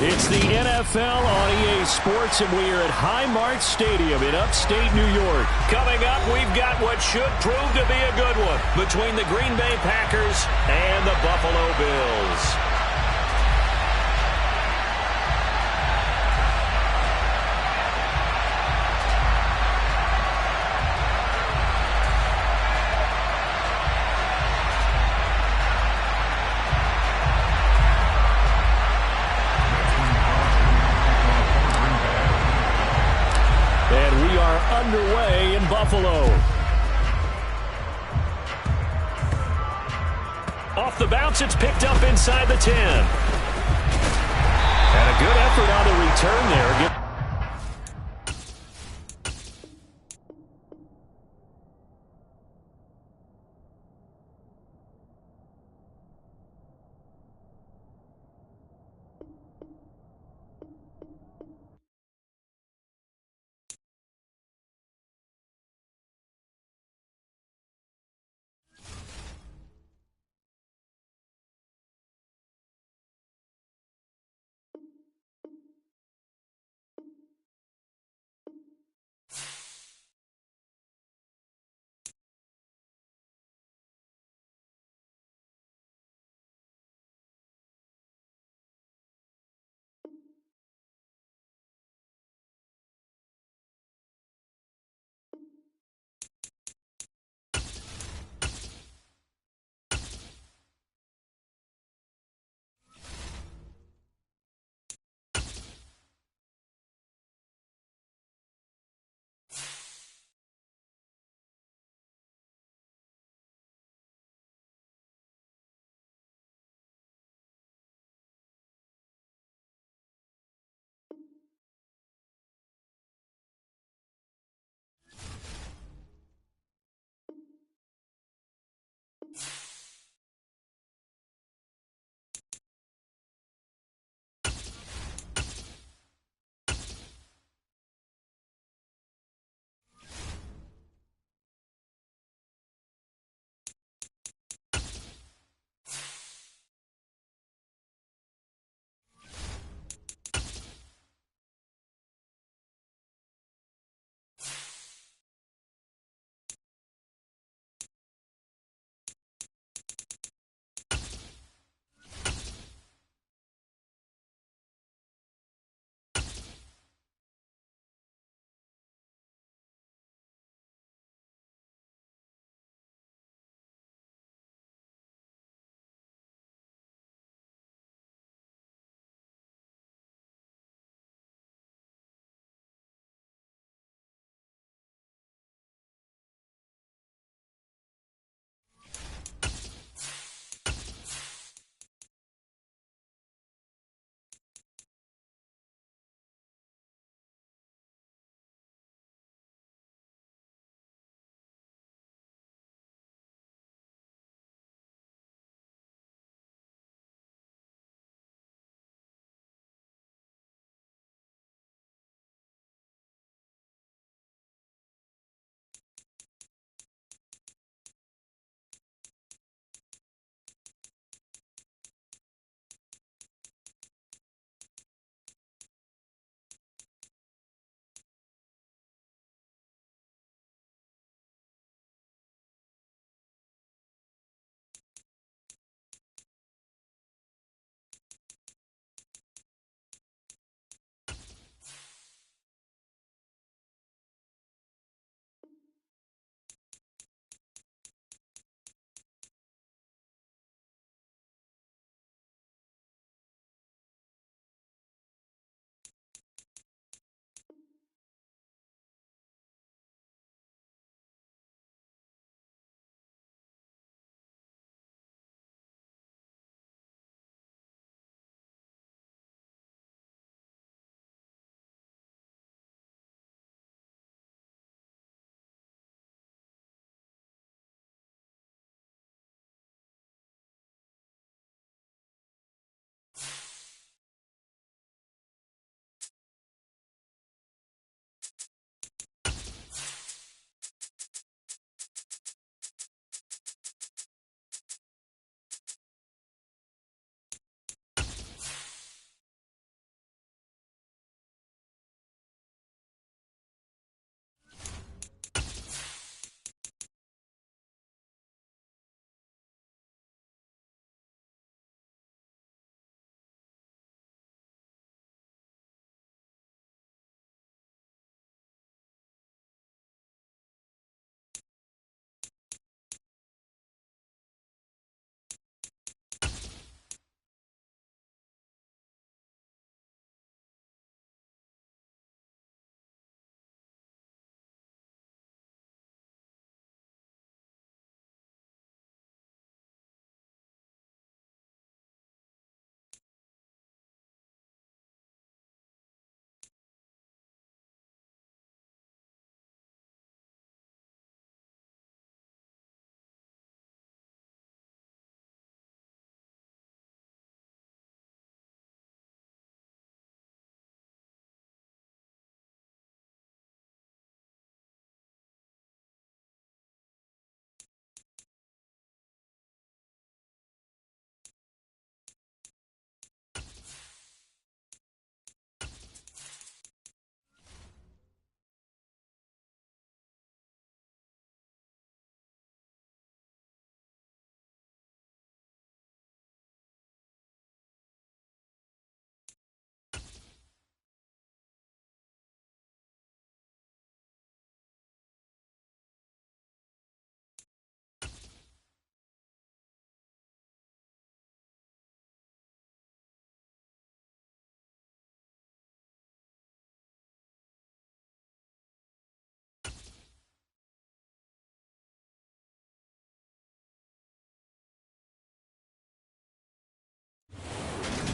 It's the NFL on EA Sports, and we are at Highmark Stadium in upstate New York. Coming up, we've got what should prove to be a good one between the Green Bay Packers and the Buffalo Bills. And we are underway in Buffalo. Off the bounce, it's picked up inside the 10. And a good effort on the return there.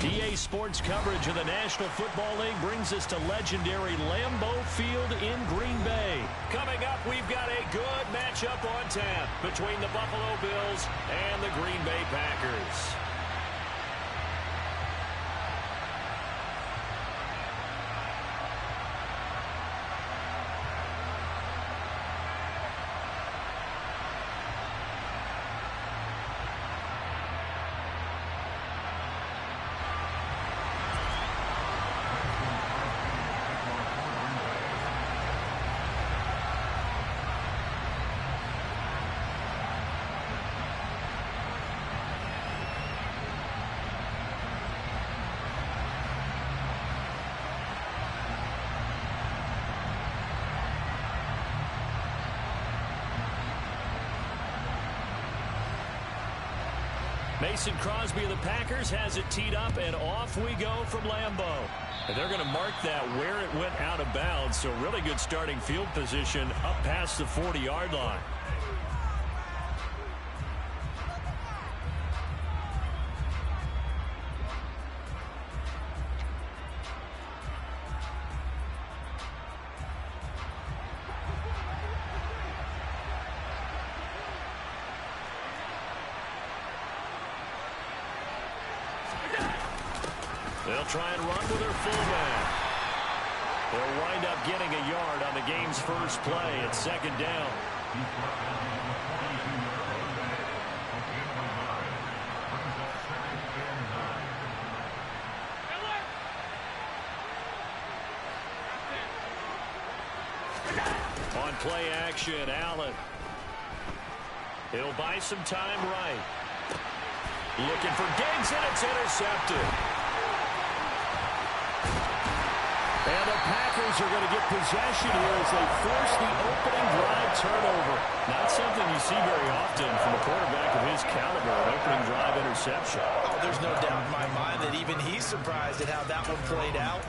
EA Sports coverage of the National Football League brings us to legendary Lambeau Field in Green Bay. Coming up, we've got a good matchup on tap between the Buffalo Bills and the Green Bay Packers. Mason Crosby of the Packers has it teed up, and off we go from Lambeau. And they're going to mark that where it went out of bounds, so really good starting field position up past the 40-yard line. They'll try and run with their fullback. They'll wind up getting a yard on the game's first play. It's second down. On play action, Allen. He'll buy some time right. Looking for Diggs, and it's intercepted. And the Packers are going to get possession here as they force the opening drive turnover. Not something you see very often from a quarterback of his caliber, an opening drive interception. Oh, there's no doubt in my mind that even he's surprised at how that one played out.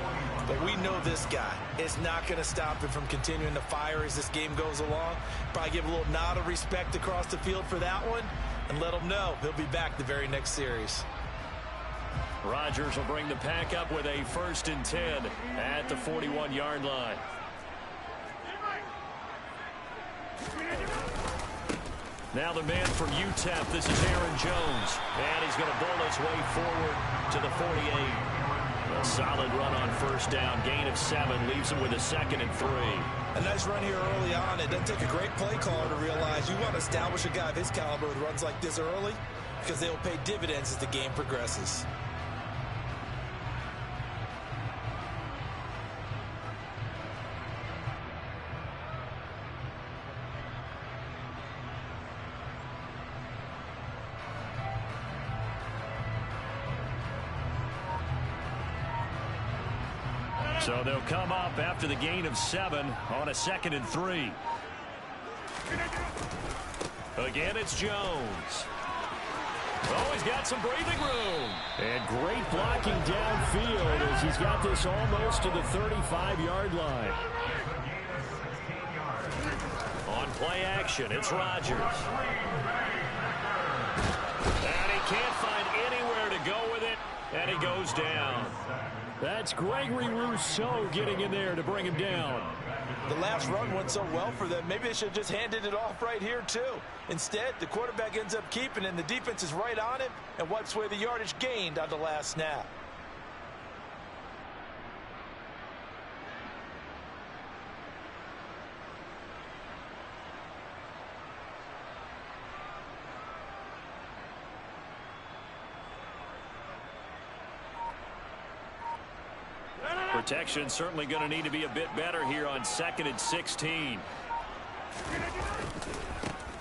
But we know this guy is not going to stop him from continuing to fire as this game goes along. Probably give a little nod of respect across the field for that one and let him know he'll be back the very next series. Rodgers will bring the pack up with a 1st and 10 at the 41-yard line. Now the man from UTEP, this is Aaron Jones. And he's going to bowl his way forward to the 48. A solid run on 1st down. Gain of 7 leaves him with a 2nd and 3. A nice run here early on. It doesn't take a great play caller to realize you want to establish a guy of his caliber with runs like this early because they will pay dividends as the game progresses. So they'll come up after the gain of 7 on a 2nd and 3. Again, it's Jones. Oh, he's got some breathing room. And great blocking downfield as he's got this almost to the 35-yard line. On play action, it's Rodgers. And he can't find anywhere to go with it, and he goes down. That's Gregory Rousseau getting in there to bring him down. The last run went so well for them, maybe they should have just handed it off right here, too. Instead, the quarterback ends up keeping it, and the defense is right on him and wipes away the yardage gained on the last snap. Protection certainly going to need to be a bit better here on 2nd and 16.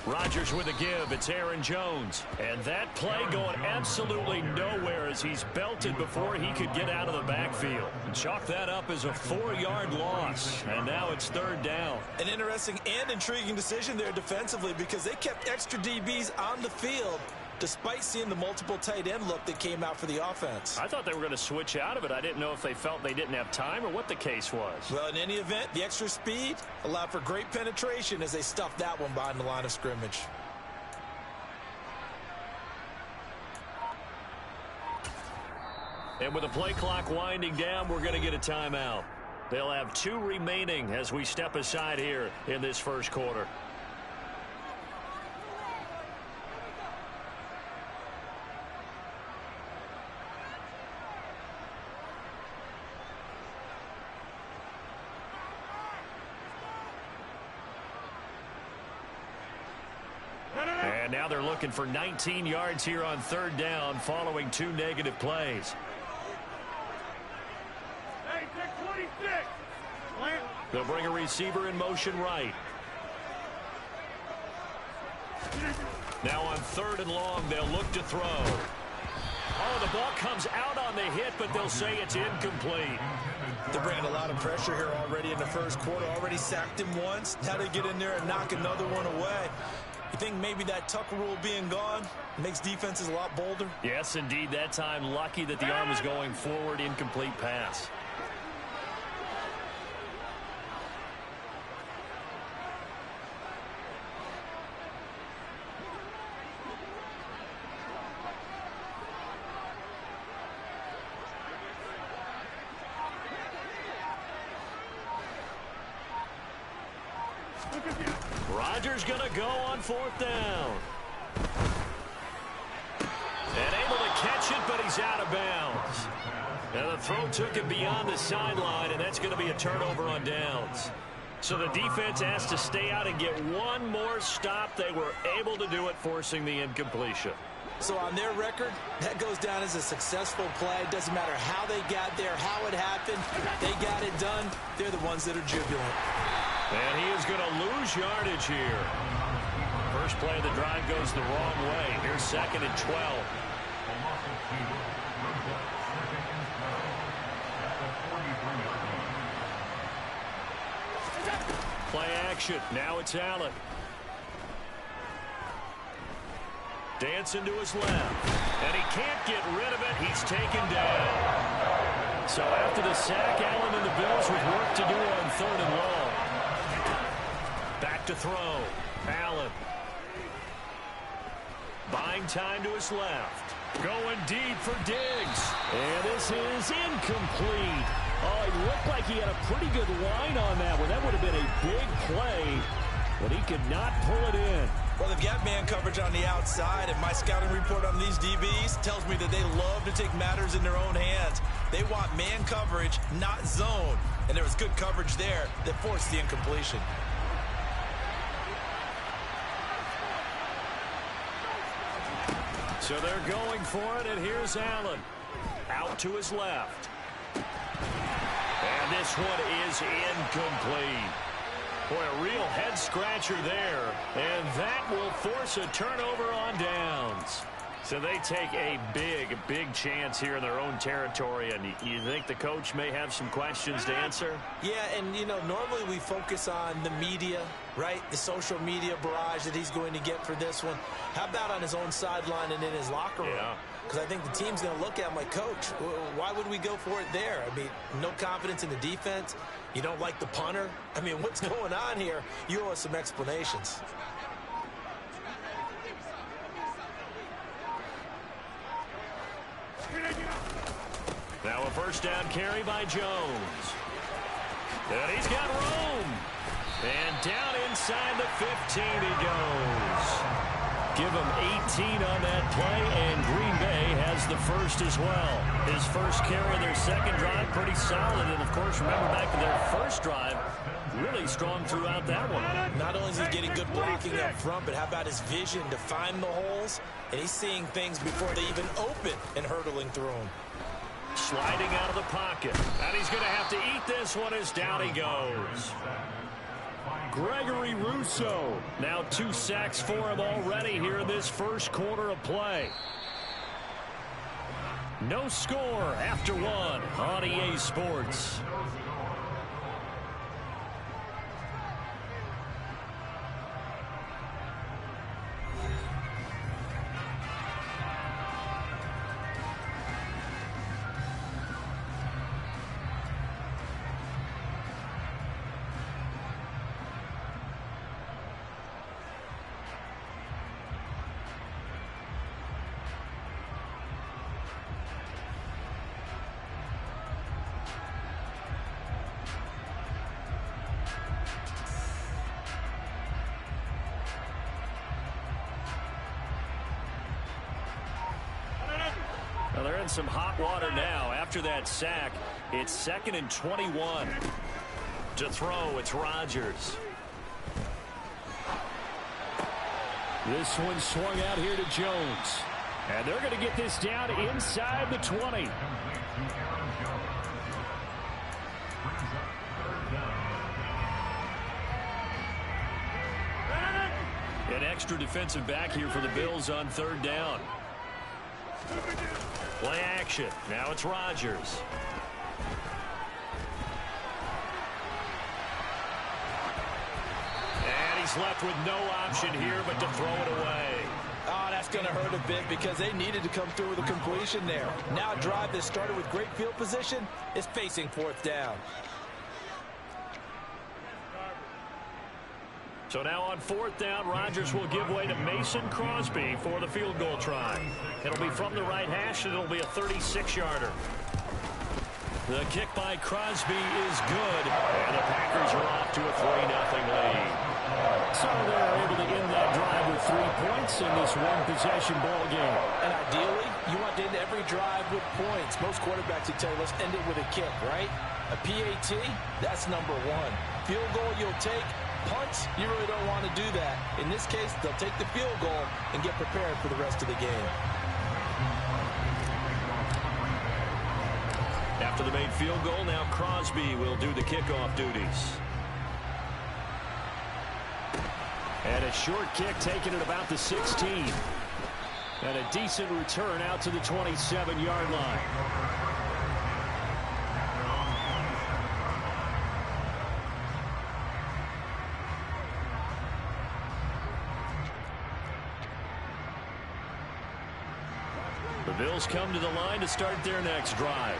Rodgers with a give. It's Aaron Jones. And that play going absolutely nowhere as he's belted before he could get out of the backfield. Chalk that up as a 4-yard loss. And now it's 3rd down. An interesting and intriguing decision there defensively because they kept extra DBs on the field despite seeing the multiple tight end look that came out for the offense. I thought they were going to switch out of it. I didn't know if they felt they didn't have time or what the case was. Well, in any event, the extra speed allowed for great penetration as they stuffed that one behind the line of scrimmage. And with the play clock winding down, we're going to get a timeout. They'll have 2 remaining as we step aside here in this first quarter. And now they're looking for 19 yards here on 3rd down following 2 negative plays. They'll bring a receiver in motion right. Now on 3rd and long, they'll look to throw. Oh, the ball comes out on the hit, but they'll say it's incomplete. They're bringing a lot of pressure here already in the first quarter. Already sacked him once. Now they get in there and knock another one away. You think maybe that tuck rule being gone makes defenses a lot bolder? Yes, indeed. That time, lucky that the arm was going forward, incomplete pass. Rodgers going to go on 4th down. And able to catch it, but he's out of bounds. Now the throw took him beyond the sideline, and that's going to be a turnover on downs. So the defense has to stay out and get one more stop. They were able to do it, forcing the incompletion. So on their record, that goes down as a successful play. It doesn't matter how they got there, how it happened. They got it done. They're the ones that are jubilant. And he is going to lose yardage here. First play of the drive goes the wrong way. Here's 2nd and 12. Play action. Now it's Allen. Dancing to his left. And he can't get rid of it. He's taken down. So after the sack, Allen and the Bills with work to do on 3rd and long. Back to throw. Allen. Buying time to his left. Going deep for Diggs. And this is incomplete. Oh, it looked like he had a pretty good line on that one. That would have been a big play, but he could not pull it in. Well, they've got man coverage on the outside, and my scouting report on these DBs tells me that they love to take matters in their own hands. They want man coverage, not zone. And there was good coverage there that forced the incompletion. So they're going for it, and here's Allen. Out to his left. And this one is incomplete. Boy, a real head-scratcher there. And that will force a turnover on downs. So they take a big chance here in their own territory. And you think the coach may have some questions to answer? Yeah, and, you know, normally we focus on the media, right? The social media barrage that he's going to get for this one. How about on his own sideline and in his locker room? Yeah. Because I think the team's going to look at him like, Coach, why would we go for it there? I mean, no confidence in the defense. You don't like the punter. I mean, what's going on here? You owe us some explanations. Now a first down carry by Jones. And he's got room. And down inside the 15 he goes. Give him 18 on that play, and Green Bay has the first as well. His first carry of their second drive, pretty solid. And, of course, remember back to their first drive, really strong throughout that one. Not only is he getting good blocking up front, but how about his vision to find the holes? And he's seeing things before they even open and hurtling through them. Sliding out of the pocket. And he's going to have to eat this one as down he goes. Gregory Rousseau. Now 2 sacks for him already here in this first quarter of play. No score after 1 on EA Sports. Well, they're in some hot water now. After that sack, it's 2nd and 21. To throw, it's Rodgers. This one swung out here to Jones. And they're going to get this down inside the 20. An extra defensive back here for the Bills on 3rd down. Play action. Now it's Rodgers. And he's left with no option here but to throw it away. Oh, that's going to hurt a bit because they needed to come through with a completion there. Now a drive that started with great field position is facing 4th down. So now on 4th down, Rodgers will give way to Mason Crosby for the field goal try. It'll be from the right hash, and it'll be a 36-yarder. The kick by Crosby is good, and the Packers are off to a 3-0 lead. So they're able to end that drive with 3 points in this one-possession ball game. And ideally, you want to end every drive with points. Most quarterbacks would tell you, let's end it with a kick, right? A PAT, that's number 1. Field goal you'll take. Punts, you really don't want to do that. In this case, they'll take the field goal and get prepared for the rest of the game. After the made field goal, now Crosby will do the kickoff duties. And a short kick taken at about the 16. And a decent return out to the 27-yard line. The Bills come to the line to start their next drive.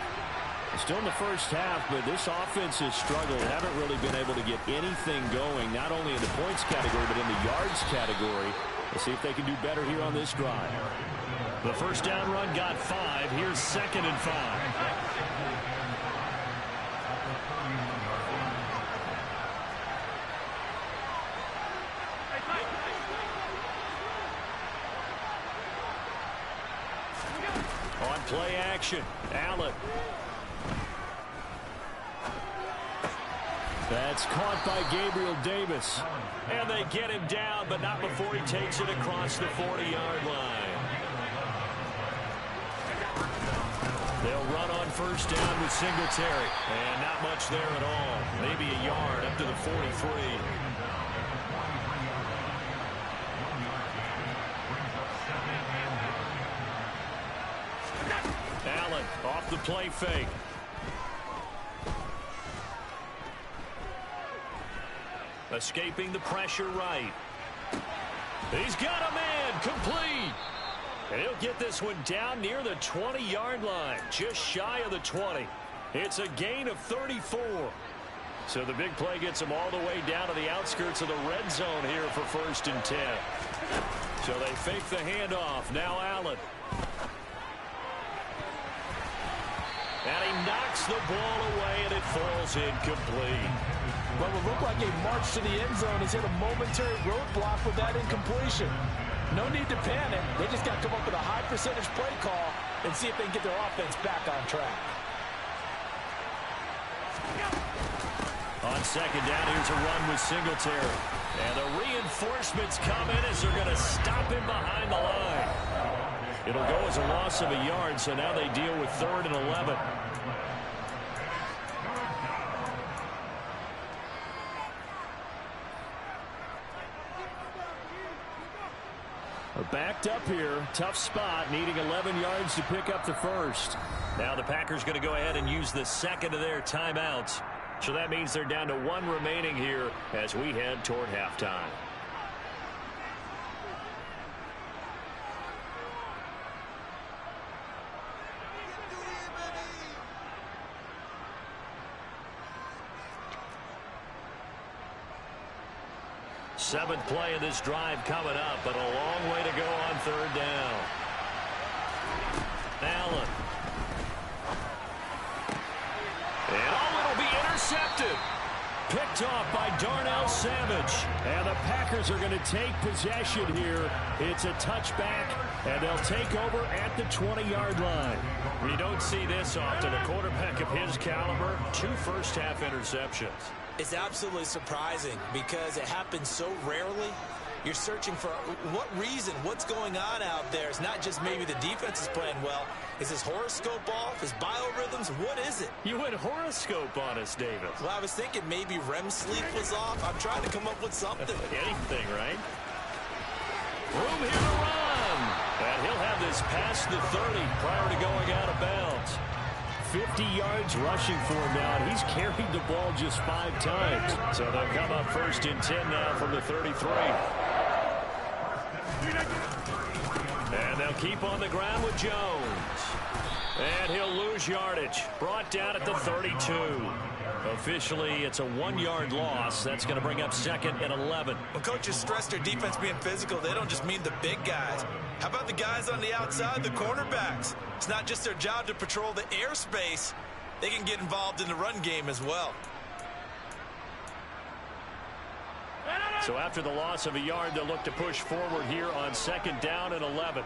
Still in the first half, but this offense has struggled. Haven't really been able to get anything going, not only in the points category, but in the yards category. We'll see if they can do better here on this drive. The first down run got 5. Here's 2nd and 5. On play action, Allen. That's caught by Gabriel Davis. And they get him down, but not before he takes it across the 40-yard line. They'll run on first down with Singletary. And not much there at all. Maybe a yard up to the 43. Allen off the play fake. Escaping the pressure right. He's got a man complete. And he'll get this one down near the 20-yard line, just shy of the 20. It's a gain of 34. So the big play gets him all the way down to the outskirts of the red zone here for 1st and 10. So they fake the handoff. Now Allen. And he knocks the ball away, and it falls incomplete. What would look like a march to the end zone has hit a momentary roadblock with that incompletion. No need to panic. They just got to come up with a high percentage play call and see if they can get their offense back on track. On 2nd down, here's a run with Singletary. And the reinforcements come in as they're going to stop him behind the line. It'll go as a loss of a yard, so now they deal with 3rd and 11. Backed up here, tough spot, needing 11 yards to pick up the first. Now the Packers going to go ahead and use the 2nd of their timeouts. So that means they're down to 1 remaining here as we head toward halftime. Seventh play of this drive coming up, but a long way to go on 3rd down. Allen. And it'll be intercepted. picked off by Darnell Savage. And the Packers are going to take possession here. It's a touchback, and they'll take over at the 20-yard line. We don't see this often. A quarterback of his caliber, 2 first-half interceptions. It's absolutely surprising because it happens so rarely. You're searching for what reason, what's going on out there. It's not just maybe the defense is playing well. Is his horoscope off? His biorhythms? What is it? You went horoscope on us, David. Well, I was thinking maybe REM sleep was off. I'm trying to come up with something. Anything, right? Room here to run. And he'll have this past the 30 prior to going out of bounds. 50 yards rushing for him now, and he's carried the ball just 5 times. So they'll come up 1st and 10 now from the 33. And they'll keep on the ground with Jones. And he'll lose yardage. Brought down at the 32. Officially, it's a 1-yard loss. That's going to bring up 2nd and 11. When coaches stress their defense being physical, they don't just mean the big guys. How about the guys on the outside, the cornerbacks? It's not just their job to patrol the airspace. They can get involved in the run game as well. So after the loss of a yard, they'll look to push forward here on 2nd down and 11.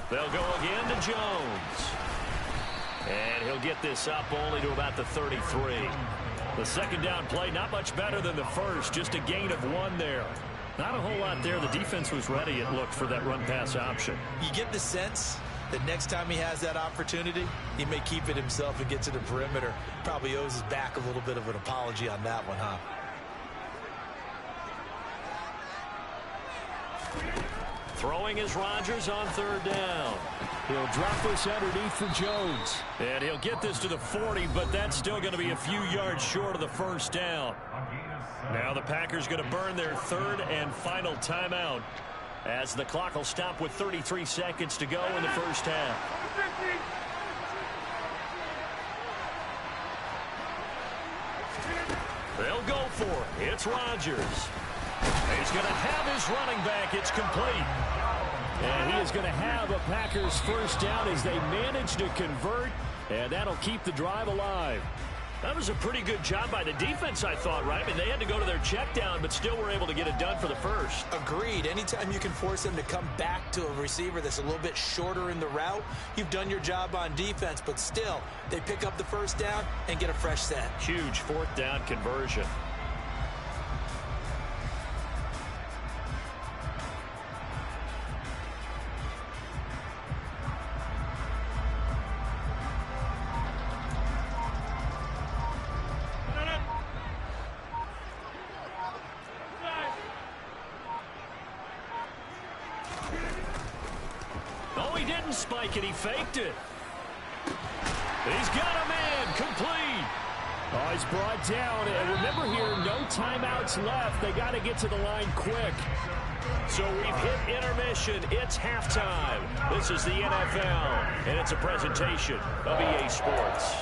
They'll go again to Jones. And he'll get this up only to about the 33. The 2nd down play, not much better than the first, just a gain of 1 there. Not a whole lot there. The defense was ready, it looked, for that run-pass option. You get the sense that next time he has that opportunity, he may keep it himself and get to the perimeter. Probably owes his back a little bit of an apology on that one, huh? Throwing is Rodgers on 3rd down. He'll drop this underneath for Jones. And he'll get this to the 40, but that's still going to be a few yards short of the 1st down. Now the Packers going to burn their 3rd and final timeout as the clock will stop with 33 seconds to go in the 1st half. They'll go for it. It's Rodgers. He's going to have his running back. It's complete. And he is going to have a Packers 1st down as they manage to convert, and that'll keep the drive alive. That was a pretty good job by the defense, I thought, right? I mean, they had to go to their check down, but still were able to get it done for the 1st. Agreed. Anytime you can force them to come back to a receiver that's a little bit shorter in the route, you've done your job on defense, but still, they pick up the 1st down and get a fresh set. Huge 4th down conversion. Spike, and he faked it. He's got a man complete. Oh, he's brought down, and remember here, no timeouts left. They got to get to the line quick. So we've hit intermission. It's halftime. This is the NFL, and it's a presentation of EA Sports.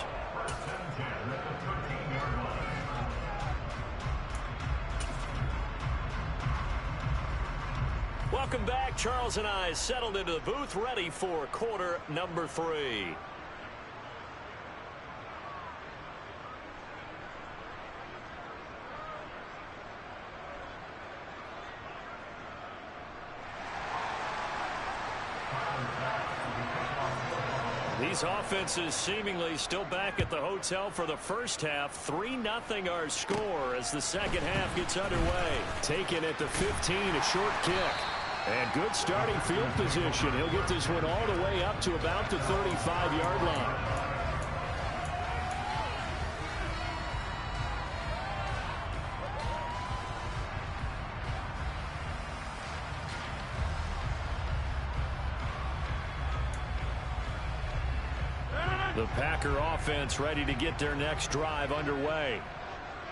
Welcome back. Charles and I settled into the booth, ready for quarter number 3. These offenses seemingly still back at the hotel for the 1st half. 3-0 our score as the 2nd half gets underway. Taken at the 15, a short kick. And good starting field position. He'll get this one all the way up to about the 35-yard line. The Packer offense ready to get their next drive underway.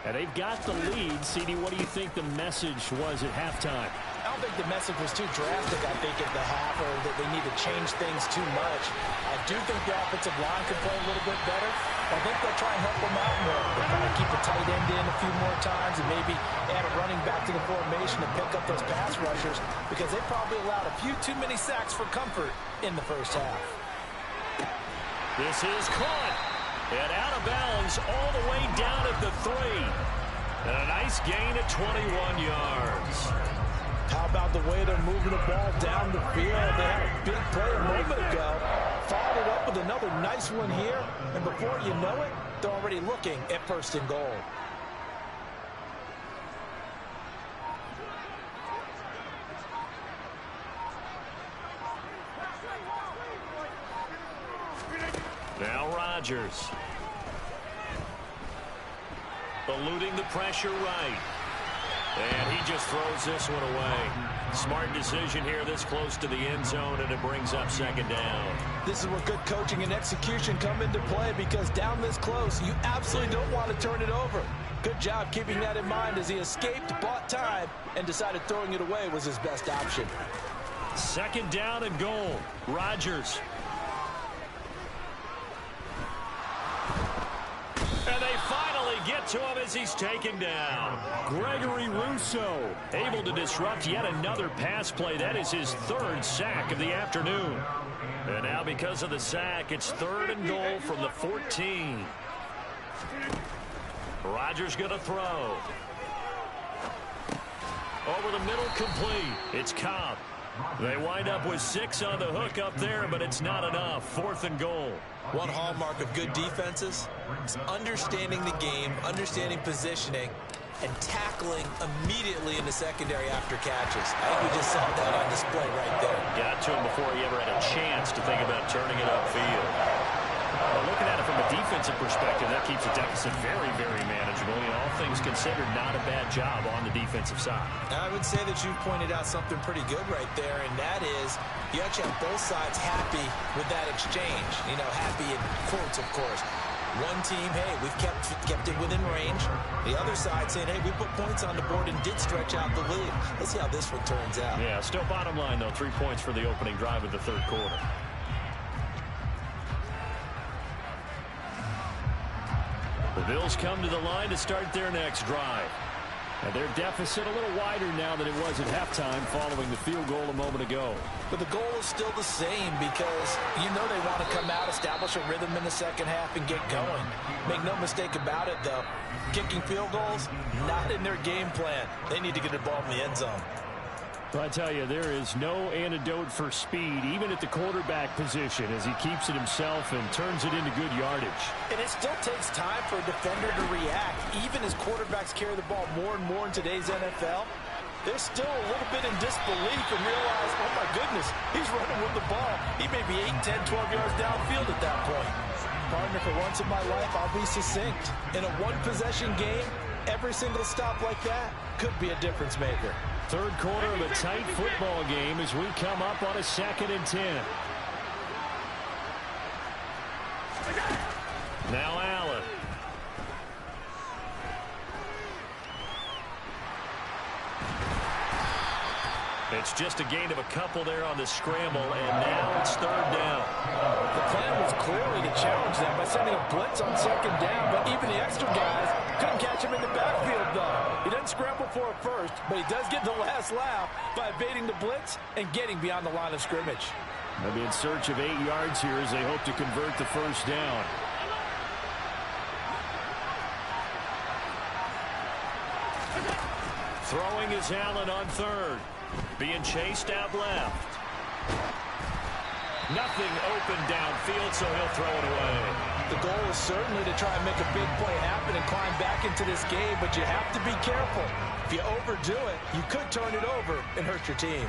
And they've got the lead. CD, what do you think the message was at halftime? I don't think the message was too drastic, I think, at the half, or that they need to change things too much. I do think the offensive line could play a little bit better. I think they'll try and help them out more. They'll try to keep a tight end in a few more times and maybe add a running back to the formation to pick up those pass rushers, because they probably allowed a few too many sacks for comfort in the first half. This is caught. And out of bounds all the way down at the 3. And a nice gain at 21 yards. How about the way they're moving the ball down the field? They had a big play a moment ago. Followed it up with another nice one here. And before you know it, they're already looking at 1st and goal. Now Rodgers. Eluding the pressure right. And he just throws this one away. Smart decision here this close to the end zone, and it brings up 2nd down. This is where good coaching and execution come into play, because down this close, you absolutely don't want to turn it over. Good job keeping that in mind as he escaped, bought time, and decided throwing it away was his best option. 2nd down and goal. Rodgers. And they finally get to him as he's taken down. Gregory Rousseau able to disrupt yet another pass play. That is his 3rd sack of the afternoon. And now because of the sack, it's 3rd and goal from the 14. Rodgers going to throw. Over the middle, complete. It's Cobb. They wind up with 6 on the hook up there, but it's not enough. 4th and goal. One hallmark of good defenses is understanding the game, understanding positioning, and tackling immediately in the secondary after catches. I think we just saw that on display right there. Got to him before he ever had a chance to think about turning it upfield. Well, looking at it from a defensive perspective, that keeps the deficit very, very manageable. You know, all things considered, not a bad job on the defensive side. I would say that you pointed out something pretty good right there, and that is you actually have both sides happy with that exchange. You know, happy in quotes, of course. One team, hey, we've kept it within range. The other side saying, hey, we put points on the board and did stretch out the lead. Let's see how this one turns out. Yeah, still bottom line, though, 3 points for the opening drive of the 3rd quarter. The Bills come to the line to start their next drive. And their deficit a little wider now than it was at halftime following the field goal a moment ago. But the goal is still the same, because you know they want to come out, establish a rhythm in the second half, and get going. Make no mistake about it, though. Kicking field goals, not in their game plan. They need to get the ball in the end zone. Well, I tell you, there is no antidote for speed, even at the quarterback position, as he keeps it himself and turns it into good yardage. And it still takes time for a defender to react, even as quarterbacks carry the ball more and more in today's NFL. They're still a little bit in disbelief and realize, oh my goodness, he's running with the ball. He may be 8, 10, 12 yards downfield at that point. Partner, for once in my life, I'll be succinct. In a one-possession game, every single stop like that could be a difference maker. 3rd quarter of a tight football game as we come up on a 2nd and 10. Now Allen. It's just a gain of a couple there on the scramble, and now it's 3rd down. The plan was clearly to challenge them by sending a blitz on 2nd down, but even the extra guys couldn't catch him in the backfield, though. He doesn't scramble for it first, but he does get the last laugh by evading the blitz and getting beyond the line of scrimmage. They'll be in search of 8 yards here as they hope to convert the 1st down. Throwing is Allen on 3rd. Being chased out left. Nothing open downfield, so he'll throw it away. The goal is certainly to try and make a big play happen and climb back into this game, but you have to be careful. If you overdo it, you could turn it over and hurt your team.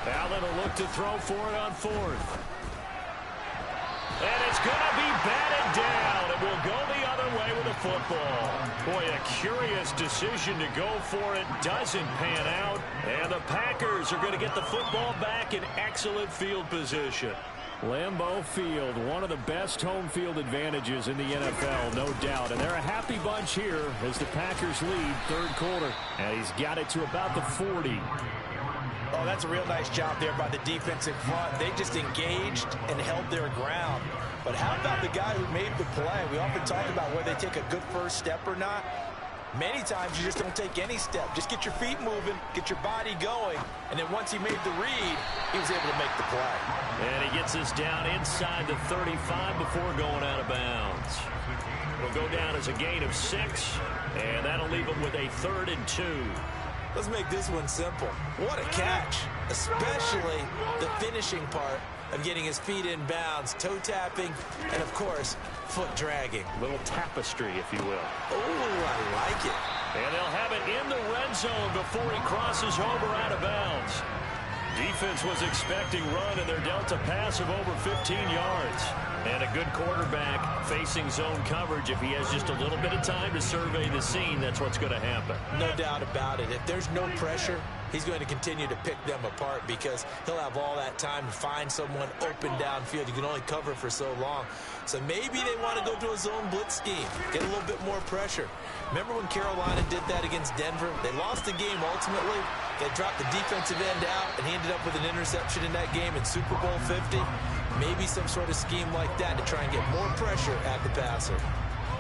Allen will look to throw for it on 4th. And it's going to be batted down. It will go the other way with the football. Boy, a curious decision to go for it. Doesn't pan out. And the Packers are going to get the football back in excellent field position. Lambeau Field, one of the best home field advantages in the NFL, no doubt. And they're a happy bunch here as the Packers lead third quarter. And he's got it to about the 40. Oh, that's a real nice job there by the defensive front. They just engaged and held their ground. But how about the guy who made the play? We often talk about whether they take a good first step or not. Many times you just don't take any step. Just get your feet moving, get your body going, and then once he made the read, he was able to make the play. And he gets us down inside the 35 before going out of bounds. It'll go down as a gain of 6, and that'll leave him with a 3rd and 2. Let's make this one simple. What a catch, especially the finishing part of getting his feet in bounds, toe tapping, and of course, foot dragging. Little tapestry, if you will. Oh, I like it. And they'll have it in the red zone before he crosses over out of bounds. Defense was expecting run, and they're dealt a pass of over 15 yards. And a good quarterback facing zone coverage. If he has just a little bit of time to survey the scene, that's what's going to happen. No doubt about it. If there's no pressure, he's going to continue to pick them apart because he'll have all that time to find someone open downfield. You can only cover for so long. So maybe they want to go to a zone blitz scheme, get a little bit more pressure. Remember when Carolina did that against Denver? They lost the game ultimately. They dropped the defensive end out, and he ended up with an interception in that game in Super Bowl 50. Maybe some sort of scheme like that to try and get more pressure at the passer.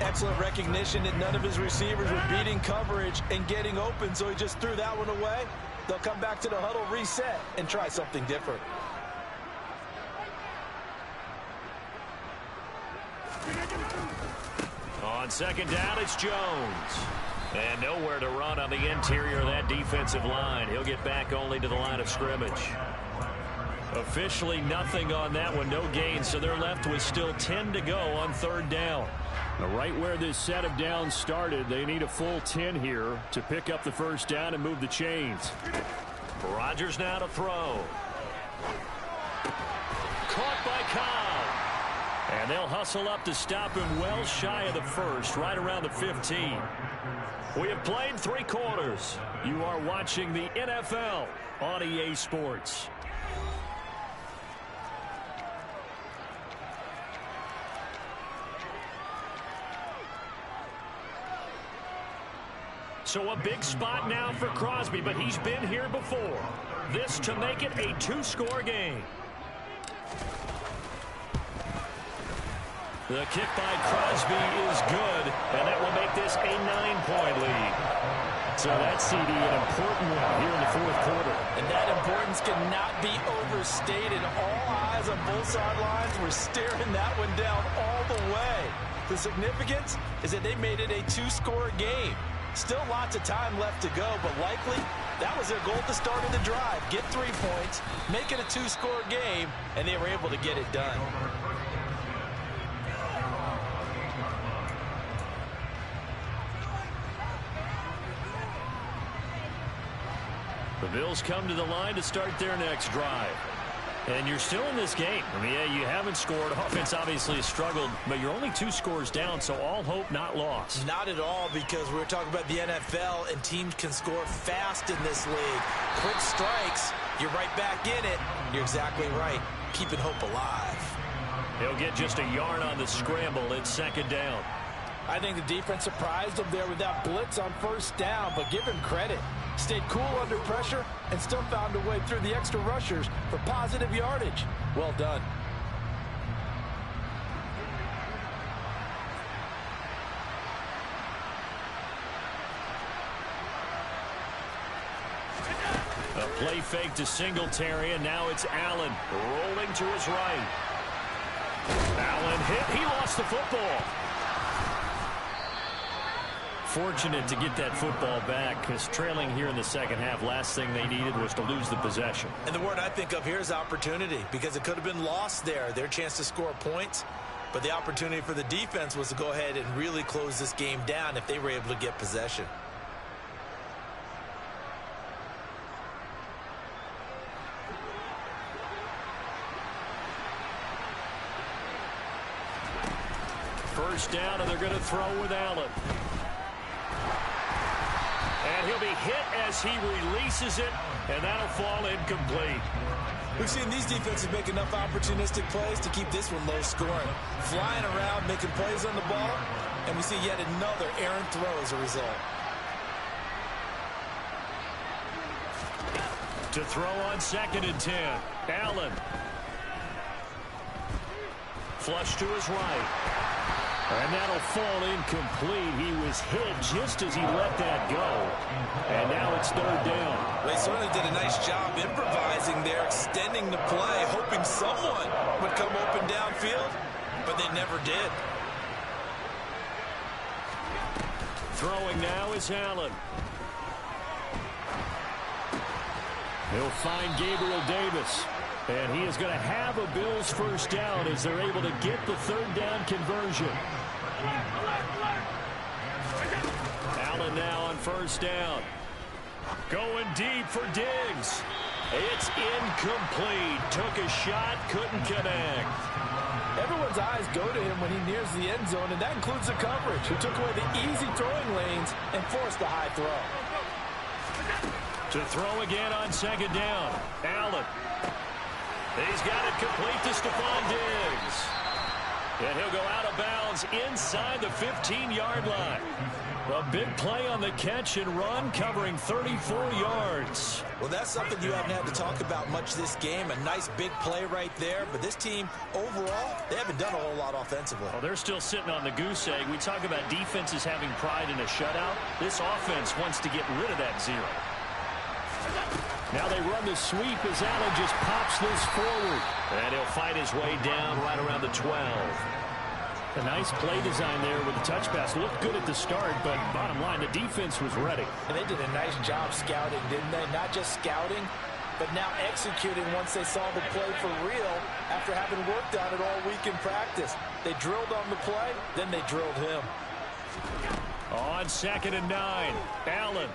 Excellent recognition that none of his receivers were beating coverage and getting open, so he just threw that one away. They'll come back to the huddle, reset, and try something different. On second down, it's Jones. And nowhere to run on the interior of that defensive line. He'll get back only to the line of scrimmage. Officially nothing on that one, no gain, so they're left with still 10 to go on third down. Now, right where this set of downs started, they need a full 10 here to pick up the first down and move the chains. Rodgers now to throw. Caught by Cobb. And they'll hustle up to stop him well shy of the first, right around the 15. We have played 3 quarters. You are watching the NFL on EA Sports. So a big spot now for Crosby, but he's been here before. This to make it a 2-score game. The kick by Crosby is good, and that will make this a 9-point lead. So that's, CD, an important one here in the fourth quarter. And that importance cannot be overstated. All eyes on both sidelines were staring that one down all the way. The significance is that they made it a 2-score game. Still lots of time left to go, but likely that was their goal at the start of the drive. Get 3 points, make it a 2-score game, and they were able to get it done. The Bills come to the line to start their next drive. And you're still in this game. I mean, yeah, you haven't scored. Offense obviously has struggled, but you're only 2 scores down, so all hope not lost. Not at all, because we're talking about the NFL, and teams can score fast in this league. Quick strikes, you're right back in it. You're exactly right. Keeping hope alive. He'll get just a yard on the scramble. It's second down. I think the defense surprised him there with that blitz on first down, but give him credit. Stayed cool under pressure and still found a way through the extra rushers for positive yardage. Well done. A play fake to Singletary, and now it's Allen rolling to his right. Allen hit. He lost the football. Fortunate to get that football back, because trailing here in the second half, last thing they needed was to lose the possession. And the word I think of here is opportunity, because it could have been lost there, their chance to score points. But the opportunity for the defense was to go ahead and really close this game down if they were able to get possession. First down, and they're going to throw with Allen. And he'll be hit as he releases it, and that'll fall incomplete. We've seen these defenses make enough opportunistic plays to keep this one low scoring. Flying around, making plays on the ball, and we see yet another errant throw as a result. To throw on 2nd and 10. Allen. Flush to his right. And that'll fall incomplete. He was hit just as he let that go. And now it's 3rd down. They certainly did a nice job improvising there, extending the play, hoping someone would come open downfield, but they never did. Throwing now is Allen. He'll find Gabriel Davis. And he is going to have a Bills 1st down as they're able to get the 3rd down conversion. Allen now on 1st down. Going deep for Diggs. It's incomplete. Took a shot, couldn't connect. Everyone's eyes go to him when he nears the end zone, and that includes the coverage, who took away the easy throwing lanes and forced a high throw. To throw again on 2nd down. Allen. He's got it complete to Stephon Diggs. And he'll go out of bounds inside the 15-yard line. A big play on the catch and run, covering 34 yards. Well, that's something you haven't had to talk about much this game. A nice big play right there. But this team, overall, they haven't done a whole lot offensively. Well, they're still sitting on the goose egg. We talk about defenses having pride in a shutout. This offense wants to get rid of that 0. Now they run the sweep as Allen just pops this forward. And he'll fight his way down right around the 12. A nice play design there with the touch pass. Looked good at the start, but bottom line, the defense was ready. And they did a nice job scouting, didn't they? Not just scouting, but now executing once they saw the play for real after having worked on it all week in practice. They drilled on the play, then they drilled him. On 2nd and 9, Allen.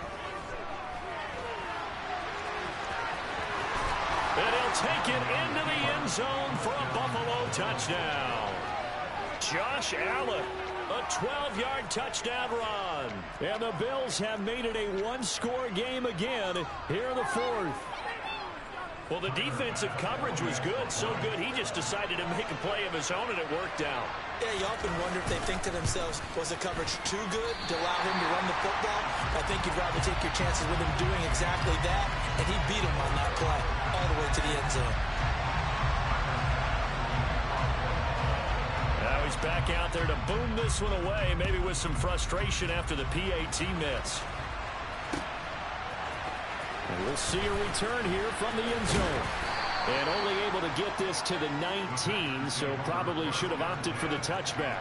And he'll take it into the end zone for a Buffalo touchdown. Josh Allen, a 12-yard touchdown run. And the Bills have made it a one-score game again here in the 4th. Well, the defensive coverage was good, so good he just decided to make a play of his own, and it worked out. Yeah, you often wonder if they think to themselves, was the coverage too good to allow him to run the football? I think you'd rather take your chances with him doing exactly that, and he beat him on that play all the way to the end zone. Now he's back out there to boom this one away, maybe with some frustration after the PAT miss. And we'll see a return here from the end zone. And only able to get this to the 19, so probably should have opted for the touchback.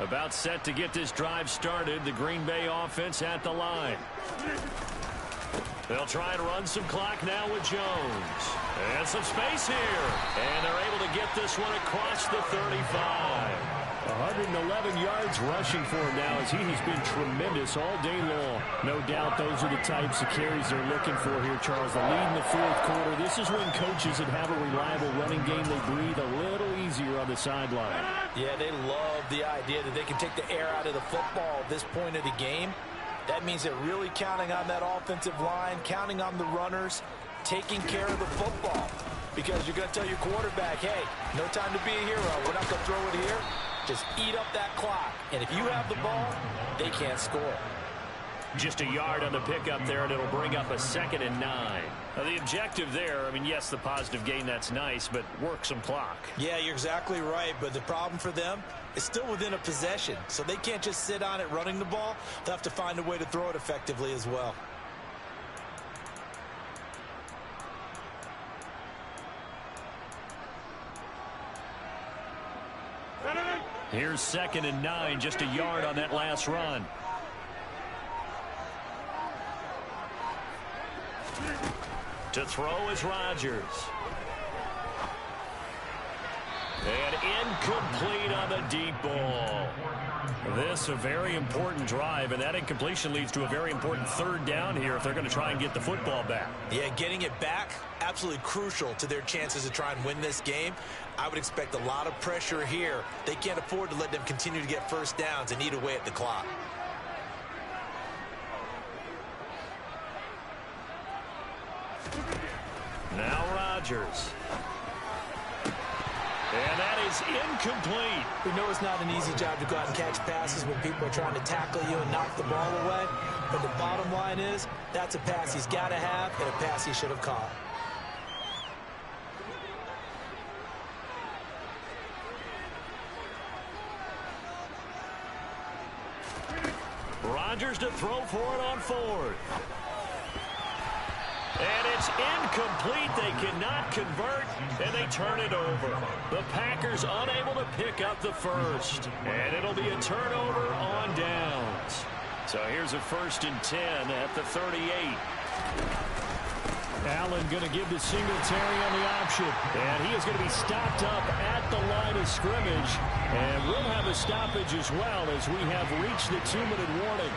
About set to get this drive started. The Green Bay offense at the line. They'll try and run some clock now with Jones. And some space here. And they're able to get this one across the 35. 111 yards rushing for him now as he has been tremendous all day long. No doubt those are the types of carries they're looking for here, Charles. The lead in the 4th quarter. This is when coaches that have a reliable running game, they breathe a little easier on the sideline. Yeah, they love the idea that they can take the air out of the football at this point of the game. That means they're really counting on that offensive line, counting on the runners, taking care of the football. Because you're going to tell your quarterback, hey, no time to be a hero. We're not going to throw it here. Just eat up that clock. And if you have the ball, they can't score. Just a yard on the pickup there, and it'll bring up a 2nd and 9. Now, the objective there, I mean, yes, the positive gain, that's nice, but work some clock. Yeah, you're exactly right. But the problem for them is still within a possession. So they can't just sit on it running the ball. They'll have to find a way to throw it effectively as well. Here's 2nd and 9, just a yard on that last run. To throw is Rodgers. And incomplete on the deep ball. This a very important drive, and that incompletion leads to a very important third down here if they're going to try and get the football back. Yeah, getting it back, absolutely crucial to their chances to try and win this game. I would expect a lot of pressure here. They can't afford to let them continue to get first downs and eat away at the clock. Now Rodgers. And that is incomplete. We know it's not an easy job to go out and catch passes when people are trying to tackle you and knock the ball away. But the bottom line is, that's a pass he's got to have and a pass he should have caught. Rodgers to throw for it on fourth. And it's incomplete. They cannot convert, and they turn it over. The Packers unable to pick up the first. And it'll be a turnover on downs. So here's a 1st and 10 at the 38. Allen going to give to Singletary on the option. And he is going to be stopped up at the line of scrimmage. And we'll have a stoppage as well as we have reached the 2-minute warning.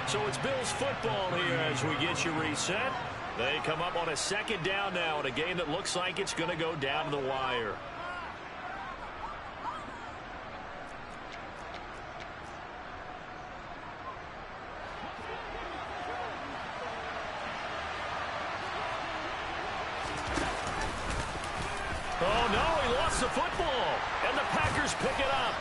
So it's Bills football here as we get you reset. They come up on a 2nd down now in a game that looks like it's going to go down to the wire. Oh, no, he lost the football, and the Packers pick it up.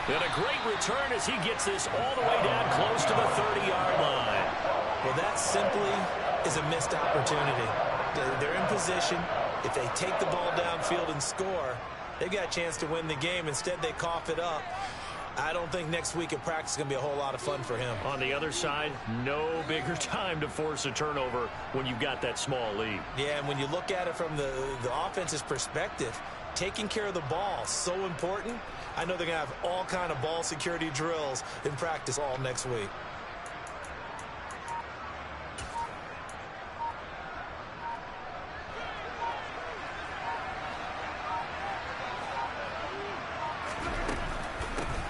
And a great return as he gets this all the way down close to the 30-yard line. Well, that simply is a missed opportunity. They're in position. If they take the ball downfield and score, they've got a chance to win the game. Instead, they cough it up. I don't think next week in practice is going to be a whole lot of fun for him. On the other side, no bigger time to force a turnover when you've got that small lead. Yeah, and when you look at it from the offense's perspective, taking care of the ball, so important. I know they're going to have all kind of ball security drills in practice all next week.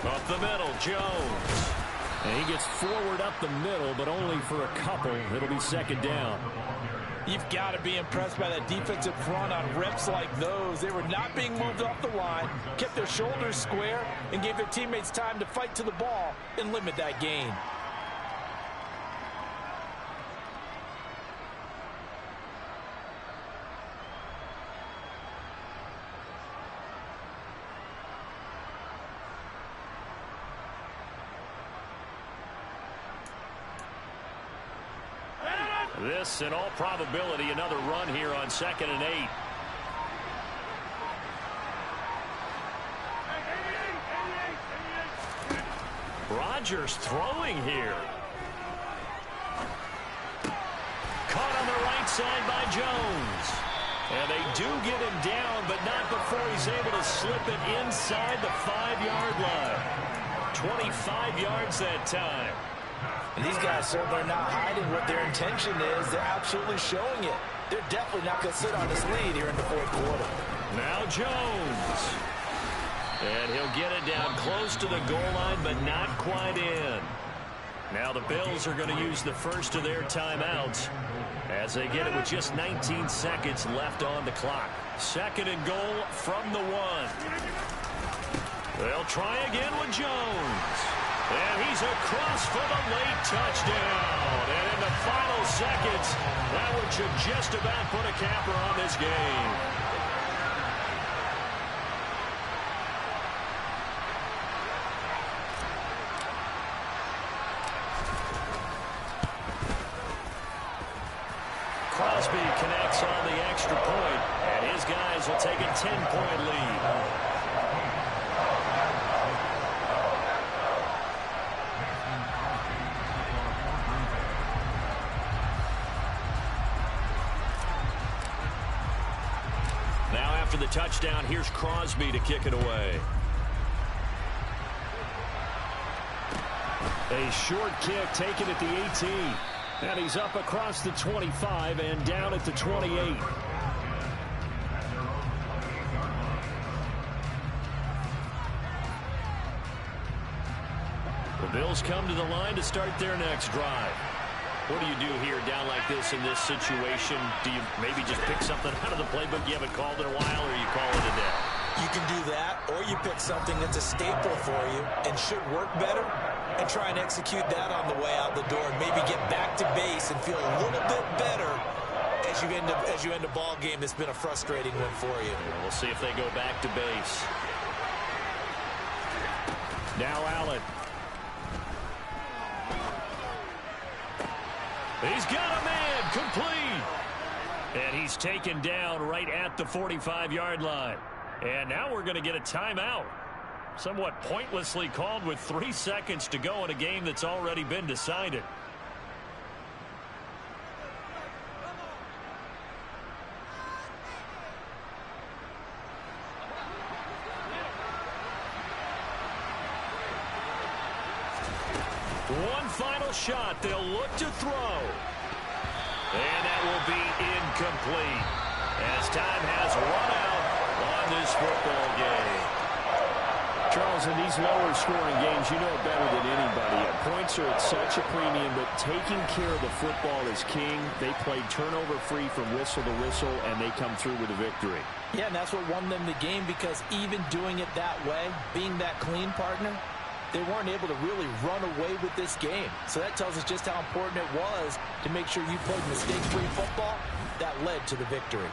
Up the middle, Jones. And he gets forward up the middle, but only for a couple. It'll be 2nd down. You've got to be impressed by that defensive front on reps like those. They were not being moved off the line, kept their shoulders square, and gave their teammates time to fight to the ball and limit that gain. This, in all probability, another run here on 2nd and 8. Rodgers throwing here. Caught on the right side by Jones. And they do get him down, but not before he's able to slip it inside the 5-yard line. 25 yards that time. And these guys certainly are not hiding what their intention is. They're absolutely showing it. They're definitely not going to sit on this lead here in the 4th quarter. Now Jones. And he'll get it down close to the goal line, but not quite in. Now the Bills are going to use the first of their timeouts as they get it with just 19 seconds left on the clock. 2nd and goal from the 1. They'll try again with Jones. And he's across for the late touchdown. And in the final seconds, that one should just about put a capper on this game. Crosby connects on the extra point, and his guys will take a 10-point lead. After the touchdown, here's Crosby to kick it away. A short kick taken at the 18. And he's up across the 25 and down at the 28. Bills come to the line to start their next drive. What do you do here down like this in this situation? Do you maybe just pick something out of the playbook you haven't called in a while, or you call it a day? You can do that, or you pick something that's a staple for you and should work better and try and execute that on the way out the door and maybe get back to base and feel a little bit better as you end a ball game that's been a frustrating one for you. Yeah, we'll see if they go back to base. Now Allen. He's got a man, complete. And he's taken down right at the 45-yard line. And now we're going to get a timeout. Somewhat pointlessly called with 3 seconds to go in a game that's already been decided. One final shot. They'll look to throw. And that will be incomplete as time has run out on this football game. Charles, in these lower scoring games, you know it better than anybody. Points are at such a premium, but taking care of the football is king. They played turnover-free from whistle to whistle, and they come through with a victory. Yeah, and that's what won them the game, because even doing it that way, being that clean partner, they weren't able to really run away with this game. So that tells us just how important it was to make sure you played mistake-free football. That led to the victory.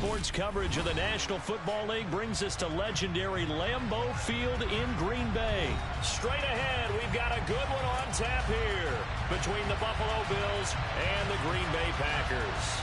Sports coverage of the National Football League brings us to legendary Lambeau Field in Green Bay. Straight ahead, we've got a good one on tap here between the Buffalo Bills and the Green Bay Packers.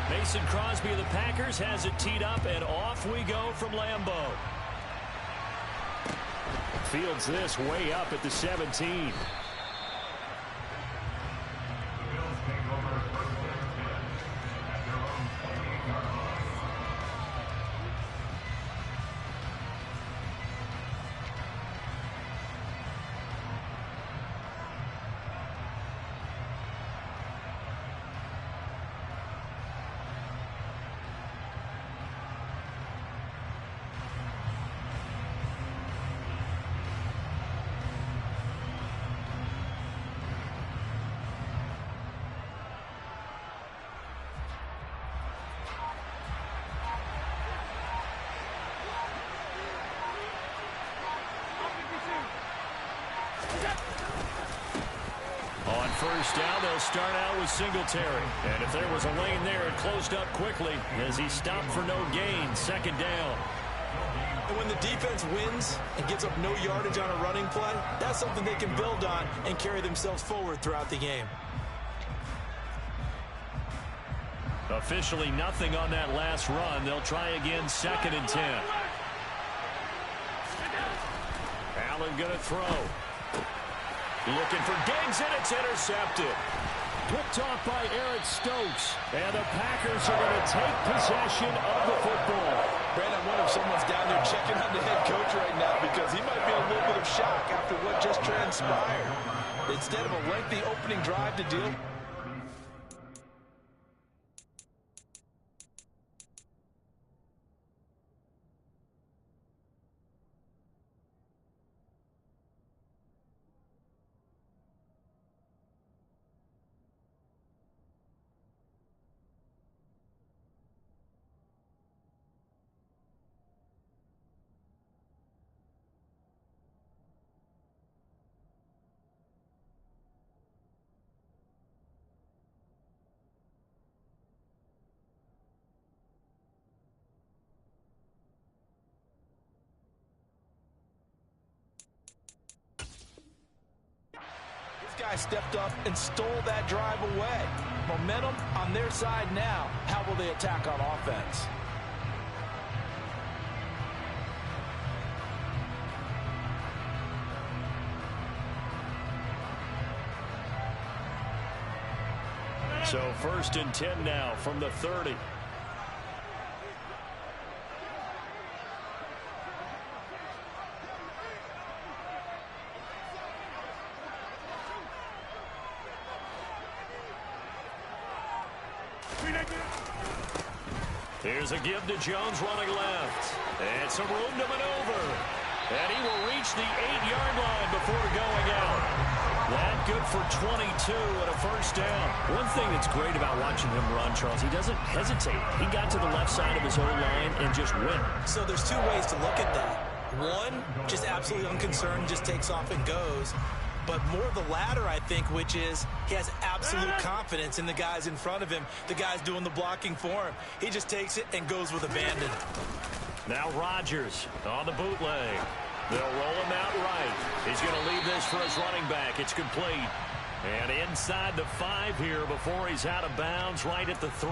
Mason Crosby of the Packers has it teed up, and off we go from Lambeau. Fields this way up at the 17. On first down, they'll start out with Singletary. And if there was a lane there, it closed up quickly as he stopped for no gain. Second down. And when the defense wins and gives up no yardage on a running play, that's something they can build on and carry themselves forward throughout the game. Officially nothing on that last run. They'll try again, 2nd and 10. Allen going to throw. Looking for Diggs, and it's intercepted. Picked off by Eric Stokes. And the Packers are going to take possession of the football. Brandon, I wonder if someone's down there checking on the head coach right now because he might be in a little bit of shock after what just transpired. Instead of a lengthy opening drive to deal. Guy stepped up and stole that drive away. Momentum on their side now. How will they attack on offense? So 1st and 10 now from the 30. Here's a give to Jones running left. And some room to maneuver. And he will reach the 8-yard line before going out. That good for 22 and a first down. One thing that's great about watching him run, Charles, he doesn't hesitate. He got to the left side of his own line and just went. So there's two ways to look at that. One, just absolutely unconcerned, just takes off and goes. But more the latter, I think, which is he has absolute confidence in the guys in front of him, the guys doing the blocking for him. He just takes it and goes with abandon. Now Rodgers on the bootleg. They'll roll him out right. He's going to leave this for his running back. It's complete. And inside the 5 here before he's out of bounds right at the 3.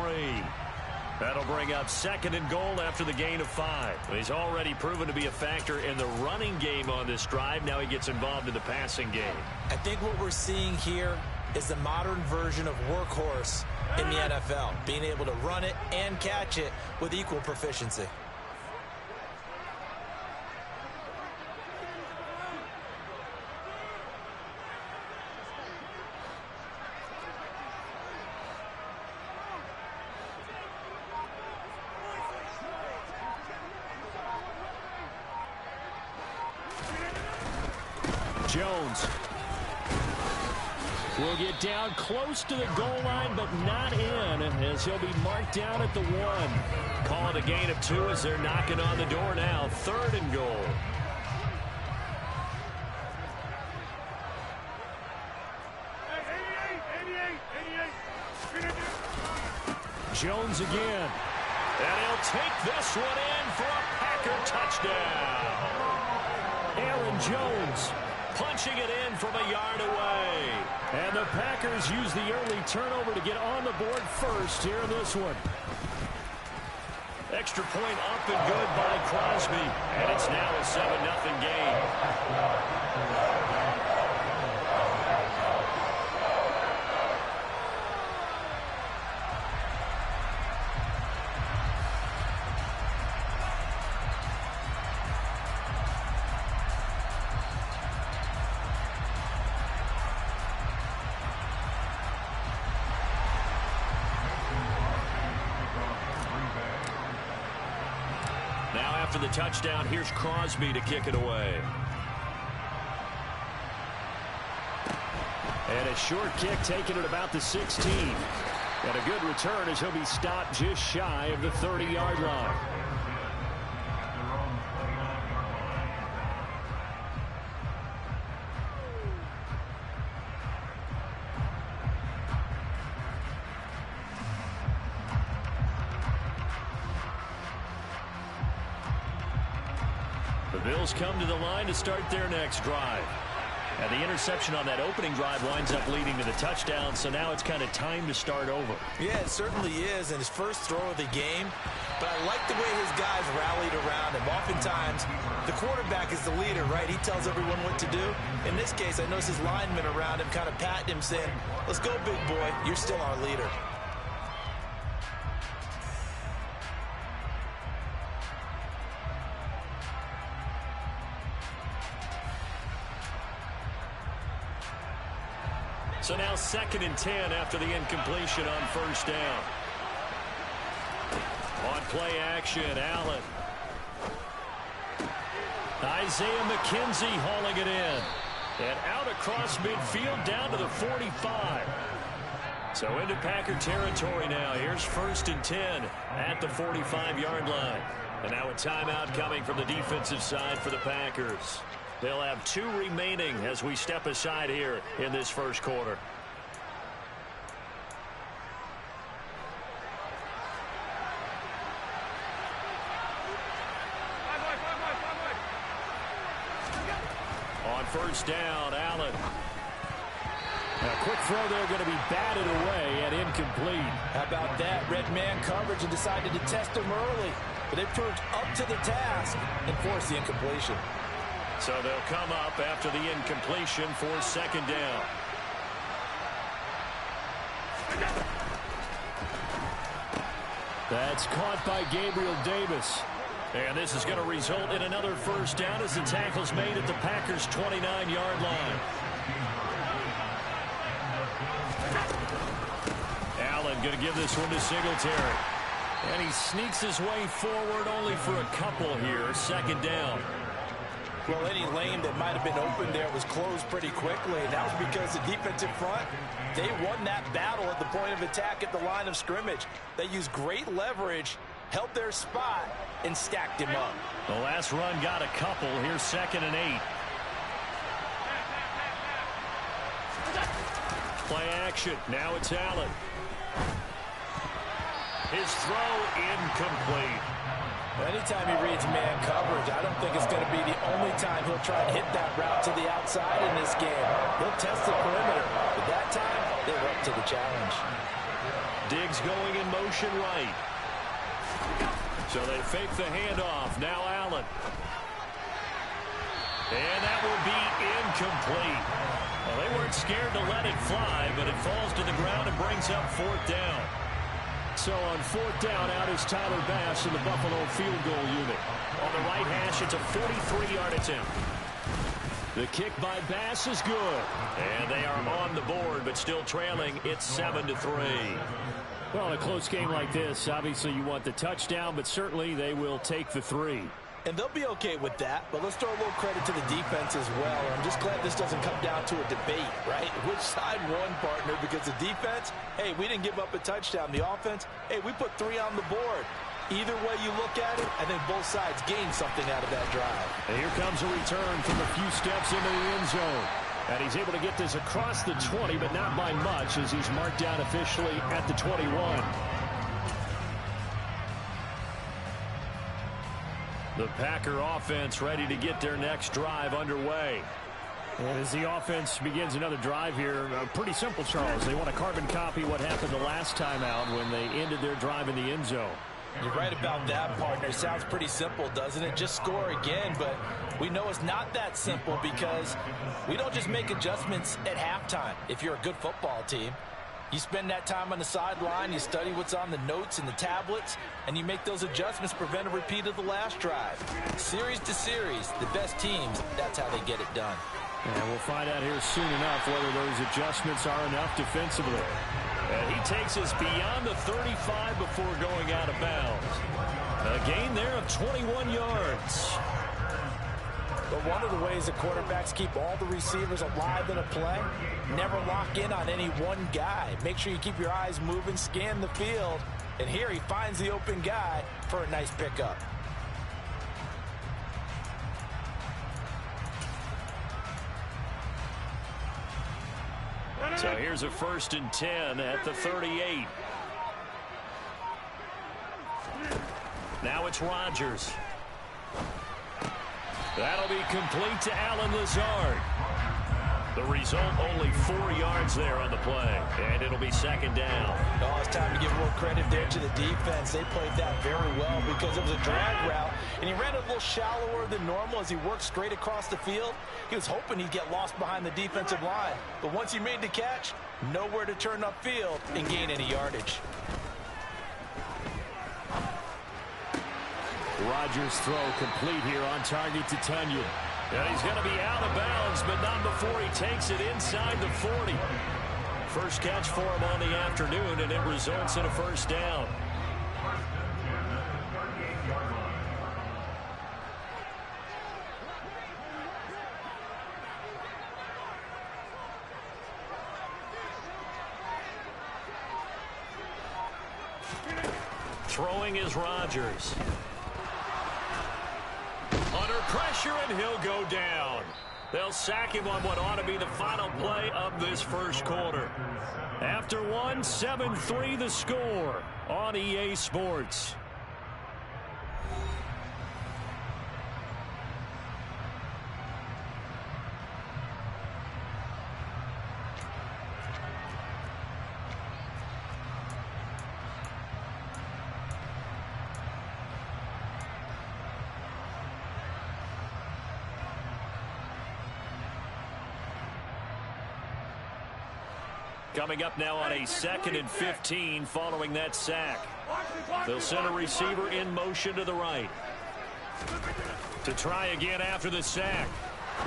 That'll bring up 2nd and goal after the gain of 5. He's already proven to be a factor in the running game on this drive. Now he gets involved in the passing game. I think what we're seeing here is the modern version of workhorse in the NFL, being able to run it and catch it with equal proficiency. Jones. Will get down close to the goal line, but not in, as he'll be marked down at the 1. Call it a gain of 2 as they're knocking on the door now. 3rd and goal. Jones again. And he'll take this one in for a Packer touchdown. Aaron Jones punching it in from a yard away. And the Packers use the early turnover to get on the board first here in this one. Extra point up and good by Crosby. And it's now a 7-0 game. After the touchdown, here's Crosby to kick it away. And a short kick taken at about the 16. And a good return as he'll be stopped just shy of the 30-yard line. Bills come to the line to start their next drive. And the interception on that opening drive winds up leading to the touchdown, so now it's kind of time to start over. Yeah, it certainly is, and his first throw of the game. But I like the way his guys rallied around him. Oftentimes, the quarterback is the leader, right? He tells everyone what to do. In this case, I noticed his linemen around him kind of patting him, saying, "Let's go, big boy. You're still our leader." So now 2nd and 10 after the incompletion on first down. On play action, Allen. Isaiah McKenzie hauling it in. And out across midfield down to the 45. So into Packer territory now. Here's 1st and 10 at the 45-yard line. And now a timeout coming from the defensive side for the Packers. They'll have 2 remaining as we step aside here in this first quarter. On first down, Allen. A quick throw there going to be batted away and incomplete. How about that? Red man coverage and decided to test him early. But they proved up to the task and forced the incompletion. So they'll come up after the incompletion for 2nd down. That's caught by Gabriel Davis. And this is going to result in another first down as the tackle's made at the Packers' 29-yard line. Allen going to give this one to Singletary. And he sneaks his way forward only for a couple here. 2nd down. Well, any lane that might have been open there was closed pretty quickly. And that was because the defensive front, they won that battle at the point of attack at the line of scrimmage. They used great leverage, held their spot, and stacked him up. The last run got a couple. Here's 2nd and 8. Play action. Now it's Allen. His throw incomplete. Anytime he reads man coverage, I don't think it's going to be the only time he'll try and hit that route to the outside in this game. He'll test the perimeter, but that time they were up to the challenge. Diggs going in motion right. So they fake the handoff. Now Allen. And that will be incomplete. Well, they weren't scared to let it fly, but it falls to the ground and brings up 4th down. So on 4th down, out is Tyler Bass in the Buffalo field goal unit. On the right hash, it's a 43-yard attempt. The kick by Bass is good. And they are on the board, but still trailing. It's 7-3. Well, in a close game like this, obviously you want the touchdown, but certainly they will take the 3. And they'll be okay with that, but let's throw a little credit to the defense as well. I'm just glad this doesn't come down to a debate, right? Which side won, partner? Because the defense, hey, we didn't give up a touchdown. The offense, hey, we put 3 on the board. Either way you look at it, I think both sides gained something out of that drive. And here comes a return from a few steps into the end zone. And he's able to get this across the 20, but not by much, as he's marked down officially at the 21. The Packer offense ready to get their next drive underway. And as the offense begins another drive here, pretty simple, Charles. They want to carbon copy what happened the last time out when they ended their drive in the end zone. You're right about that, partner. Sounds pretty simple, doesn't it? Just score again, but we know it's not that simple because we don't just make adjustments at halftime if you're a good football team. You spend that time on the sideline, you study what's on the notes and the tablets, and you make those adjustments to prevent a repeat of the last drive. Series to series, the best teams, that's how they get it done. And we'll find out here soon enough whether those adjustments are enough defensively. And he takes us beyond the 35 before going out of bounds. A gain there of 21 yards. But one of the ways the quarterbacks keep all the receivers alive in a play, never lock in on any one guy. Make sure you keep your eyes moving, scan the field. And here he finds the open guy for a nice pickup. So here's a 1st and 10 at the 38. Now it's Rodgers. That'll be complete to Allen Lazard. The result, only 4 yards there on the play, and it'll be 2nd down. Oh, it's time to give a little credit there to the defense. They played that very well because it was a drag route, and he ran a little shallower than normal as he worked straight across the field. He was hoping he'd get lost behind the defensive line, but once he made the catch, nowhere to turn upfield and gain any yardage. Rodgers' throw complete here on target to Tunyon. And he's going to be out of bounds, but not before he takes it inside the 40. First catch for him on the afternoon, and it results in a 1st down. Throwing is Rodgers. Under pressure, and he'll go down. They'll sack him on what ought to be the final play of this first quarter. After one, 7-3 the score on EA Sports. Coming up now on a 2nd and 15 following that sack. They'll send a receiver in motion to the right. To try again after the sack.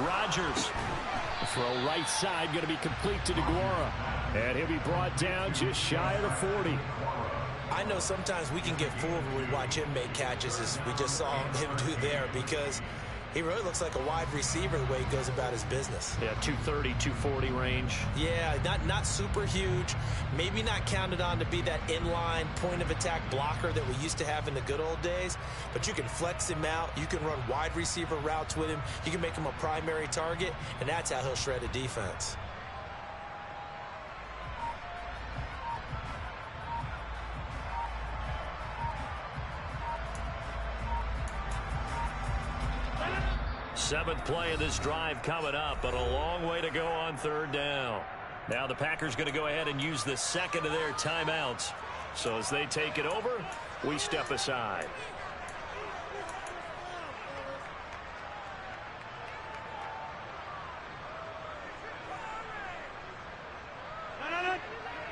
Rodgers. The throw right side going to be complete to DeGuara. And he'll be brought down just shy of the 40. I know sometimes we can get fooled when we watch him make catches, as we just saw him do there, because he really looks like a wide receiver the way he goes about his business. Yeah, 230, 240 range. Yeah, not super huge. Maybe not counted on to be that inline point-of-attack blocker that we used to have in the good old days. But you can flex him out. You can run wide receiver routes with him. You can make him a primary target, and that's how he'll shred a defense. Seventh play of this drive coming up, but a long way to go on 3rd down. Now the Packers going to go ahead and use the 2nd of their timeouts. So as they take it over, we step aside.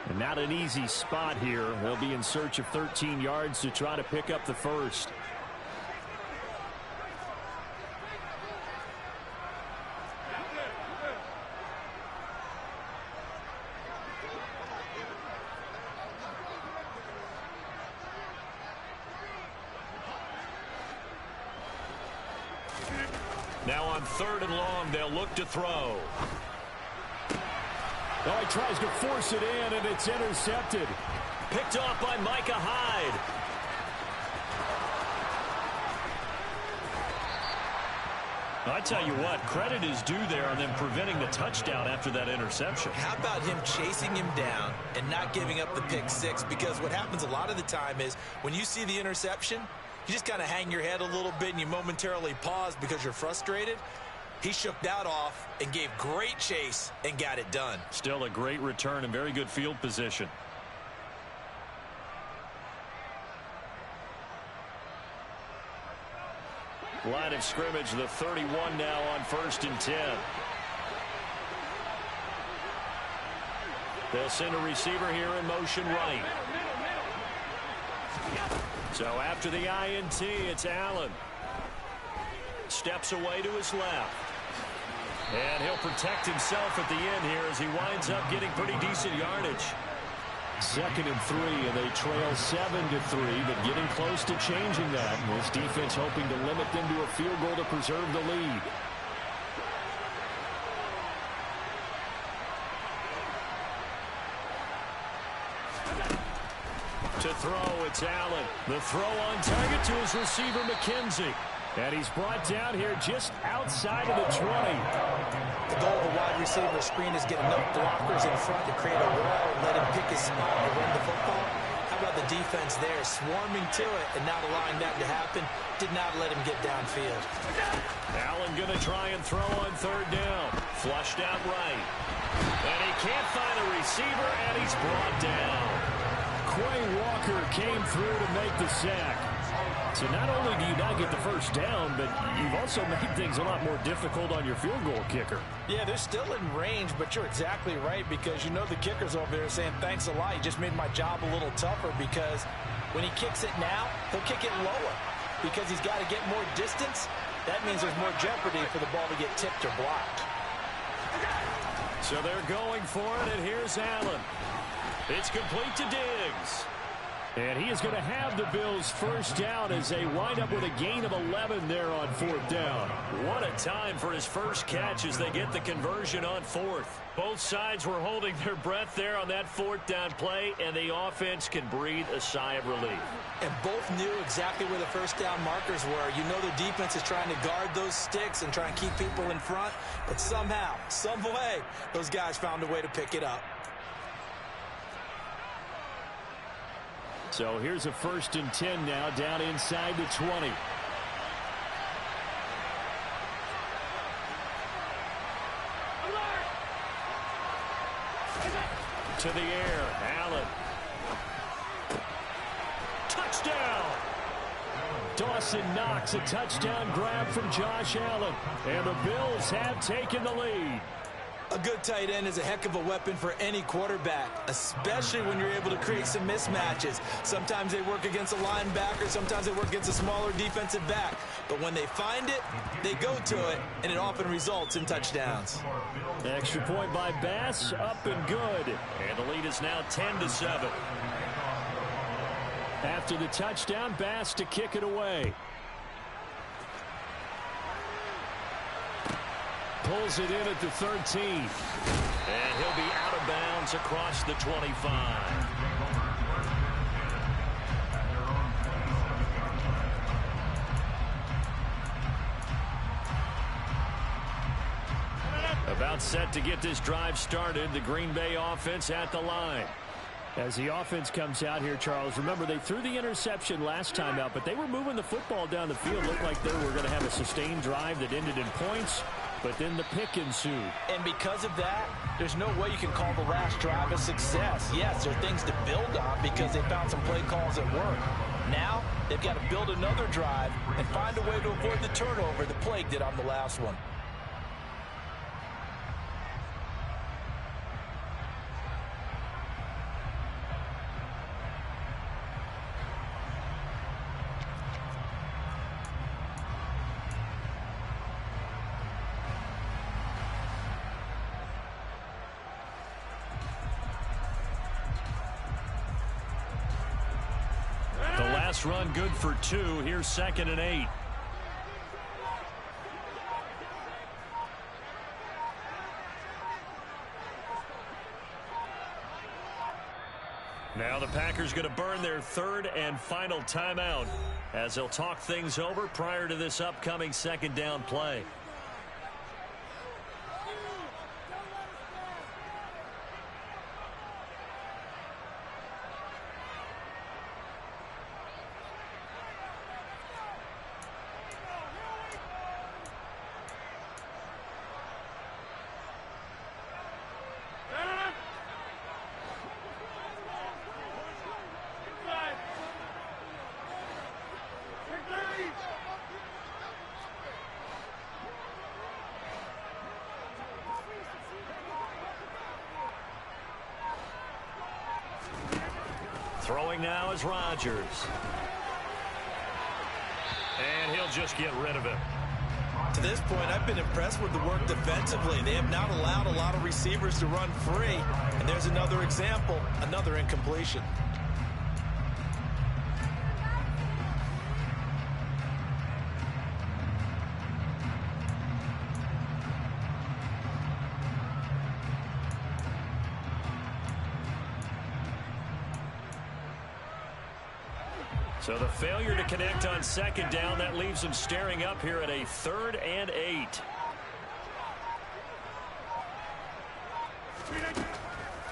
And not an easy spot here. They'll be in search of 13 yards to try to pick up the first. Now on 3rd and long, they'll look to throw. Oh, he tries to force it in, and it's intercepted. Picked off by Micah Hyde. I tell you what, credit is due there on them preventing the touchdown after that interception. How about him chasing him down and not giving up the pick six? Because what happens a lot of the time is when you see the interception, you just kind of hang your head a little bit and you momentarily pause because you're frustrated. He shook that off and gave great chase and got it done. Still a great return and very good field position. Line of scrimmage, the 31 now on 1st and 10. They'll send a receiver here in motion right. So after the INT, it's Allen. Steps away to his left. And he'll protect himself at the end here as he winds up getting pretty decent yardage. 2nd and 3, and they trail 7-3, but getting close to changing that. This defense hoping to limit them to a field goal to preserve the lead. To throw, it's Allen. The throw on target to his receiver, McKenzie. And he's brought down here just outside of the 20. The goal of a wide receiver screen is get enough blockers in front to create a wall and let him pick his spot and run the football. How about the defense there, swarming to it and not allowing that to happen? Did not let him get downfield. Allen going to try and throw on 3rd down. Flushed out right. And he can't find a receiver, and he's brought down. Quay Walker came through to make the sack. So not only do you not get the first down, but you've also made things a lot more difficult on your field goal kicker. Yeah, they're still in range, but you're exactly right because you know the kicker's over there saying, thanks a lot. You just made my job a little tougher because when he kicks it now, he'll kick it lower because he's got to get more distance. That means there's more jeopardy for the ball to get tipped or blocked. So they're going for it, and here's Allen. It's complete to Diggs. And he is going to have the Bills first down as they wind up with a gain of 11 there on 4th down. What a time for his first catch as they get the conversion on 4th. Both sides were holding their breath there on that 4th down play, and the offense can breathe a sigh of relief. And both knew exactly where the first down markers were. You know the defense is trying to guard those sticks and try and keep people in front, but somehow, some way, those guys found a way to pick it up. So here's a 1st and 10 now down inside the 20. To the air, Allen. Touchdown! Dawson Knox, a touchdown grab from Josh Allen. And the Bills have taken the lead. A good tight end is a heck of a weapon for any quarterback, especially when you're able to create some mismatches. Sometimes they work against a linebacker, sometimes they work against a smaller defensive back. But when they find it, they go to it, and it often results in touchdowns. Extra point by Bass, up and good. And the lead is now 10-7. After the touchdown, Bass to kick it away. Pulls it in at the 13. And he'll be out of bounds across the 25. About set to get this drive started. The Green Bay offense at the line. As the offense comes out here, Charles, remember they threw the interception last time out, but they were moving the football down the field. Looked like they were going to have a sustained drive that ended in points. But then the pick ensued. And because of that, there's no way you can call the last drive a success. Yes, there are things to build on because they found some play calls that work. Now, they've got to build another drive and find a way to avoid the turnover the plague did on the last one. Run good for 2. Here's 2nd and 8. Packers going to burn their third and final timeout as they'll talk things over prior to this upcoming second down play. Throwing now is Rodgers. And he'll just get rid of it. To this point, I've been impressed with the work defensively. They have not allowed a lot of receivers to run free. And there's another example, another incompletion. So the failure to connect on second down, that leaves them staring up here at a 3rd and 8.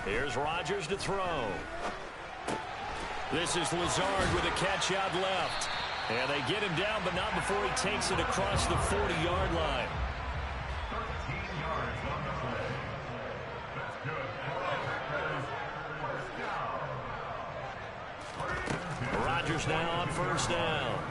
Here's Rodgers to throw. This is Lazard with a catch out left. And they get him down, but not before he takes it across the 40-yard line. Rodgers now on first down.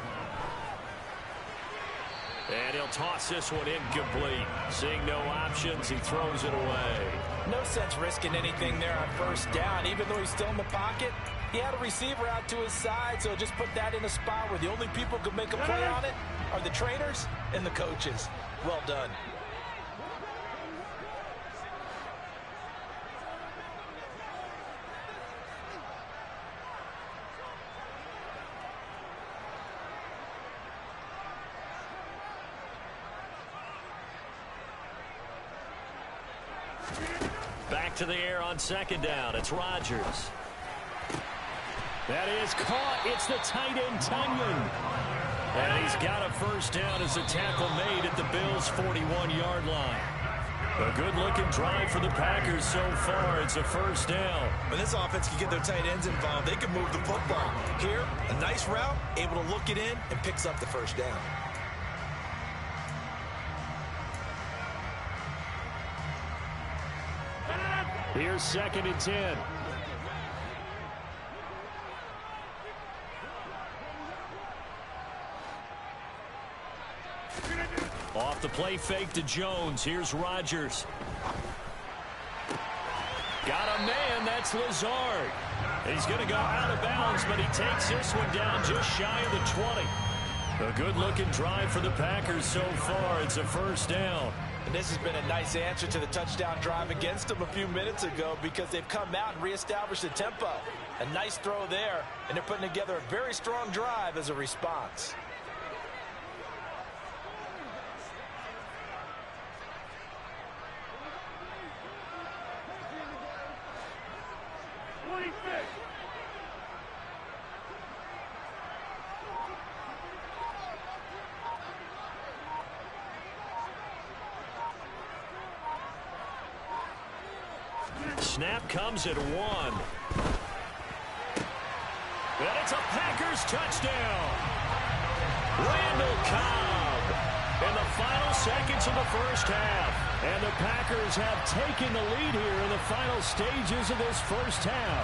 And he'll toss this one incomplete. Seeing no options, he throws it away. No sense risking anything there on first down. Even though he's still in the pocket, he had a receiver out to his side, so just put that in a spot where the only people who can make a play on it are the trainers and the coaches. Well done. Back to the air on second down. It's Rodgers. That is caught. It's the tight end, Tunyon. And he's got a first down as a tackle made at the Bills' 41-yard line. A good-looking drive for the Packers so far. It's a first down. When this offense can get their tight ends involved, they can move the football. Here, a nice route, able to look it in, and picks up the first down. Here's 2nd and 10. Off the play fake to Jones. Here's Rodgers. Got a man. That's Lazard. He's going to go out of bounds, but he takes this one down just shy of the 20. A good-looking drive for the Packers so far. It's a first down. And this has been a nice answer to the touchdown drive against them a few minutes ago because they've come out and reestablished the tempo. A nice throw there, and they're putting together a very strong drive as a response. Snap comes at 1. And it's a Packers touchdown. Randall Cobb in the final seconds of the first half. And the Packers have taken the lead here in the final stages of this first half.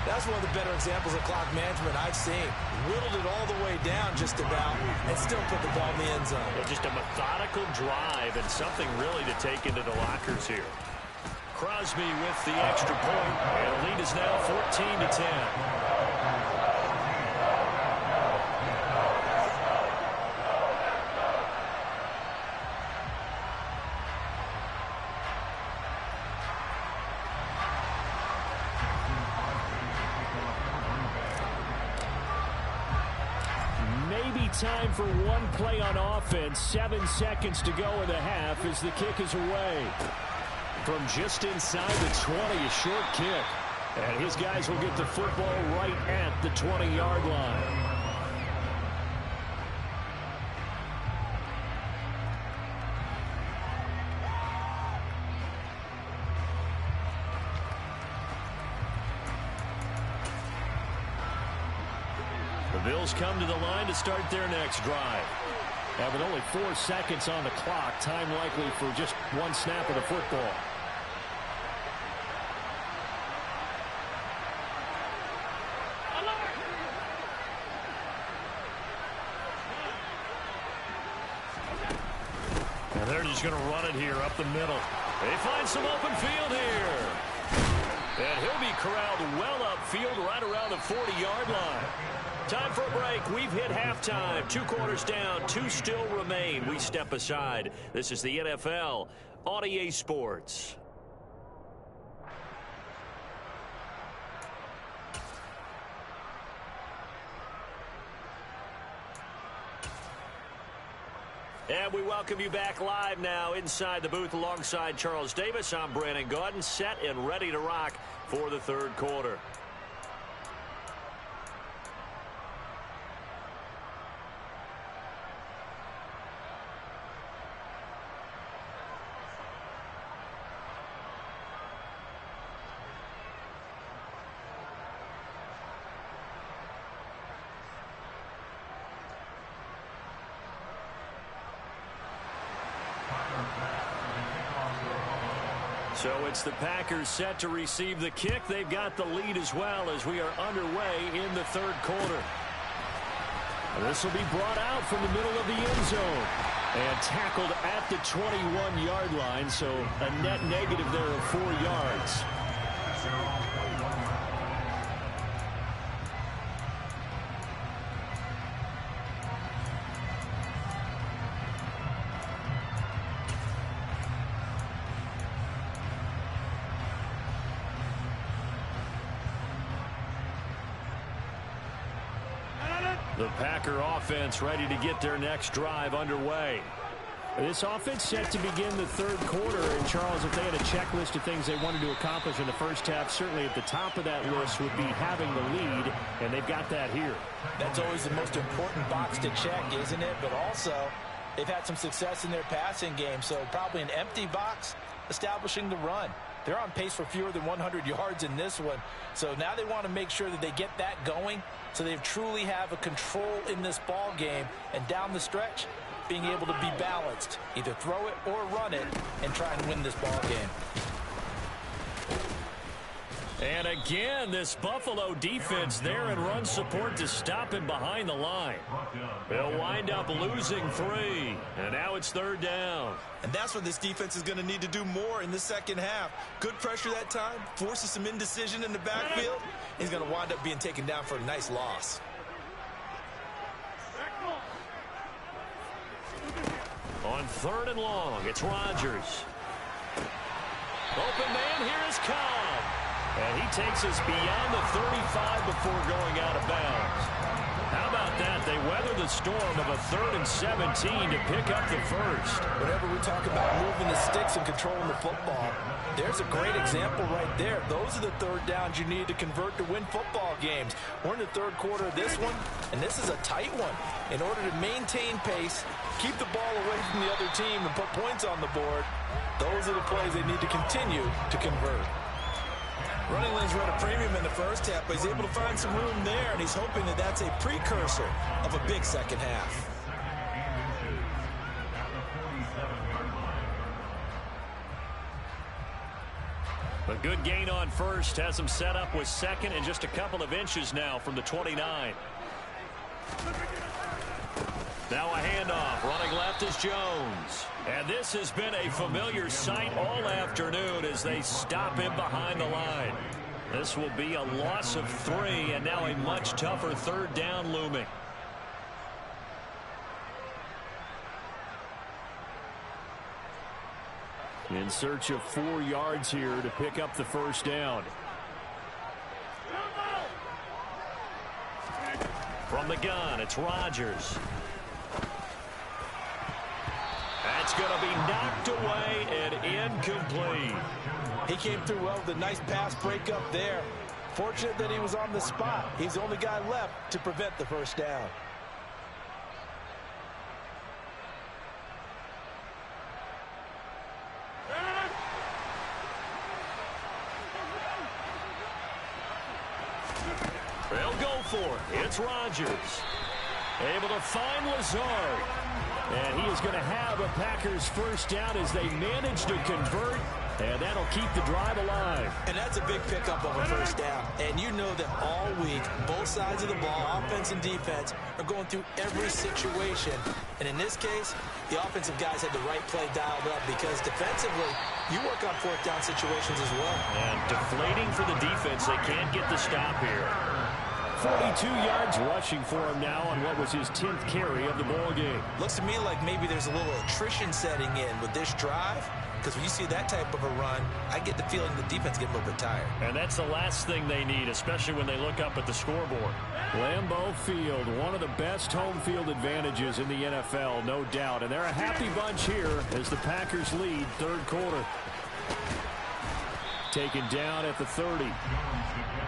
That's one of the better examples of clock management I've seen. Whittled it all the way down just about and still put the ball in the end zone. Yeah, just a methodical drive and something really to take into the lockers here. Crosby with the extra point, and the lead is now 14-10. Maybe time for one play on offense. 7 seconds to go in the half as the kick is away. From just inside the 20, a short kick. And his guys will get the football right at the 20-yard line. The Bills come to the line to start their next drive. And with only 4 seconds on the clock, time likely for just one snap of the football. And they're just going to run it here up the middle. They find some open field here. And he'll be corralled well upfield right around the 40-yard line. Time for a break. We've hit halftime. 2 quarters down. 2 still remain. We step aside. This is the NFL on EA Sports. And we welcome you back live now inside the booth alongside Charles Davis. I'm Brandon Gaudin, set and ready to rock for the third quarter. So it's the Packers set to receive the kick. They've got the lead as well as we are underway in the third quarter. This will be brought out from the middle of the end zone and tackled at the 21-yard line, so a net negative there of 4 yards. The Packer offense ready to get their next drive underway. This offense set to begin the third quarter. And, Charles, if they had a checklist of things they wanted to accomplish in the first half, certainly at the top of that list would be having the lead, and they've got that here. That's always the most important box to check, isn't it? But also, they've had some success in their passing game, so probably an empty box establishing the run. They're on pace for fewer than 100 yards in this one. So now they want to make sure that they get that going so they truly have a control in this ball game. And down the stretch, being able to be balanced. Either throw it or run it and try and win this ball game. And again, this Buffalo defense there in run support to stop him behind the line. They'll wind up losing 3. And now it's third down. And that's what this defense is going to need to do more in the second half. Good pressure that time, forces some indecision in the backfield. He's going to wind up being taken down for a nice loss. On third and long, it's Rodgers. Open man, here is Cobb. And he takes us beyond the 35 before going out of bounds. How about that? They weather the storm of a 3rd and 17 to pick up the first. Whenever we talk about moving the sticks and controlling the football, there's a great example right there. Those are the third downs you need to convert to win football games. We're in the third quarter of this one, and this is a tight one. In order to maintain pace, keep the ball away from the other team, and put points on the board, those are the plays they need to continue to convert. Running lanes were at a premium in the first half, but he's able to find some room there, and he's hoping that that's a precursor of a big second half. A good gain on first has him set up with second and just a couple of inches now from the 29. Now a handoff. Running left is Jones. And this has been a familiar sight all afternoon as they stop him behind the line. This will be a loss of 3, and now a much tougher third down looming. In search of 4 yards here to pick up the first down. From the gun, it's Rodgers. That's It's going to be knocked away and incomplete. He came through well with a nice pass breakup there. Fortunate that he was on the spot. He's the only guy left to prevent the first down. They'll go for it. It's Rodgers. Able to find Lazard. And he is going to have a Packers first down as they manage to convert. And that'll keep the drive alive. And that's a big pickup of a first down. And you know that all week, both sides of the ball, offense and defense, are going through every situation. And in this case, the offensive guys had the right play dialed up because defensively, you work on fourth down situations as well. And deflating for the defense. They can't get the stop here. 42 yards rushing for him now on what was his 10th carry of the ball game. Looks to me like maybe there's a little attrition setting in with this drive. Because when you see that type of a run, I get the feeling the defense get a little bit tired. And that's the last thing they need, especially when they look up at the scoreboard. Lambeau Field, one of the best home field advantages in the NFL, no doubt. And they're a happy bunch here as the Packers lead third quarter. Taken down at the 30.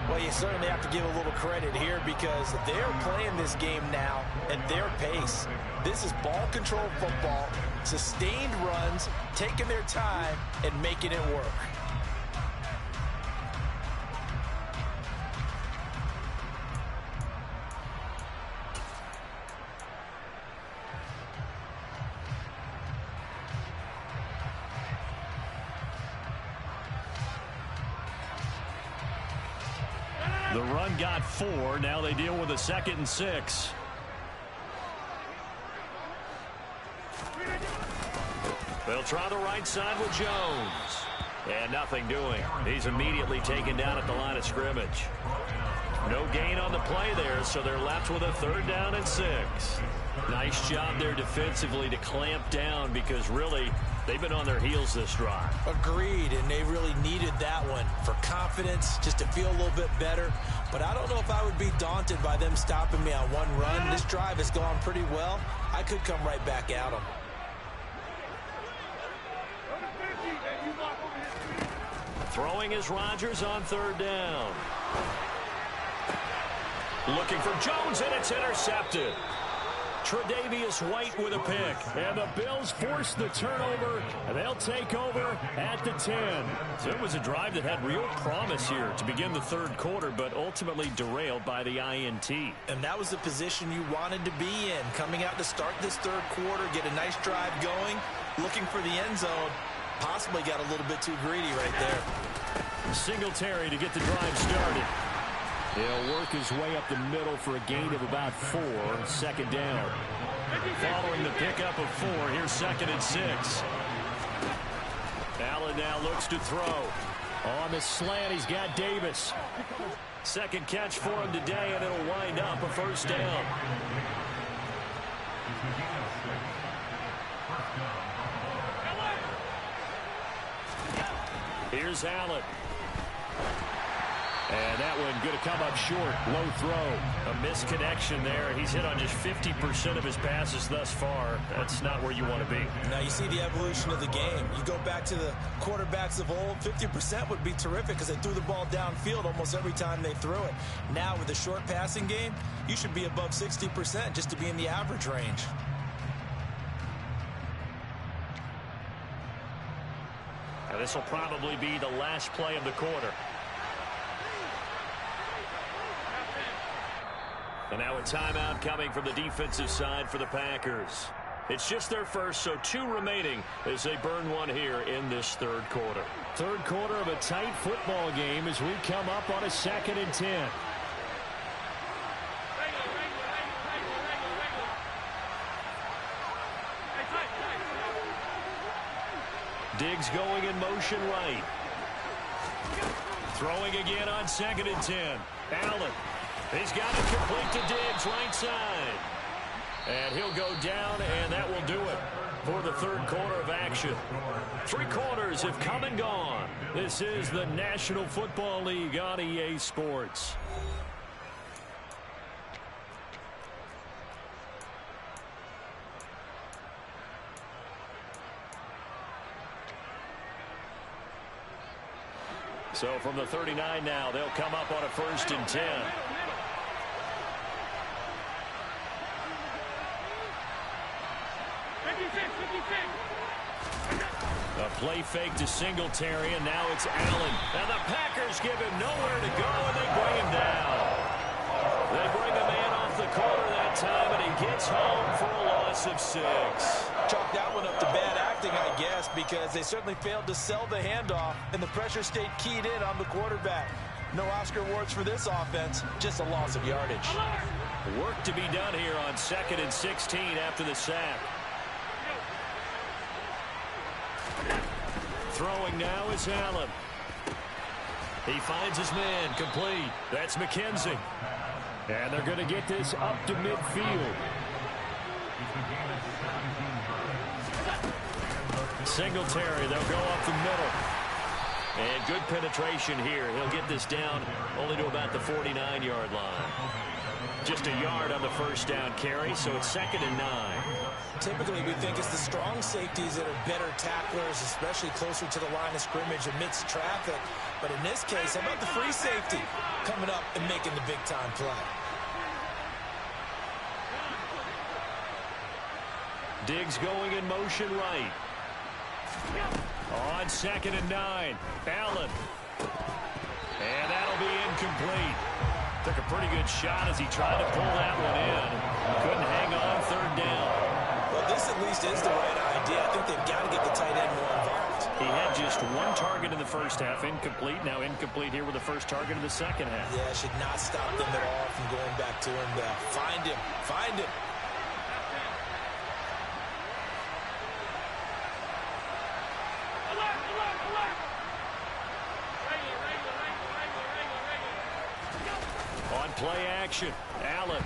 Well, you certainly have to give a little credit here because they're playing this game now at their pace. This is ball control football, sustained runs, taking their time, and making it work. The run got 4. Now they deal with a 2nd and 6. They'll try the right side with Jones. And nothing doing. He's immediately taken down at the line of scrimmage. No gain on the play there, so they're left with a 3rd down and 6. Nice job there defensively to clamp down because really they've been on their heels this drive. Agreed, and they really needed that one for confidence, just to feel a little bit better. But I don't know if I would be daunted by them stopping me on one run. This drive has gone pretty well. I could come right back at them. Throwing is Rodgers on 3rd down. Looking for Jones, and it's intercepted. Tre'Davious White with a pick. And the Bills force the turnover, and they'll take over at the 10. So it was a drive that had real promise here to begin the third quarter, but ultimately derailed by the INT. And that was the position you wanted to be in. Coming out to start this third quarter, get a nice drive going, looking for the end zone. Possibly got a little bit too greedy right there. Singletary to get the drive started. He'll work his way up the middle for a gain of about 4. 2nd down. Following the pickup of 4, here's 2nd and 6. Allen now looks to throw. On the slant, he's got Davis. 2nd catch for him today, and it'll wind up a 1st down. Here's Allen. And that one going to come up short. Low throw. A misconnection there. He's hit on just 50% of his passes thus far. That's not where you want to be. Now you see the evolution of the game. You go back to the quarterbacks of old, 50% would be terrific because they threw the ball downfield almost every time they threw it. Now with the short passing game, you should be above 60% just to be in the average range. And this will probably be the last play of the quarter. And now a timeout coming from the defensive side for the Packers. It's just their first, so 2 remaining as they burn one here in this third quarter. Third quarter of a tight football game as we come up on a 2nd and 10. Diggs going in motion right. Throwing again on 2nd and 10. Allen. He's got it complete to Diggs, right side. And he'll go down, and that will do it for the third quarter of action. 3 quarters have come and gone. This is the National Football League on EA Sports. So from the 39 now, they'll come up on a 1st and 10. A play fake to Singletary, and now it's Allen. And the Packers give him nowhere to go, and they bring him down. They bring a man off the corner that time, and he gets home for a loss of 6. Chalk that one up to bad acting, I guess, because they certainly failed to sell the handoff, and the pressure stayed keyed in on the quarterback. No Oscar awards for this offense, just a loss of yardage. Work to be done here on 2nd and 16 after the sack. Throwing now is Allen. He finds his man, complete. That's McKenzie. And they're going to get this up to midfield. Singletary, they'll go up the middle. And good penetration here. He'll get this down only to about the 49-yard line. Just a yard on the 1st down carry, so it's 2nd and 9. Typically, we think it's the strong safeties that are better tacklers, especially closer to the line of scrimmage amidst traffic. But in this case, how about the free safety coming up and making the big-time play? Diggs going in motion right. On 2nd and 9, Allen. And that'll be incomplete. Took a pretty good shot as he tried to pull that one in. Couldn't hang on 3rd down. Well, this at least is the right idea. I think they've got to get the tight end more involved. He had just 1 target in the 1st half, incomplete. Now incomplete here with the 1st target in the 2nd half. Yeah, should not stop them at all from going back to him. Find him. Find him. On play action, Allen.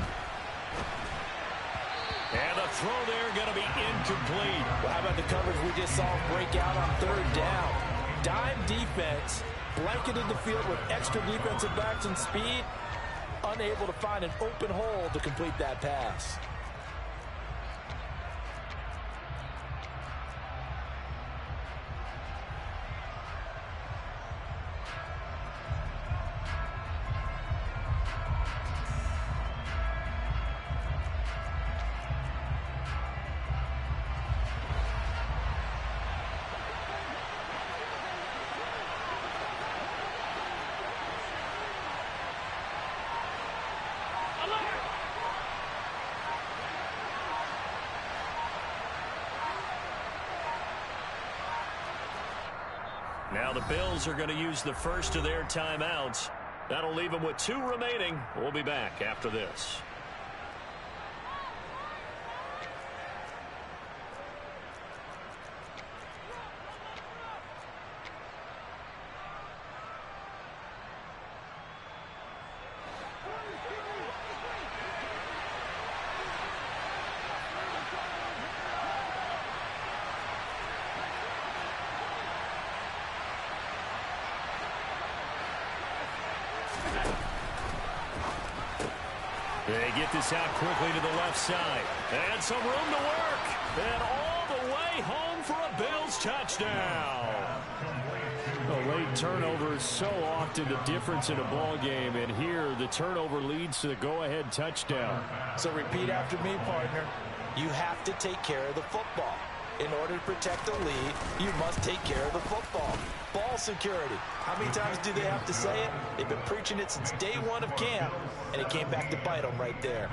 And the throw there going to be incomplete. Well, how about the coverage we just saw break out on 3rd down? Dime defense, blanketed the field with extra defensive backs and speed, unable to find an open hole to complete that pass. Now the Bills are going to use the first of their timeouts. That'll leave them with 2 remaining. We'll be back after this. They get this out quickly to the left side. And some room to work. And all the way home for a Bills touchdown. A late turnover is so often the difference in a ball game. And here, the turnover leads to the go-ahead touchdown. So repeat after me, partner. You have to take care of the football. In order to protect the lead, you must take care of the football. Ball security. How many times do they have to say it? They've been preaching it since day 1 of camp, and it came back to bite them right there.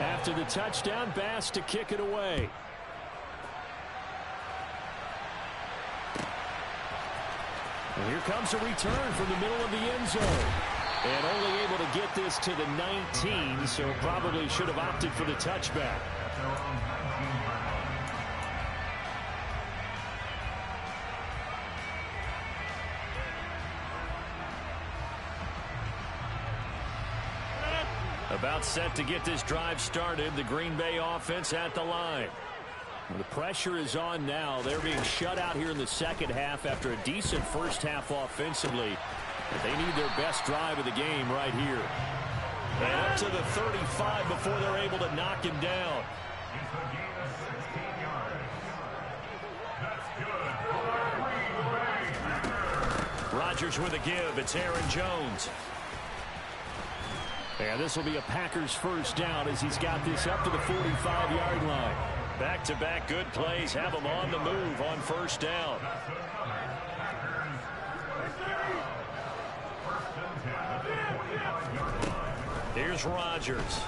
After the touchdown, Bass to kick it away. And here comes a return from the middle of the end zone. And only able to get this to the 19, so probably should have opted for the touchback. About set to get this drive started. The Green Bay offense at the line. The pressure is on now. They're being shut out here in the 2nd half after a decent 1st half offensively. But they need their best drive of the game right here. And up to the 35 before they're able to knock him down. Rodgers with a give. It's Aaron Jones. And this will be a Packers first down as he's got this up to the 45-yard line. Back-to-back good plays have him on the move on first down. Here's Rodgers.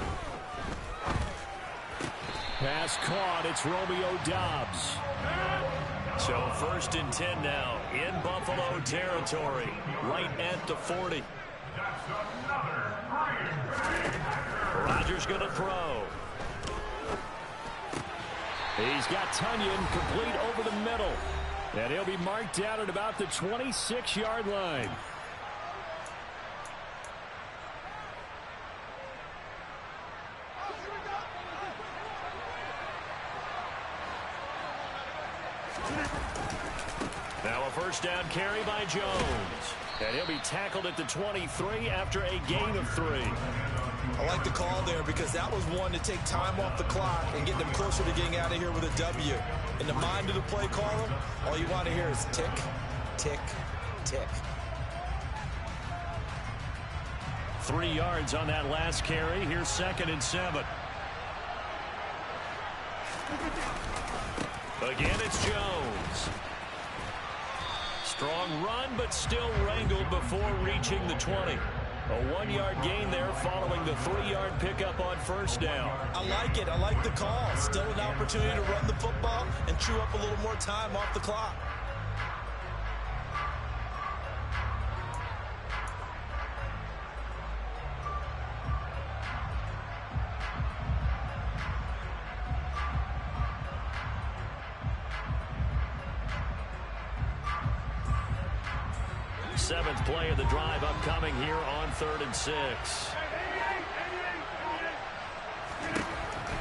Pass caught. It's Romeo Doubs. So 1st and 10 now in Buffalo territory, right at the 40. Rodgers going to throw. He's got Tunyon complete over the middle. And he'll be marked down at about the 26-yard line. Now a first down carry by Jones. And he'll be tackled at the 23 after a gain of 3. I like the call there because that was one to take time off the clock and get them closer to getting out of here with a W. In the mind of the play caller, all you want to hear is tick, tick, tick. 3 yards on that last carry. Here's 2nd and 7. Again, it's Jones. Strong run, but still wrangled before reaching the 20. A 1-yard gain there following the 3-yard pickup on first down. I like it. I like the call. Still an opportunity to run the football and chew up a little more time off the clock. Seventh play of the drive upcoming here on 3rd and 6.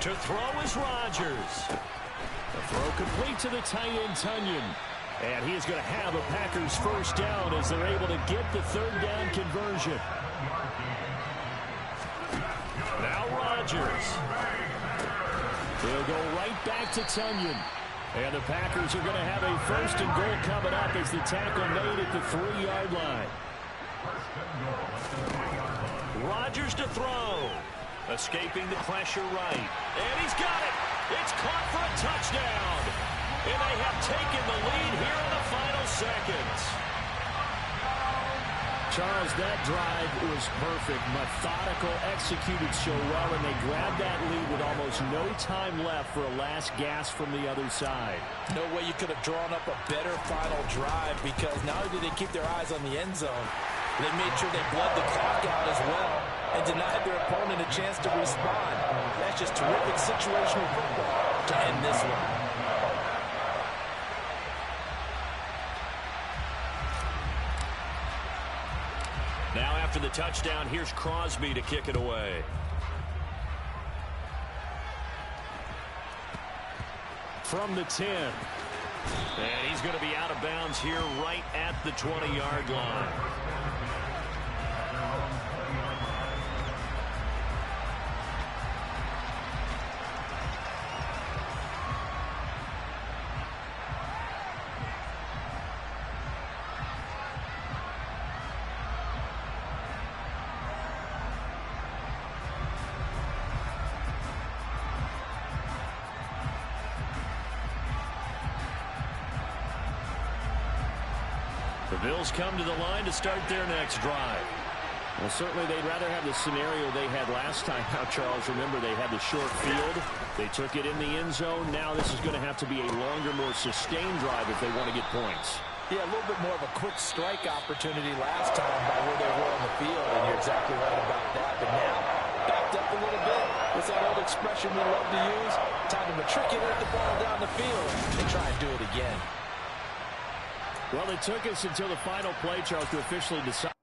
To throw is Rodgers. The throw complete to the tight end, Tunyon. And he is going to have a Packers first down as they're able to get the 3rd down conversion. Now Rodgers. He'll go right back to Tunyon. And the Packers are going to have a 1st and goal coming up as the tackle made at the 3-yard line. Rodgers to throw. Escaping the pressure right. And he's got it. It's caught for a touchdown. And they have taken the lead here in the final seconds. Charles, that drive was perfect. Methodical, executed so well, and they grabbed that lead with almost no time left for a last gasp from the other side. No way you could have drawn up a better final drive because not only did they keep their eyes on the end zone, they made sure they bled the clock out as well and denied their opponent a chance to respond. That's just terrific situational football to end this one. Now after the touchdown, here's Crosby to kick it away. From the 10. And he's going to be out of bounds here right at the 20-yard line. The Bills come to the line to start their next drive. Well, certainly they'd rather have the scenario they had last time out, Charles. Remember, they had the short field. They took it in the end zone. Now this is going to have to be a longer, more sustained drive if they want to get points. Yeah, a little bit more of a quick strike opportunity last time by where they were on the field, and you're exactly right about that. But now, backed up a little bit. What's that old expression we love to use? Time to matriculate the ball down the field and try and do it again. Well, it took us until the final play, Charles, to officially decide.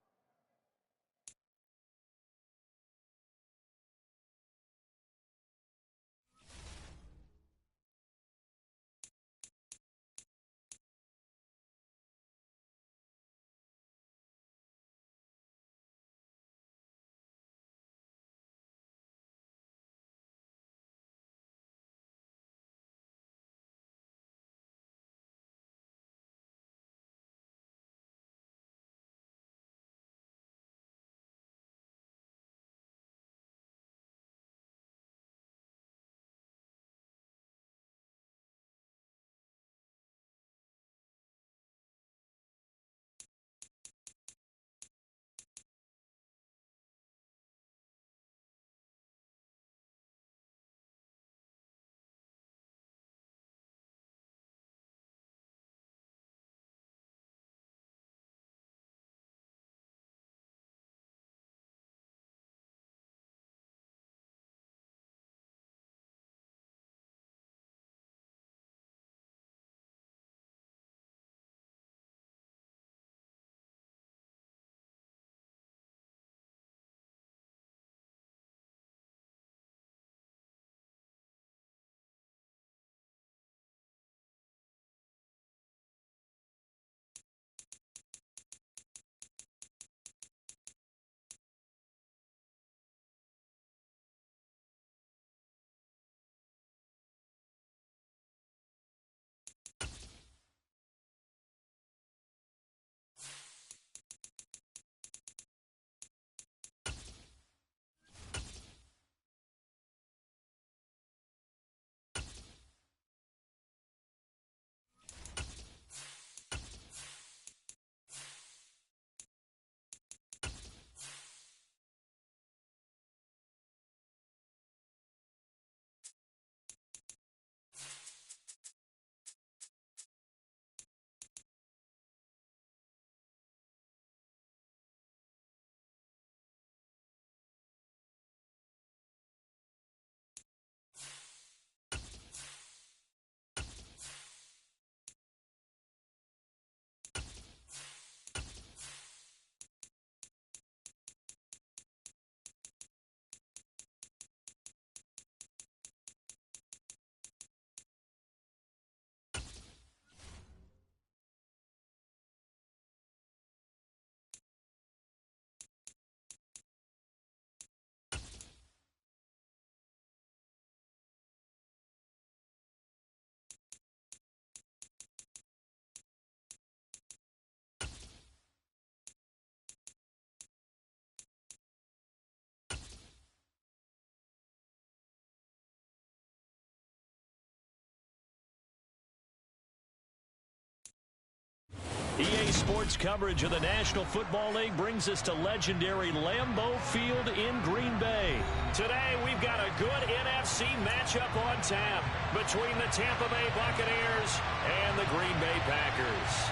Sports coverage of the National Football League brings us to legendary Lambeau Field in Green Bay. Today, we've got a good NFC matchup on tap between the Tampa Bay Buccaneers and the Green Bay Packers.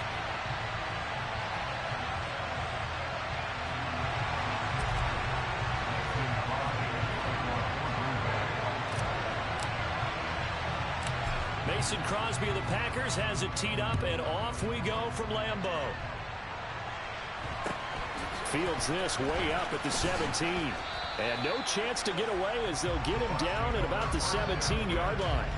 Mason Crosby of the Packers has it teed up, and off we go from Lambeau. Fields this way up at the 17. And no chance to get away as they'll get him down at about the 17-yard line.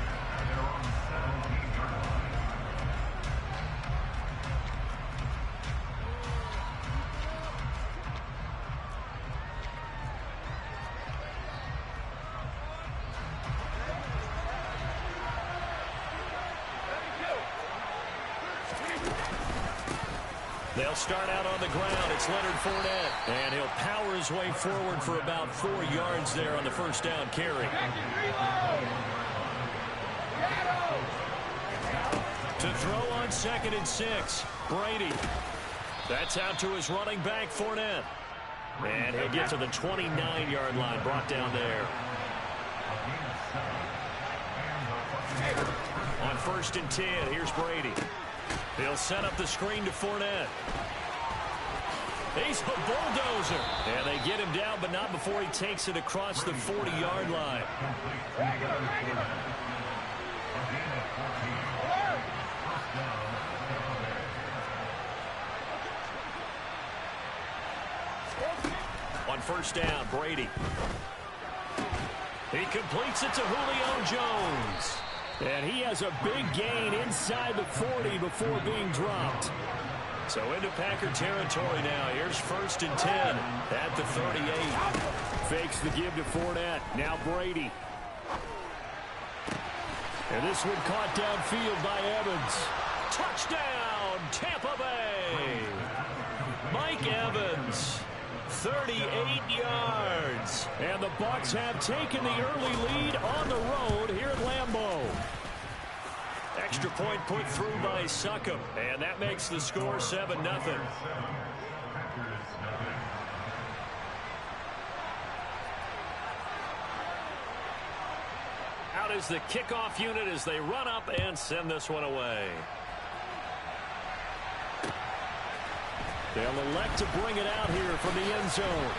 They'll start out on the ground. It's Leonard Fournette. And he'll power his way forward for about 4 yards there on the first down carry. To throw on 2nd and 6, Brady. That's out to his running back, Fournette. And he'll get to the 29-yard line, brought down there. On 1st and 10, here's Brady. He'll set up the screen to Fournette. He's a bulldozer. And they get him down, but not before he takes it across the 40-yard line. On 1st down, Brady. He completes it to Julio Jones. And he has a big gain inside the 40 before being dropped. So into Packer territory now. Here's 1st and 10 at the 38. Fakes the give to Fournette. Now Brady. And this one caught downfield by Evans. Touchdown, Tampa Bay. Mike Evans. 38 yards. And the Bucs have taken the early lead on the road here at Lambeau. Extra point put through by Succop. And that makes the score 7-0. Out is the kickoff unit as they run up and send this one away. They'll elect to bring it out here from the end zone.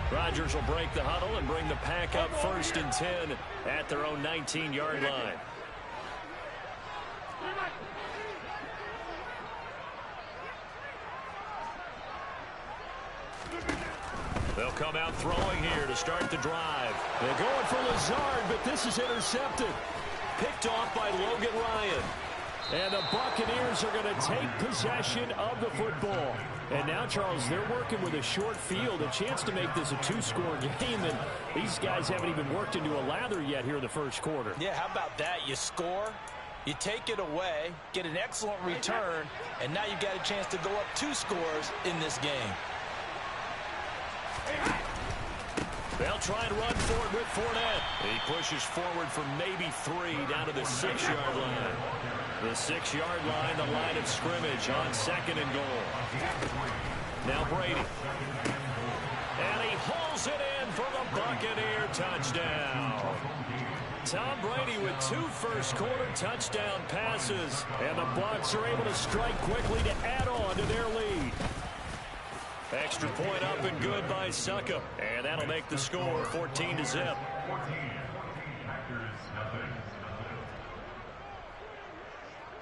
Rodgers will break the huddle and bring the Pack up 1st and 10 at their own 19-yard line. They'll come out throwing here to start the drive. They're going for Lazard, but this is intercepted. Picked off by Logan Ryan. And the Buccaneers are going to take possession of the football. And now, Charles, they're working with a short field, a chance to make this a 2-score game. And these guys haven't even worked into a lather yet here in the first quarter. Yeah, how about that? You score, you take it away, get an excellent return, and now you've got a chance to go up 2 scores in this game. They'll try and run for it with Fournette. He pushes forward for maybe 3 down to the 6-yard line. The 6-yard line, the line of scrimmage on 2nd and goal. Now Brady. And he hauls it in for the Buccaneer touchdown. Tom Brady with 2 first-quarter touchdown passes. And the Bucs are able to strike quickly to add on to their lead. Extra point up and good by Succop. And that'll make the score 14-0.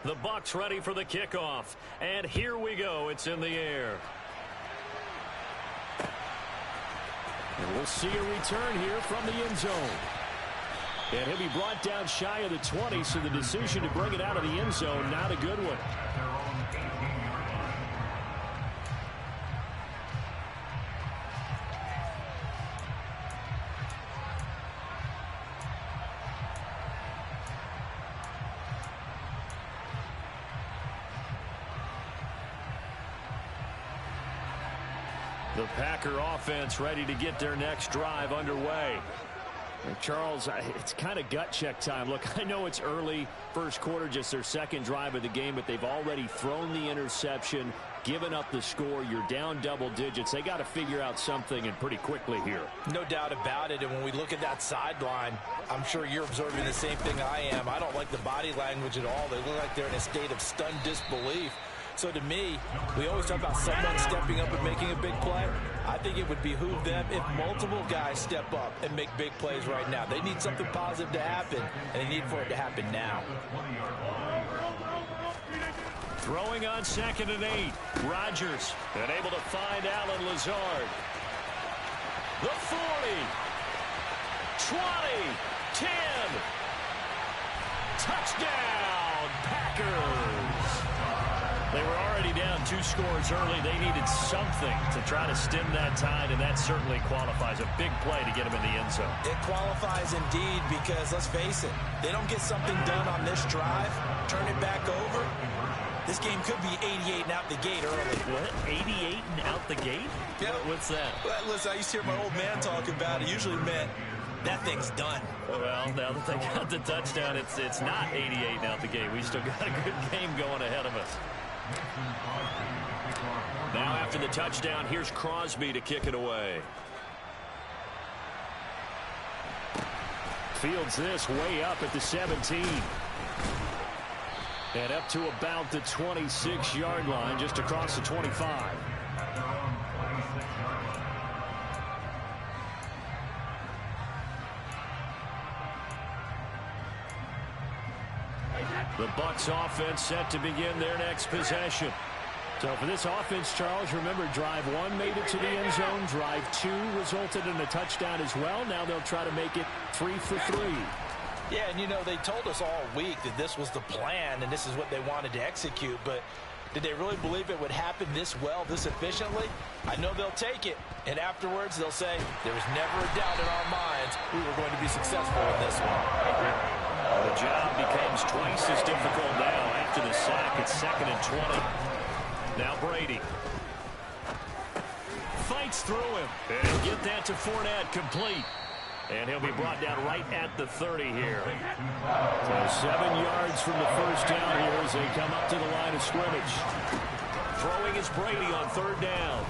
The Bucs ready for the kickoff. And here we go. It's in the air. And we'll see a return here from the end zone. And he'll be brought down shy of the 20, so the decision to bring it out of the end zone, not a good one. The Packer offense ready to get their next drive underway. And Charles, it's kind of gut check time. Look, I know it's early, first quarter, just their second drive of the game, but they've already thrown the interception, given up the score. You're down double digits. They got to figure out something, and pretty quickly here. No doubt about it. And when we look at that sideline, I'm sure you're observing the same thing I am. I don't like the body language at all. They look like they're in a state of stunned disbelief. So to me, we always talk about someone stepping up and making a big play. I think it would behoove them if multiple guys step up and make big plays right now. They need something positive to happen, and they need for it to happen now. Throwing on 2nd and 8. Rodgers unable to find Allen Lazard. The 40. 20. 10. Touchdown, Packers. They were already down 2 scores early. They needed something to try to stem that tide, and that certainly qualifies. A big play to get them in the end zone. It qualifies indeed because, let's face it, they don't get something done on this drive, turn it back over, this game could be 88 and out the gate early. What? 88 and out the gate? Yeah. What's that? Well, listen, I used to hear my old man talk about it. Usually meant that thing's done. Well, now that they got the touchdown, it's not 88 and out the gate. We still got a good game going ahead of us. Now after the touchdown, here's Crosby to kick it away. Fields this way up at the 17. And up to about the 26-yard line, just across the 25. The Bucs offense set to begin their next possession. So for this offense, Charles, remember drive 1 made it to the end zone. Drive 2 resulted in a touchdown as well. Now they'll try to make it 3 for 3. Yeah, and you know, they told us all week that this was the plan and this is what they wanted to execute, but did they really believe it would happen this well, this efficiently? I know they'll take it, and afterwards they'll say, there was never a doubt in our minds we were going to be successful in this one. The job becomes twice as difficult now after the sack. It's 2nd and 20. Now Brady fights through him, and he'll get that to Fournette, complete. And he'll be brought down right at the 30 here. So 7 yards from the first down here as they come up to the line of scrimmage. Throwing is Brady on 3rd down.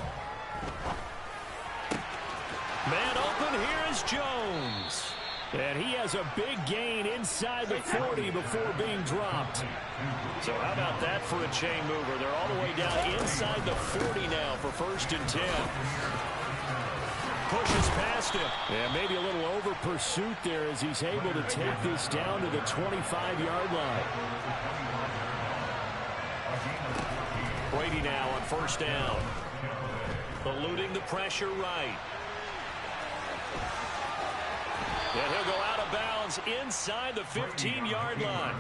Man open, here is Jones. And he has a big gain inside the 40 before being dropped. So how about that for a chain mover? They're all the way down inside the 40 now for 1st and 10. Pushes past him. And maybe a little over pursuit there as he's able to take this down to the 25-yard line. Brady now on 1st down. Eluding the pressure right. And he'll go out of bounds inside the 15-yard line.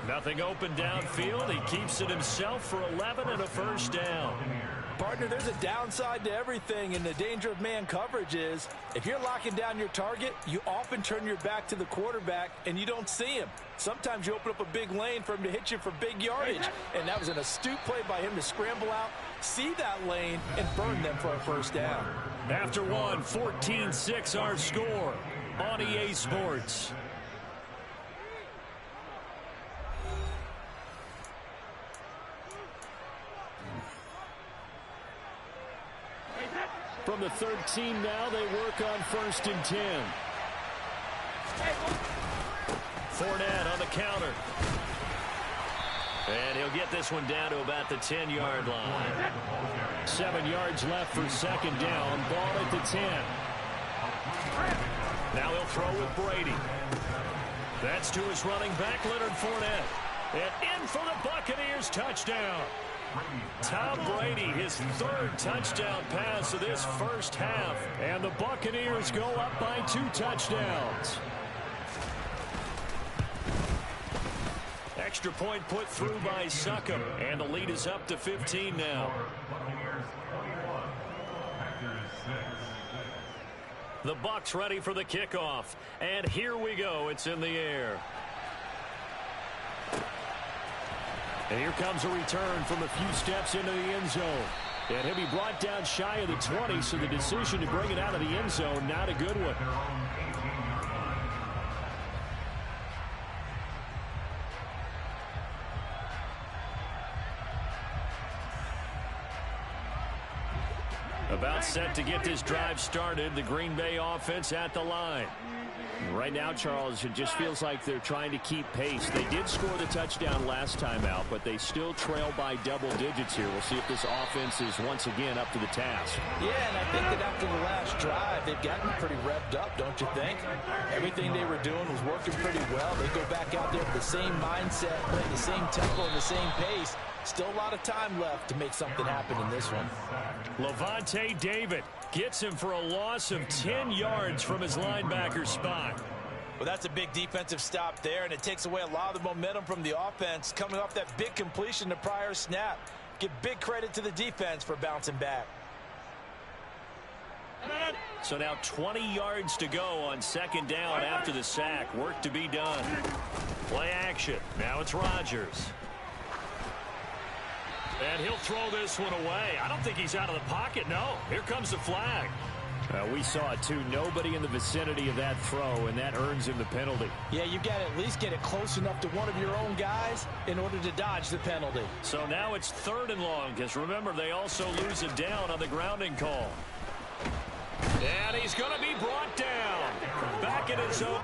Nothing open downfield. He keeps it himself for 11 and a 1st down. Partner, there's a downside to everything, and the danger of man coverage is if you're locking down your target, you often turn your back to the quarterback and you don't see him. Sometimes you open up a big lane for him to hit you for big yardage, and that was an astute play by him to scramble out, see that lane, and burn them for a 1st down. After one, 14-6 our score on EA Sports. From the 13 now, they work on 1st and 10. Fournette on the counter. And he'll get this one down to about the 10-yard line. 7 yards left for 2nd down. Ball at the 10. Now he'll throw with Brady. That's to his running back, Leonard Fournette. And in for the Buccaneers touchdown. Tom Brady, his 3rd touchdown pass of this first half. And the Buccaneers go up by 2 touchdowns. Extra point put through by Succop. And the lead is up to 15 now. The Bucs ready for the kickoff. And here we go. It's in the air. And here comes a return from a few steps into the end zone. And he'll be brought down shy of the 20, so the decision to bring it out of the end zone, not a good one. About set to get this drive started. The Green Bay offense at the line. Right now, Charles, it just feels like they're trying to keep pace. They did score the touchdown last time out, but they still trail by double digits here. We'll see if this offense is once again up to the task. Yeah, and I think that after the last drive, they've gotten pretty revved up, don't you think? Everything they were doing was working pretty well. They go back out there with the same mindset, playing the same tempo and the same pace. Still a lot of time left to make something happen in this one. Levante David gets him for a loss of 10 yards from his linebacker spot. Well, that's a big defensive stop there, and it takes away a lot of the momentum from the offense coming off that big completion the prior snap. Give big credit to the defense for bouncing back. So now 20 yards to go on second down after the sack. Work to be done. Play action. Now it's Rodgers. And he'll throw this one away. I don't think he's out of the pocket, no. Here comes the flag. We saw it, too. Nobody in the vicinity of that throw, and that earns him the penalty. Yeah, you got to at least get it close enough to one of your own guys in order to dodge the penalty. So now it's 3rd and long, because remember, they also lose it down on the grounding call. And he's going to be brought down. Back in his own.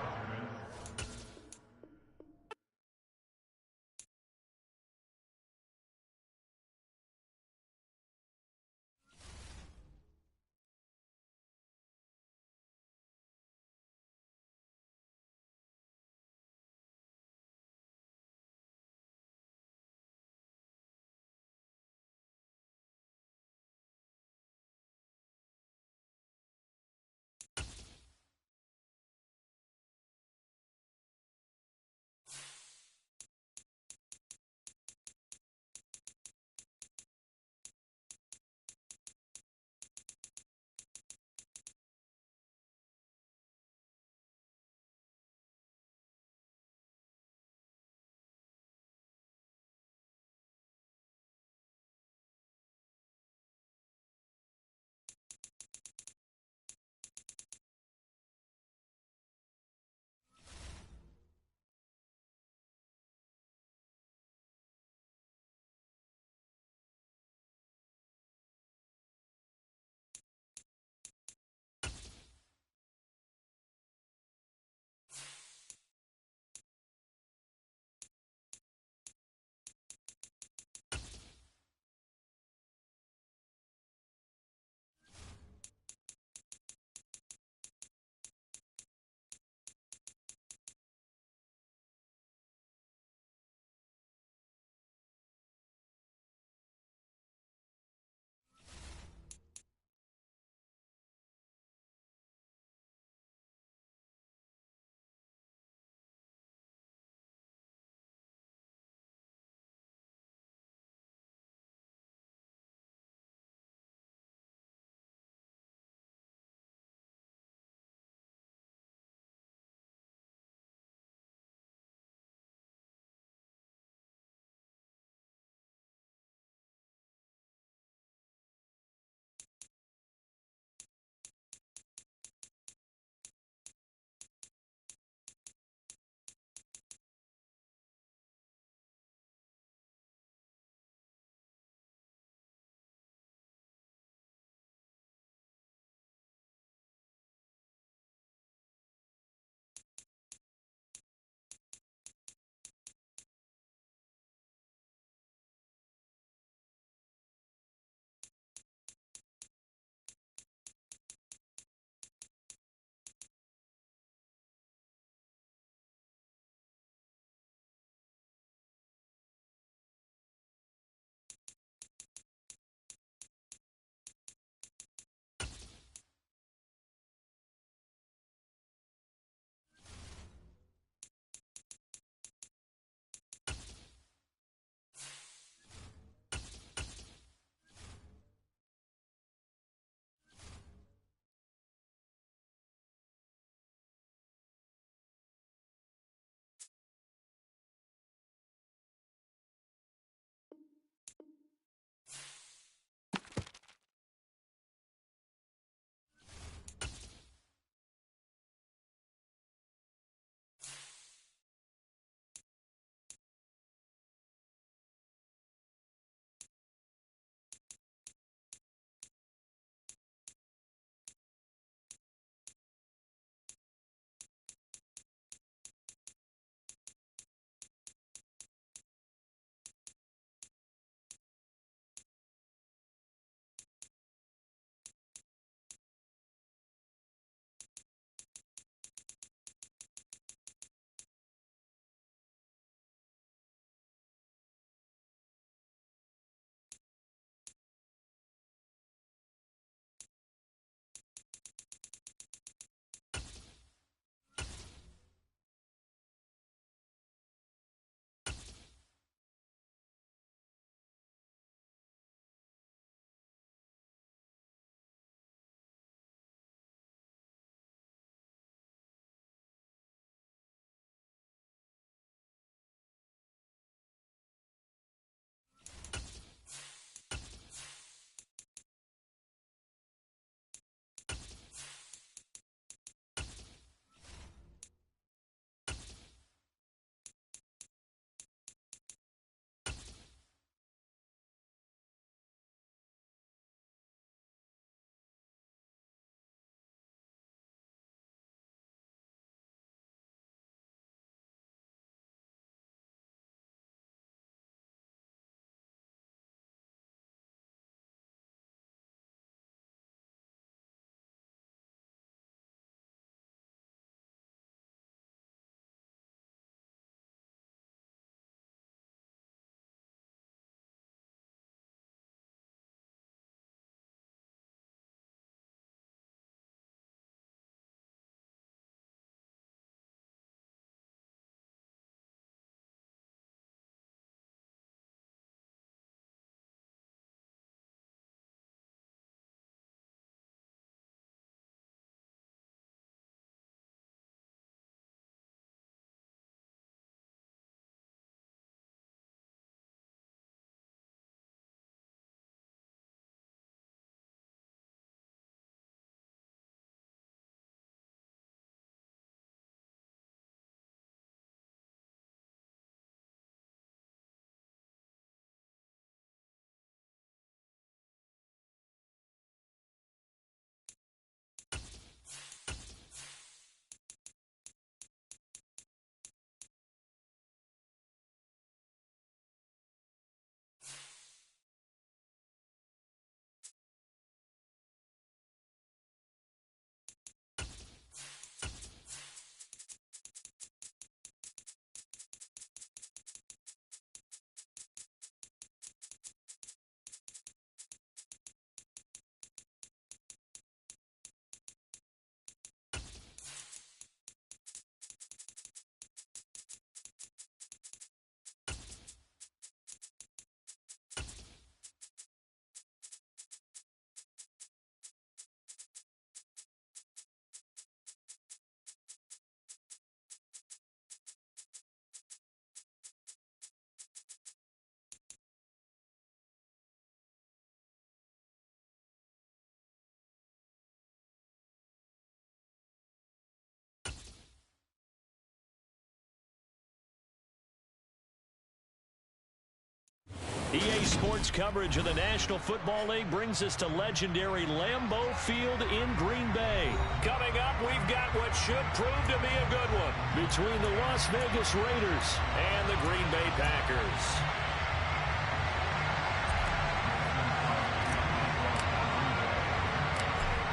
EA Sports coverage of the National Football League brings us to legendary Lambeau Field in Green Bay. Coming up, we've got what should prove to be a good one between the Las Vegas Raiders and the Green Bay Packers.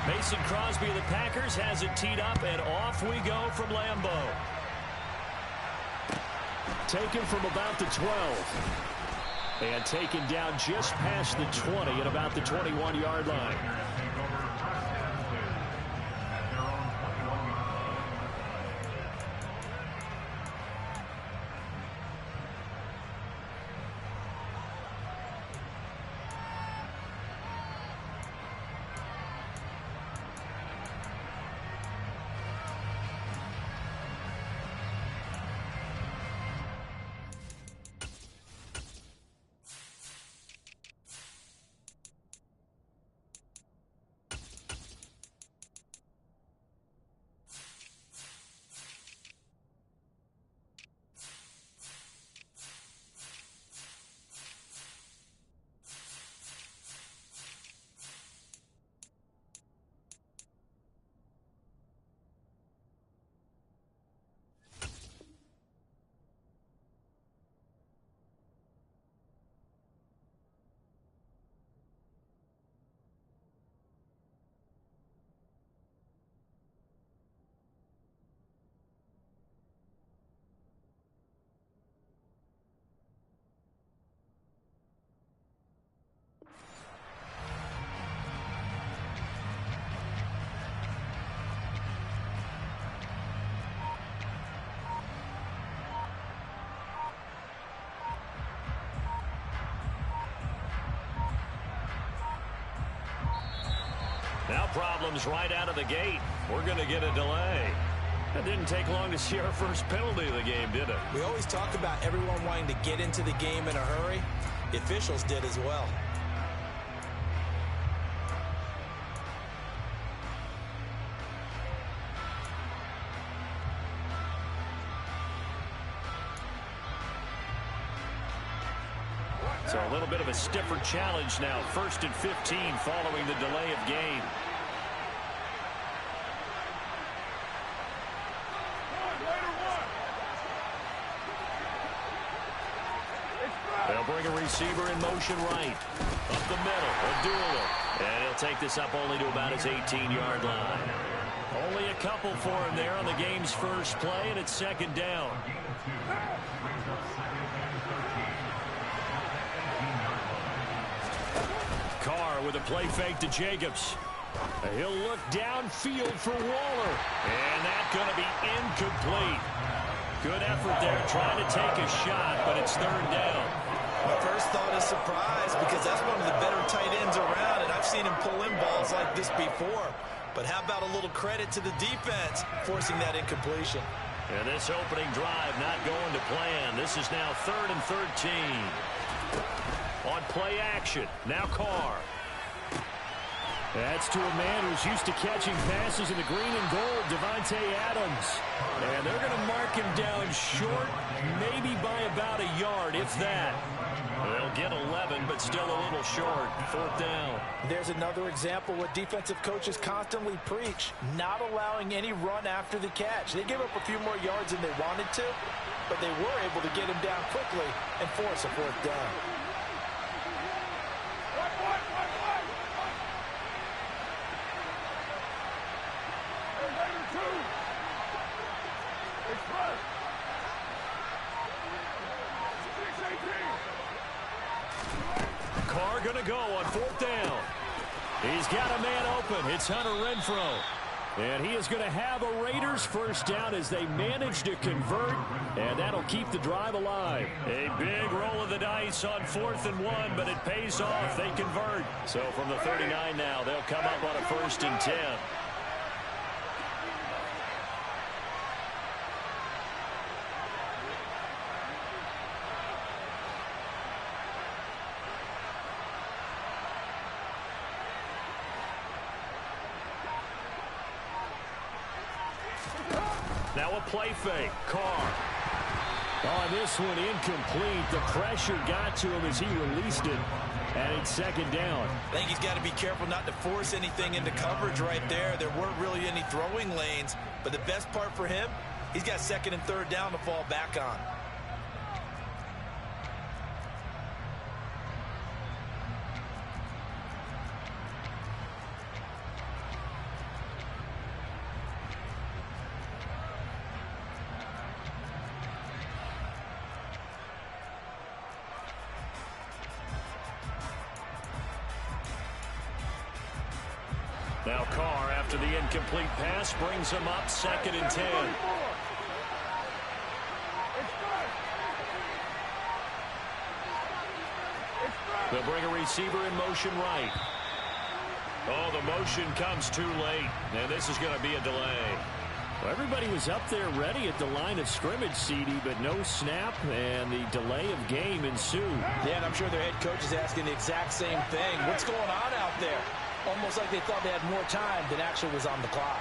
Mason Crosby of the Packers has it teed up, and off we go from Lambeau. Taken from about the 12. And taken down just past the 20 at about the 21-yard line. Now problems right out of the gate. We're going to get a delay. It didn't take long to see our first penalty of the game, did it? We always talk about everyone wanting to get into the game in a hurry. The officials did as well. So a little bit of a stiffer challenge now. 1st and 15 following the delay of game. They'll bring a receiver in motion right. Up the middle, Adula. And he'll take this up only to about his 18-yard line. Only a couple for him there on the game's first play, and it's 2nd down. Carr with a play fake to Jacobs. He'll look downfield for Waller. And that's going to be incomplete. Good effort there trying to take a shot, but it's 3rd down. My first thought is surprise because that's one of the better tight ends around, and I've seen him pull in balls like this before. But how about a little credit to the defense forcing that incompletion? And this opening drive not going to plan. This is now 3rd and 13. On play action, now Carr. That's to a man who's used to catching passes in the green and gold, Devontae Adams. And they're going to mark him down short, maybe by about a yard, if that. They'll get 11, but still a little short. 4th down. There's another example what defensive coaches constantly preach, not allowing any run after the catch. They gave up a few more yards than they wanted to, but they were able to get him down quickly and force a 4th down. Carr going to go on 4th down. He's got a man open. It's Hunter Renfrow. And he is going to have a Raiders first down as they manage to convert, and that'll keep the drive alive. A big roll of the dice on 4th and 1, but it pays off. They convert. So from the 39 now, they'll come up on a 1st and 10. Now a play fake. Carr. Oh, this one incomplete. The pressure got to him as he released it. And it's second down. I think he's got to be careful not to force anything into coverage right there. There weren't really any throwing lanes. But the best part for him, he's got second and third down to fall back on. Now Carr, after the incomplete pass, brings him up second and 10. They'll bring a receiver in motion right. Oh, the motion comes too late, and this is going to be a delay. Well, everybody was up there ready at the line of scrimmage, CD, but no snap, and the delay of game ensued. Yeah, and I'm sure their head coach is asking the exact same thing. What's going on out there? Almost like they thought they had more time than actually was on the clock.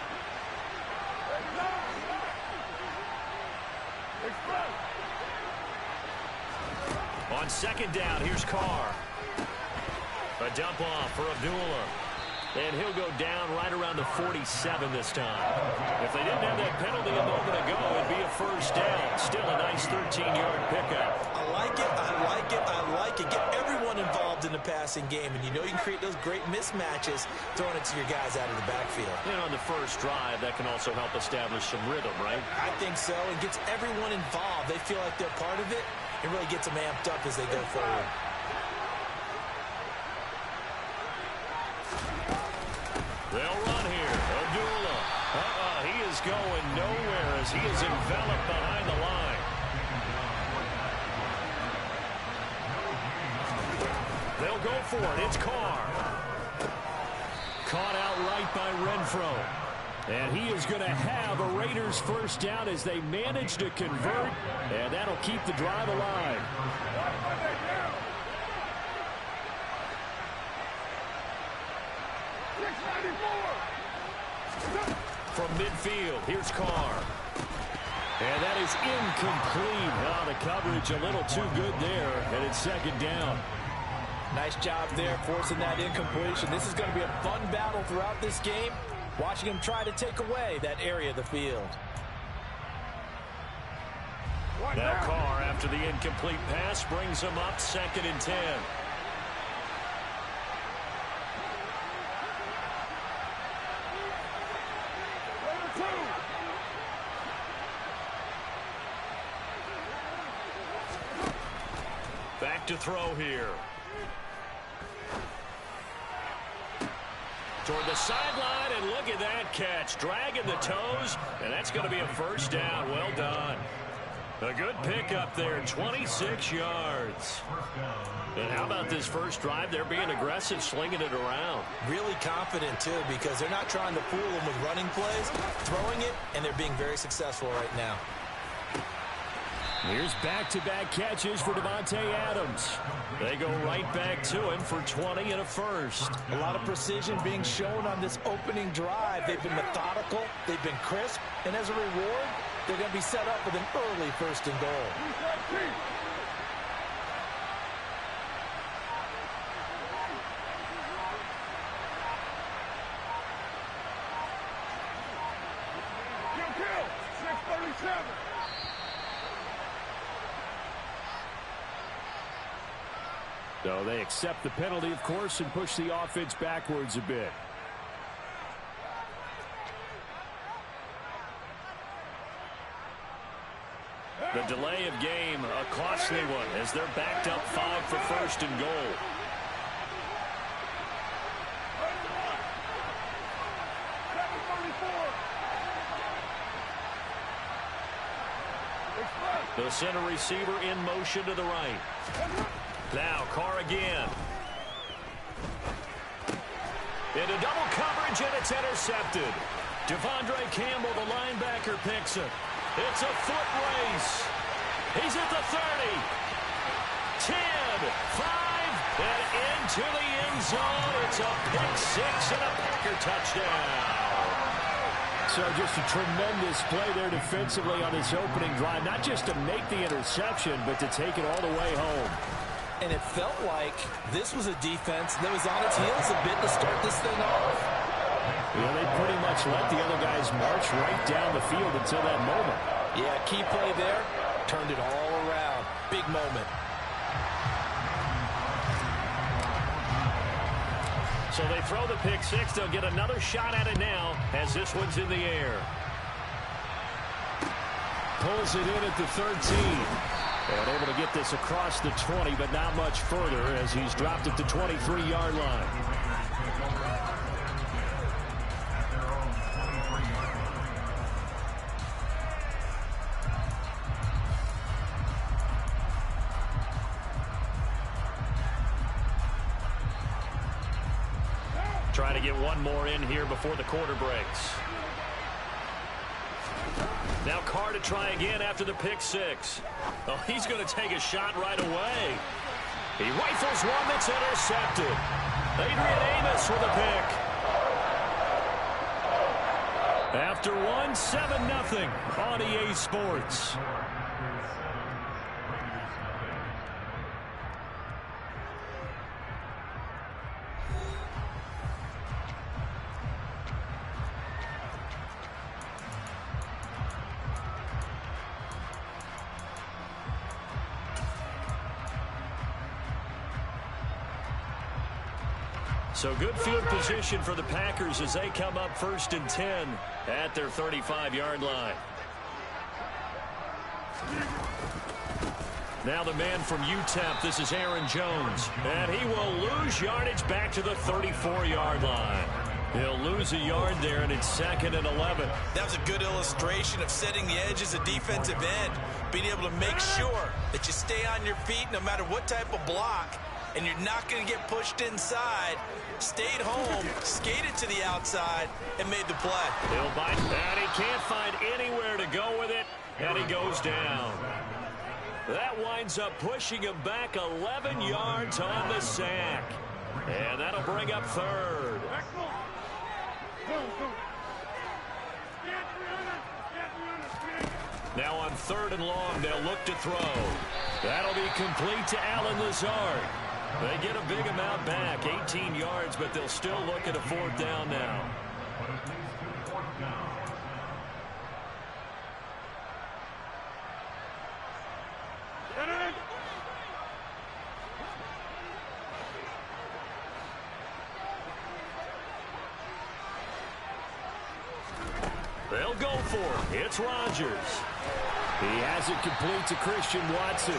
On second down, here's Carr. A dump off for Abdullah. And he'll go down right around the 47 this time. If they didn't have that penalty a moment ago, it'd be a first down. Still a nice 13-yard pickup. I like it, I like it, I like it. Get everyone involved in the passing game, and you know you can create those great mismatches throwing it to your guys out of the backfield. And on the first drive, that can also help establish some rhythm, right? I think so. It gets everyone involved. They feel like they're part of it. It really gets them amped up as they go forward. They'll run here. Abdullah. He is going nowhere as he is enveloped behind the line. They'll go for it. It's Carr. Caught out right by Renfro. And he is going to have a Raiders first down as they manage to convert. And that'll keep the drive alive. From midfield, here's Carr. And that is incomplete. Oh, the coverage a little too good there, and it's second down. Nice job there forcing that incompletion. This is going to be a fun battle throughout this game, watching him try to take away that area of the field. Now Carr, after the incomplete pass, brings him up second and 10. Back to throw here. Toward the sideline, and look at that catch. Dragging the toes, and that's going to be a first down. Well done. A good pickup there, 26 yards. And how about this first drive? They're being aggressive, slinging it around. Really confident, too, because they're not trying to fool them with running plays, throwing it, and they're being very successful right now. Here's back-to-back catches for Davante Adams. They go right back to him for 20 and a first. A lot of precision being shown on this opening drive. They've been methodical, they've been crisp, and as a reward, they're going to be set up with an early first and goal. So they accept the penalty, of course, and push the offense backwards a bit. The delay of game, a costly one, as they're backed up 5 for first and goal. The center receiver in motion to the right. Now Carr again. Into double coverage, and it's intercepted. Devondre Campbell, the linebacker, picks it. It's a foot race. He's at the 30. 10, 5, and into the end zone. It's a pick six and a Packer touchdown. So just a tremendous play there defensively on this opening drive. Not just to make the interception, but to take it all the way home. And it felt like this was a defense that was on its heels a bit to start this thing off. Yeah, they pretty much let the other guys march right down the field until that moment. Yeah, key play there. Turned it all around. Big moment. So they throw the pick six. They'll get another shot at it now as this one's in the air. Pulls it in at the 13. And able to get this across the 20, but not much further as he's dropped at the 23-yard line. Trying to get one more in here before the quarter breaks. Now Carr to try again after the pick six. Oh, he's going to take a shot right away. He rifles one that's intercepted. Adrian Amos with a pick. After one, 7-0 on EA Sports. So good field position for the Packers as they come up 1st and 10 at their 35-yard line. Now the man from UTEP, this is Aaron Jones. And he will lose yardage back to the 34-yard line. He'll lose a yard there, and it's 2nd and 11. That was a good illustration of setting the edge as a defensive end. Being able to make sure that you stay on your feet no matter what type of block, and you're not going to get pushed inside. Stayed home, skated to the outside, and made the play. He'll bite, and he can't find anywhere to go with it, and he goes down. That winds up pushing him back 11 yards on the sack. And that'll bring up 3rd. Now on 3rd and long, they'll look to throw. That'll be complete to Allen Lazard. They get a big amount back, 18 yards, but they'll still look at a 4th down now. They'll go for it. It's Rodgers. He has it complete to Christian Watson.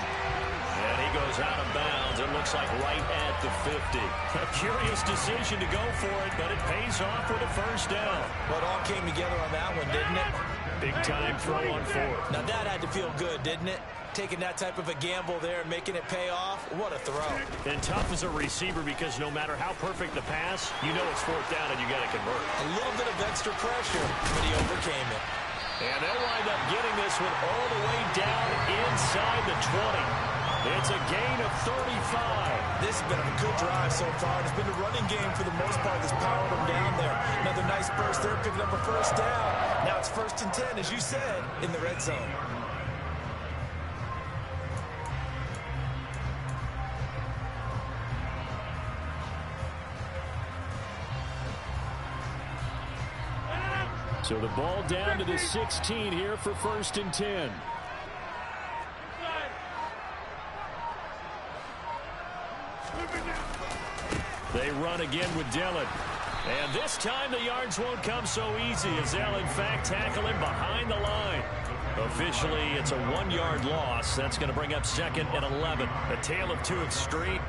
And he goes out of bounds. It looks like right at the 50. A curious decision to go for it, but it pays off with a 1st down. Well, it all came together on that one, didn't it? Big-time throw on 4th. Now, that had to feel good, didn't it? Taking that type of a gamble there and making it pay off. What a throw. And tough as a receiver because no matter how perfect the pass, you know it's 4th down and you got to convert. A little bit of extra pressure, but he overcame it. And they'll wind up getting this one all the way down inside the 20. It's a gain of 35. This has been a good drive so far. It's been a running game for the most part that's powered them down there. Another nice burst there, picking up a 1st down. Now it's 1st and 10, as you said, in the red zone. So the ball down to the 16 here for 1st and 10. They run again with Dillon. And this time the yards won't come so easy as they'll in fact tackle him behind the line. Officially, it's a 1-yard loss. That's going to bring up 2nd and 11. A tale of two extremes.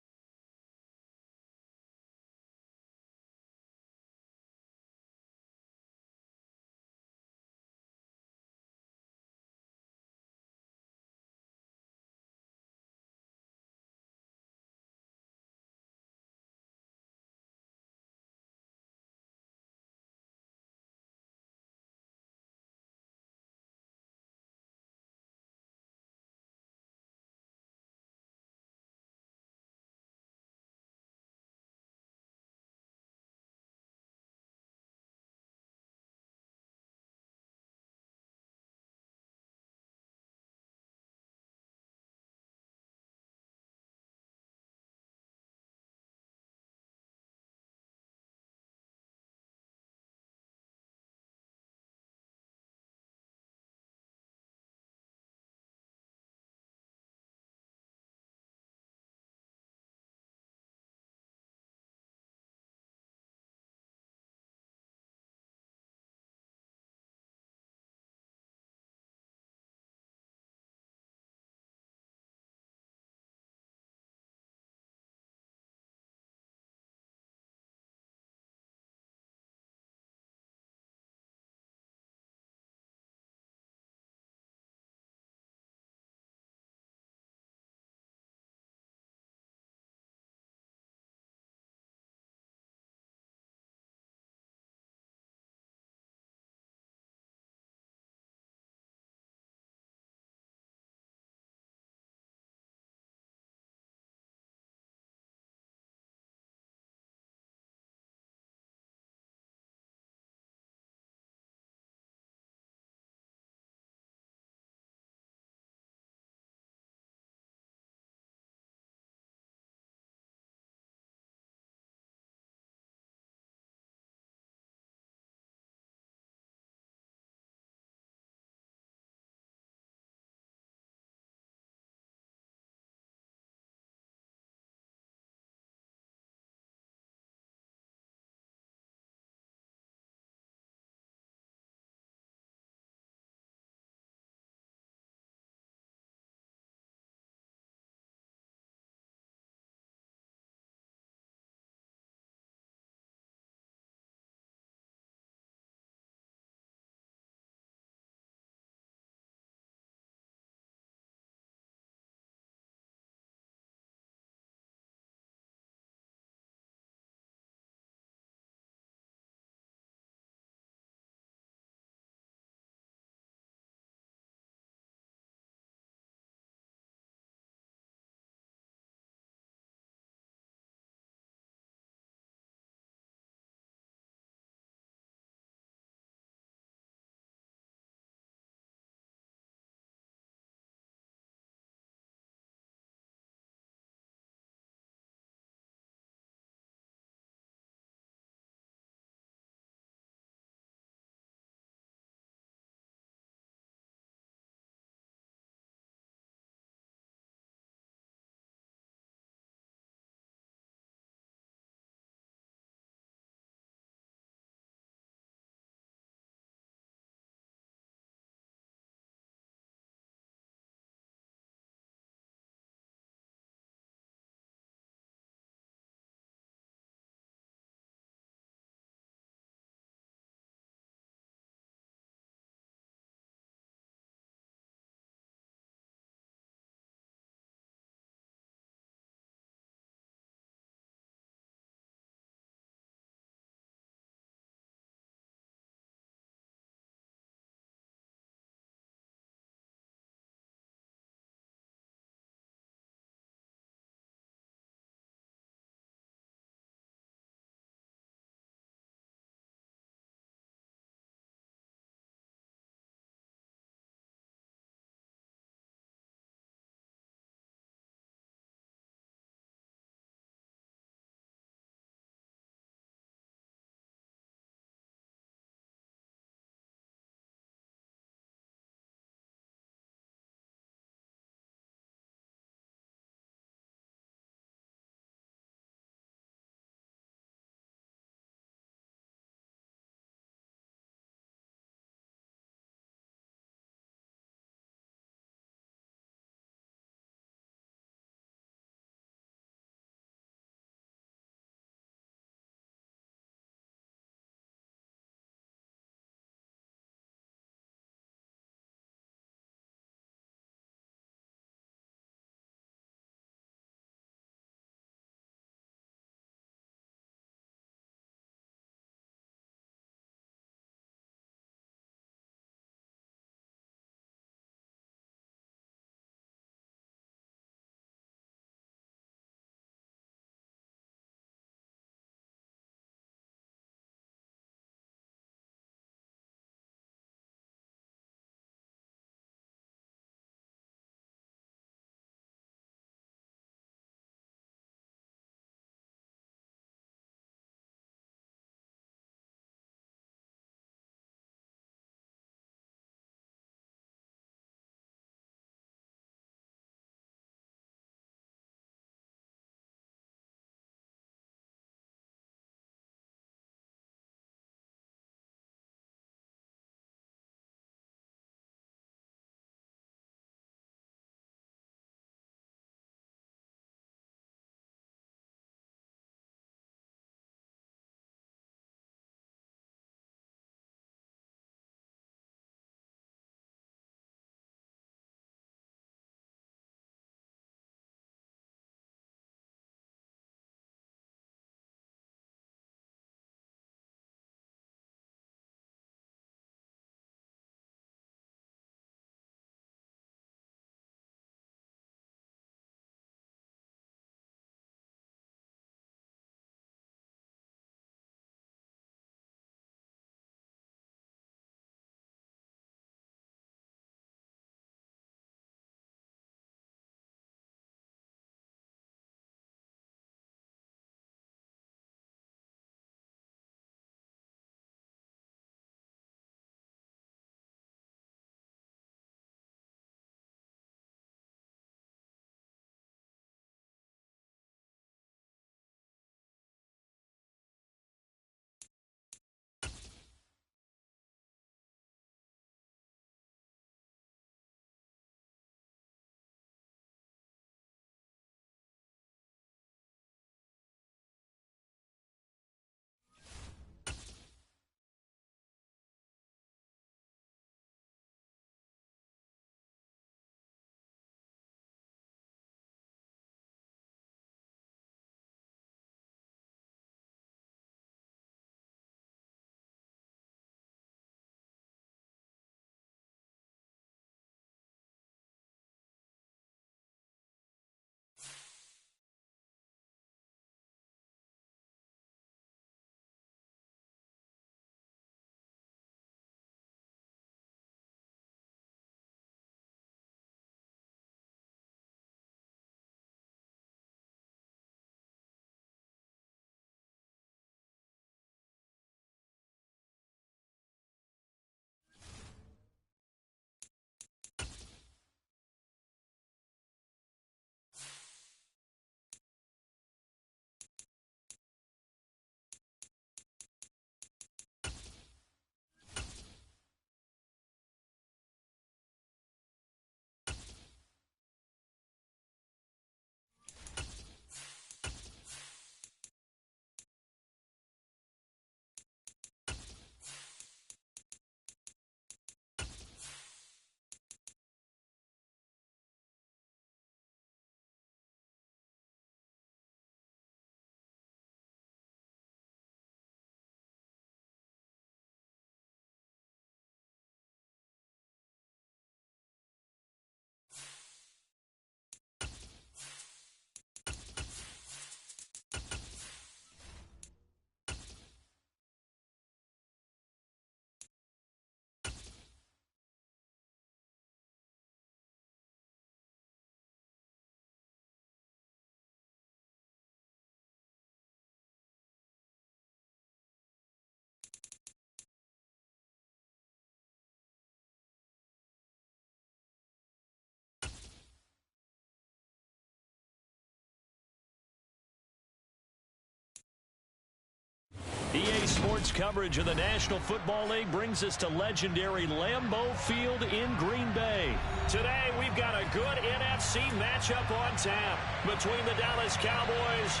Sports coverage of the National Football League brings us to legendary Lambeau Field in Green Bay. Today, we've got a good NFC matchup on tap between the Dallas Cowboys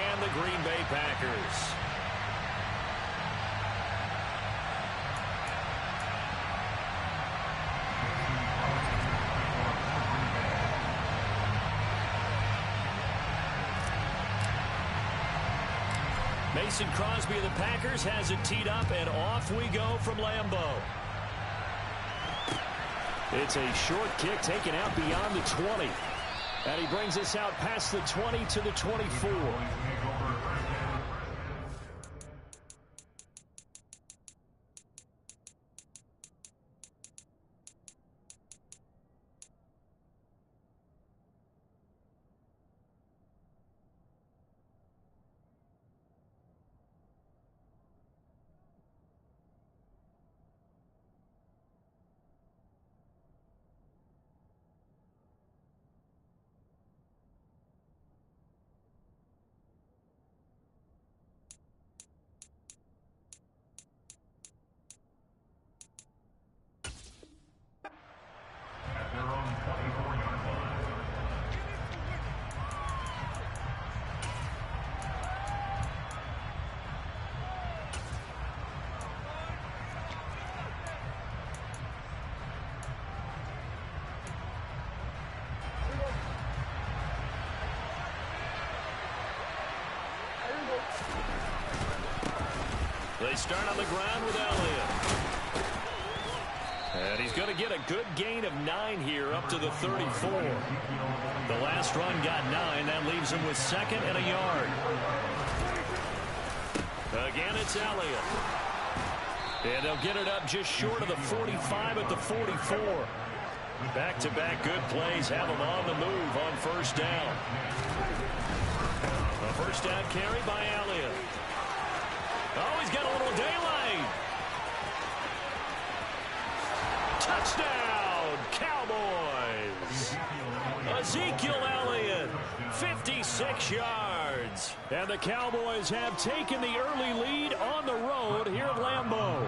and the Green Bay Packers. Mason Crosby of the Packers has it teed up, and off we go from Lambeau. It's a short kick taken out beyond the 20. And he brings us out past the 20 to the 24. They start on the ground with Elliott. And he's going to get a good gain of 9 here up to the 34. The last run got 9. That leaves him with 2nd and a yard. Again, it's Elliott. And they'll get it up just short of the 45 at the 44. Back-to-back good plays have him on the move on first down. A first down carry by Elliott. Oh, he's got a little daylight. Touchdown, Cowboys. Ezekiel Elliott, 56 yards. And the Cowboys have taken the early lead on the road here at Lambeau.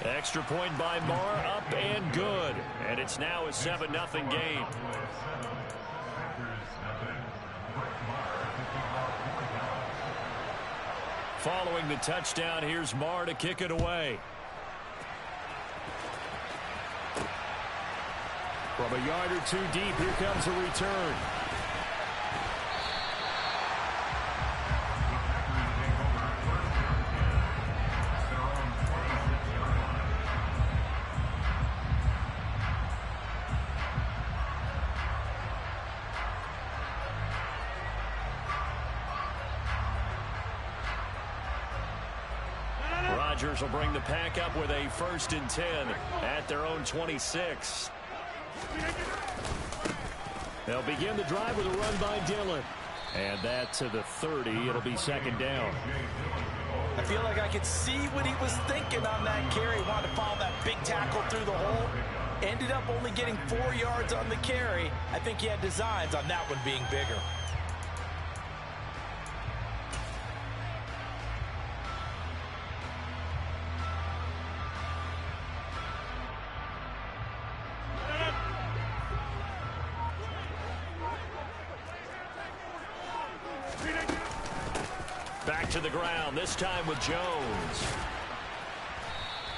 Extra point by Marr, up and good. And it's now a 7-0 game. Following the touchdown, here's Marr to kick it away. From a yard or two deep, here comes a return. Rodgers will bring the pack up with a 1st and 10 at their own 26. They'll begin the drive with a run by Dillon. And that to the 30. It'll be 2nd down. I feel like I could see what he was thinking on that carry. Wanted to follow that big tackle through the hole. Ended up only getting 4 yards on the carry. I think he had designs on that one being bigger. Back to the ground, this time with Jones.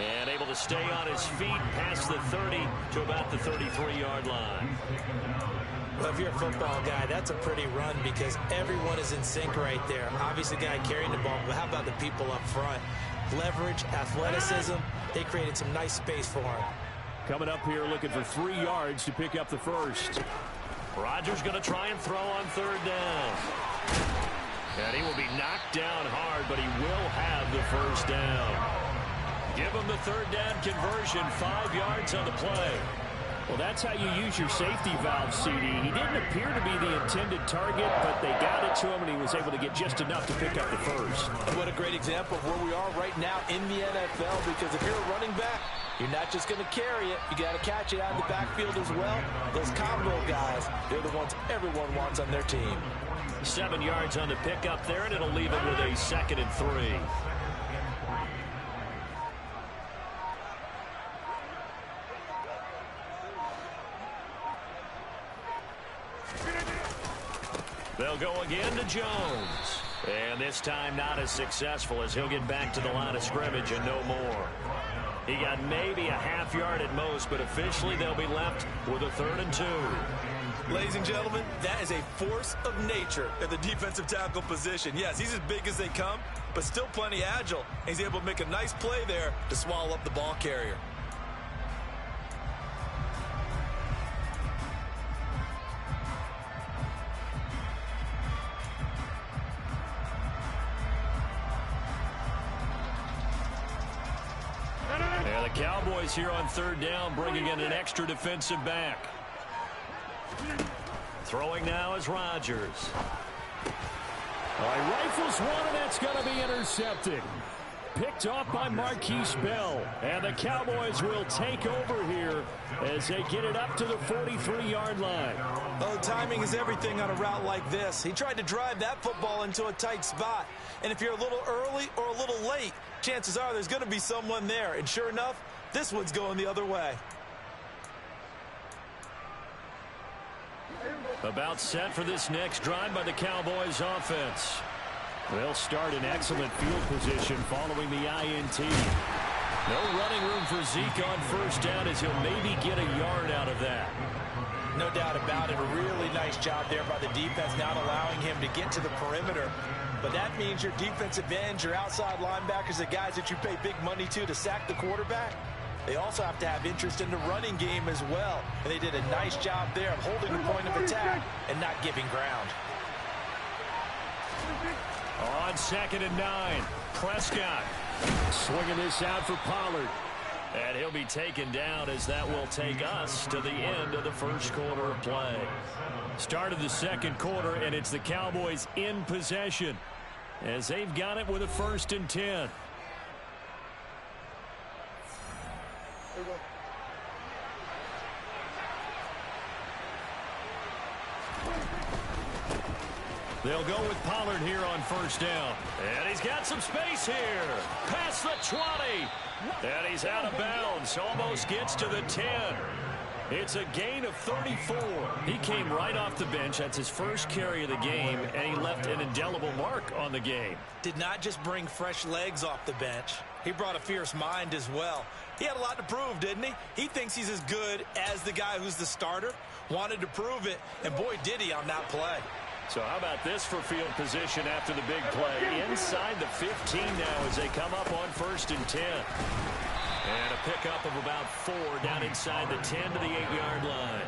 And able to stay on his feet past the 30 to about the 33-yard line. Well, if you're a football guy, that's a pretty run because everyone is in sync right there. Obviously, the guy carrying the ball, but how about the people up front? Leverage, athleticism, they created some nice space for him. Coming up here looking for 3 yards to pick up the first. Rodgers going to try and throw on 3rd down. And he will be knocked down hard, but he will have the first down. Give him the 3rd down conversion, 5 yards on the play. Well, that's how you use your safety valve, CD. He didn't appear to be the intended target, but they got it to him, and he was able to get just enough to pick up the first. What a great example of where we are right now in the NFL, because if you're a running back, You're not just going to carry it. You got to catch it out of the backfield as well. Those combo guys, they're the ones everyone wants on their team. 7 yards on the pickup there, and it'll leave it with a 2nd and 3. They'll go again to Jones. And this time not as successful, as he'll get back to the line of scrimmage and no more. He got maybe a half yard at most, but officially they'll be left with a 3rd and 2. Ladies and gentlemen, that is a force of nature at the defensive tackle position. Yes, he's as big as they come, but still plenty agile. He's able to make a nice play there to swallow up the ball carrier. The Cowboys here on 3rd down, bringing in an extra defensive back. Throwing now is Rodgers. All right, rifles one, and that's going to be intercepted. Picked off by Marquise Bell. And the Cowboys will take over here as they get it up to the 43-yard line. Oh, timing is everything on a route like this. He tried to drive that football into a tight spot. And if you're a little early or a little late, chances are there's going to be someone there. And sure enough, this one's going the other way. About set for this next drive by the Cowboys offense. They'll start in excellent field position following the INT. No running room for Zeke on 1st down, as he'll maybe get a yard out of that. No doubt about it. A really nice job there by the defense, not allowing him to get to the perimeter. But that means your defensive ends, your outside linebackers, the guys that you pay big money to sack the quarterback, they also have to have interest in the running game as well. And they did a nice job there of holding the point of attack and not giving ground. On 2nd and 9, Prescott Swinging this out for Pollard. And he'll be taken down, as that will take us to the end of the 1st quarter of play. Start of the 2nd quarter, and it's the Cowboys in possession as they've got it with a 1st and 10. They'll go with Pollard here on 1st down. And he's got some space here. Past the 20. And he's out of bounds. Almost gets to the 10. It's a gain of 34. He came right off the bench. That's his 1st carry of the game, and he left an indelible mark on the game. Did not just bring fresh legs off the bench. He brought a fierce mind as well. He had a lot to prove, didn't he? He thinks he's as good as the guy who's the starter. Wanted to prove it, and boy, did he on that play. So how about this for field position after the big play? Inside the 15 now as they come up on 1st and 10. And a pickup of about 4 down inside the 10 to the 8-yard line.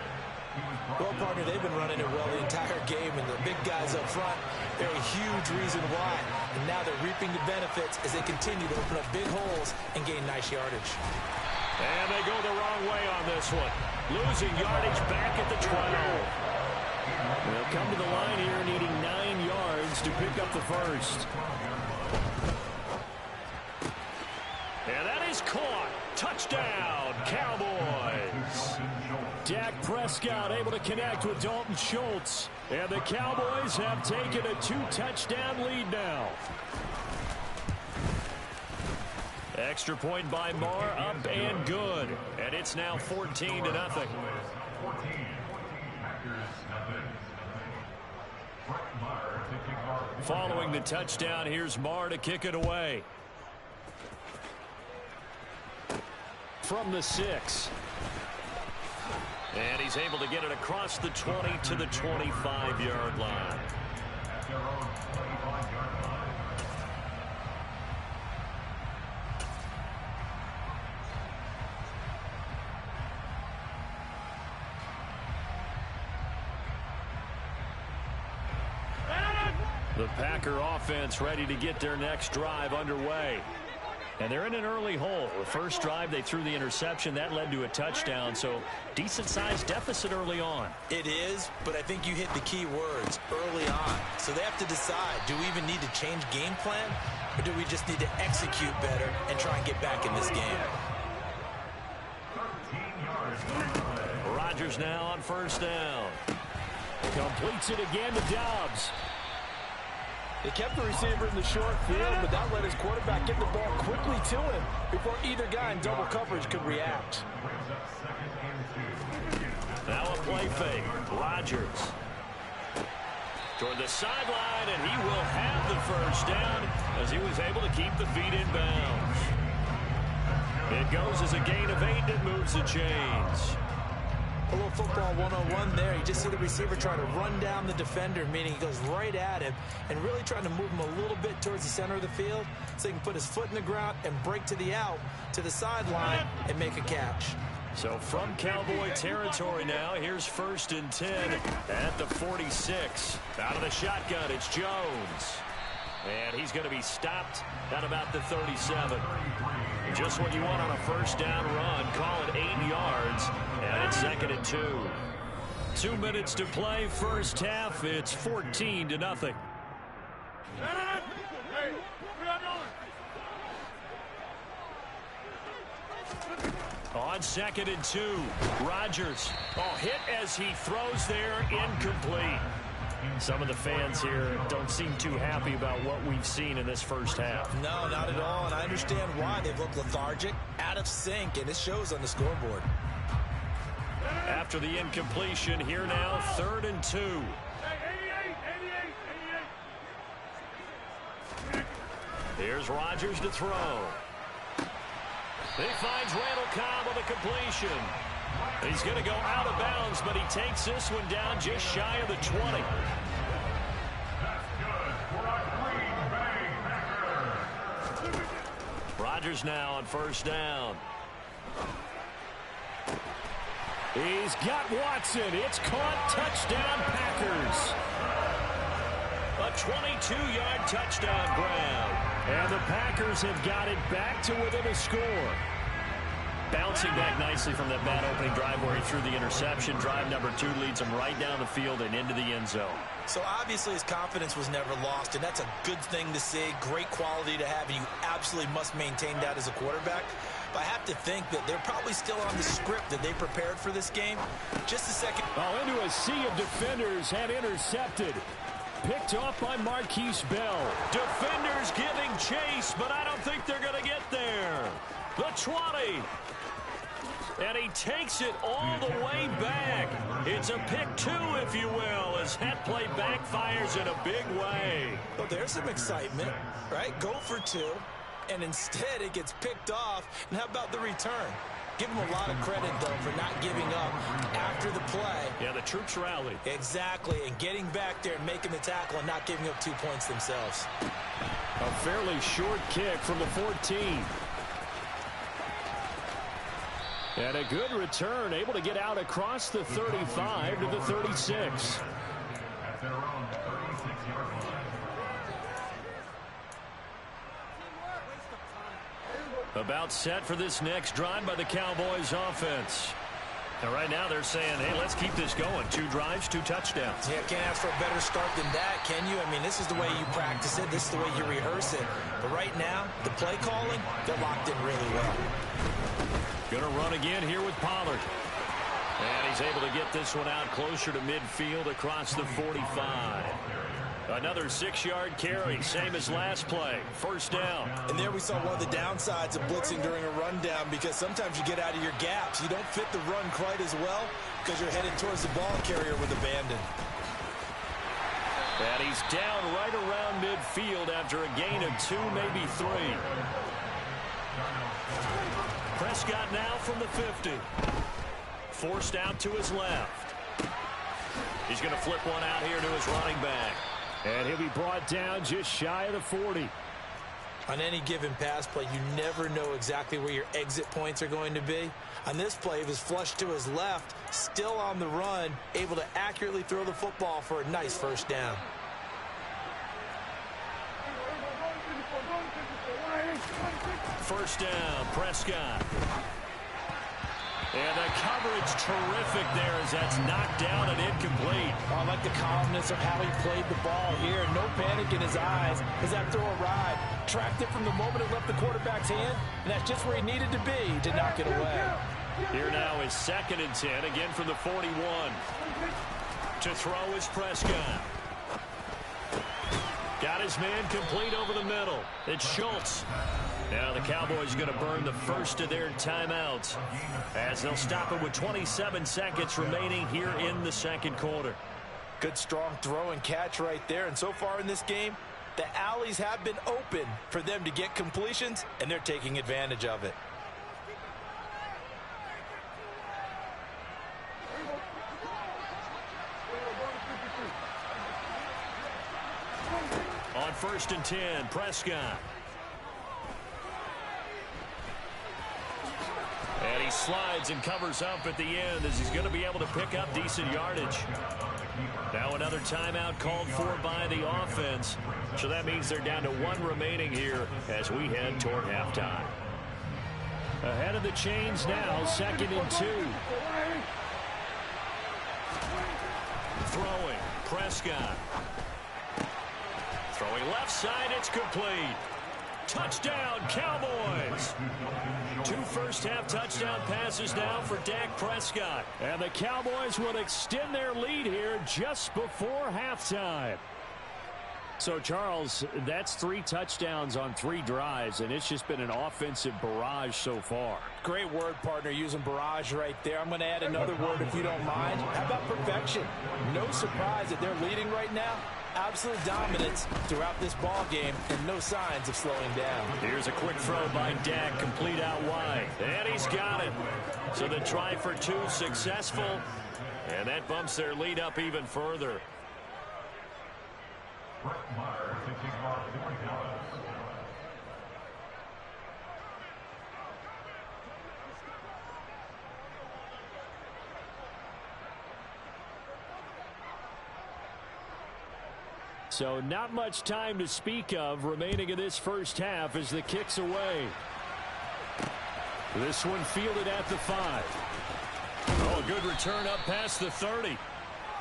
Well, partner, they've been running it well the entire game, and the big guys up front, they're a huge reason why. And now they're reaping the benefits as they continue to open up big holes and gain nice yardage. And they go the wrong way on this one. Losing yardage back at the 12. They'll come to the line here needing 9 yards to pick up the 1st. And that is caught. Touchdown, Cowboys. Dak Prescott able to connect with Dalton Schultz. And the Cowboys have taken a 2-touchdown lead now. Extra point by Marr, up and good. And it's now 14-0. Following the touchdown, here's Marr to kick it away. From the 6. And he's able to get it across the 20 to the 25-yard line. The Packer offense ready to get their next drive underway. And they're in an early hole. The first drive, they threw the interception. That led to a touchdown, so decent-sized deficit early on. It is, but I think you hit the key words, early on. So they have to decide, do we even need to change game plan, or do we just need to execute better and try and get back in this game? Rodgers now on first down. Completes it again to Dobbs. They kept the receiver in the short field, but that let his quarterback get the ball quickly to him before either guy in double coverage could react. Now a play fake. Rodgers toward the sideline, and he will have the first down as he was able to keep the feet in bounds. It goes as a gain of 8, and it moves the chains. A little football 101 there. You just see the receiver try to run down the defender, meaning he goes right at him and really trying to move him a little bit towards the center of the field so he can put his foot in the ground and break to the out, to the sideline, and make a catch. So from Cowboy territory now, here's 1st and 10 at the 46. Out of the shotgun, it's Jones. And he's going to be stopped at about the 37. Just what you want on a first down run. Call it 8 yards, and it's 2nd and 2. 2 minutes to play, first half. It's 14-0. On 2nd and 2, Rodgers. Hit as he throws there, incomplete. Some of the fans here don't seem too happy about what we've seen in this first half. No, not at all, and I understand why. They've looked lethargic, out of sync, and it shows on the scoreboard. After the incompletion, here now, 3rd and 2. Here's Rodgers to throw. He finds Randall Cobb on the completion. He's going to go out of bounds, but he takes this one down just shy of the 20. Rodgers now on first down. He's got Watson. It's caught. Touchdown, Packers. A 22-yard touchdown grab. And the Packers have got it back to within a score. Bouncing back nicely from that bad opening drive where he threw the interception. Drive number 2 leads him right down the field and into the end zone. So obviously his confidence was never lost, and that's a good thing to see. Great quality to have, and you absolutely must maintain that as a quarterback. But I have to think that they're probably still on the script that they prepared for this game. Just a second. Into a sea of defenders and intercepted. Picked off by Marquise Bell. Defenders giving chase, but I don't think they're going to get there. The 20. And he takes it all the way back. It's a pick 2, if you will, as that play backfires in a big way. Well, there's some excitement, right? Go for 2, and instead it gets picked off. And how about the return? Give him a lot of credit, though, for not giving up after the play. Yeah, the troops rallied. Exactly, and getting back there and making the tackle and not giving up 2 points themselves. A fairly short kick from the 14. And a good return, able to get out across the 35 to the 36. About set for this next drive by the Cowboys offense. And right now they're saying, hey, let's keep this going. 2 drives, 2 touchdowns. Yeah, can't ask for a better start than that, can you? I mean, this is the way you practice it. This is the way you rehearse it. But right now, the play calling, they're locked in really well. Going to run again here with Pollard. And he's able to get this one out closer to midfield across the 45. Another 6-yard carry, same as last play. First down. And there we saw one of the downsides of blitzing during a rundown, because sometimes you get out of your gaps. You don't fit the run quite as well because you're headed towards the ball carrier with abandon. And he's down right around midfield after a gain of 2, maybe 3. Prescott now from the 50. Forced out to his left. He's going to flip one out here to his running back. And he'll be brought down just shy of the 40. On any given pass play, you never know exactly where your exit points are going to be. On this play, he was flushed to his left, still on the run, able to accurately throw the football for a nice first down. First down, Prescott. And the coverage terrific there as that's knocked down and incomplete. I like the calmness of how he played the ball here. No panic in his eyes as that throw arrived. Tracked it from the moment it left the quarterback's hand, and that's just where he needed to be to knock it away. Here now is 2nd and 10, again from the 41. To throw is Prescott. Got his man complete over the middle. It's Schultz. Now the Cowboys are going to burn the first of their timeouts as they'll stop it with 27 seconds remaining here in the second quarter. Good strong throw and catch right there. And so far in this game, the alleys have been open for them to get completions, and they're taking advantage of it. On 1st and 10, Prescott. And he slides and covers up at the end as he's going to be able to pick up decent yardage. Now another timeout called for by the offense. So that means they're down to 1 remaining here as we head toward halftime. Ahead of the chains now, 2nd and 2. Throwing, Prescott. Throwing left side, it's complete. Touchdown, Cowboys. 2 first-half touchdown passes now for Dak Prescott. And the Cowboys will extend their lead here just before halftime. So, Charles, that's 3 touchdowns on 3 drives, and it's just been an offensive barrage so far. Great word, partner, using barrage right there. I'm going to add another word if you don't mind. How about perfection? No surprise that they're leading right now. Absolute dominance throughout this ball game and no signs of slowing down. Here's a quick throw by Dak, complete out wide. And he's got it. So the try for 2 successful. And that bumps their lead up even further. So not much time to speak of remaining in this first half as the kick's away. This one fielded at the 5. Oh, good return up past the 30.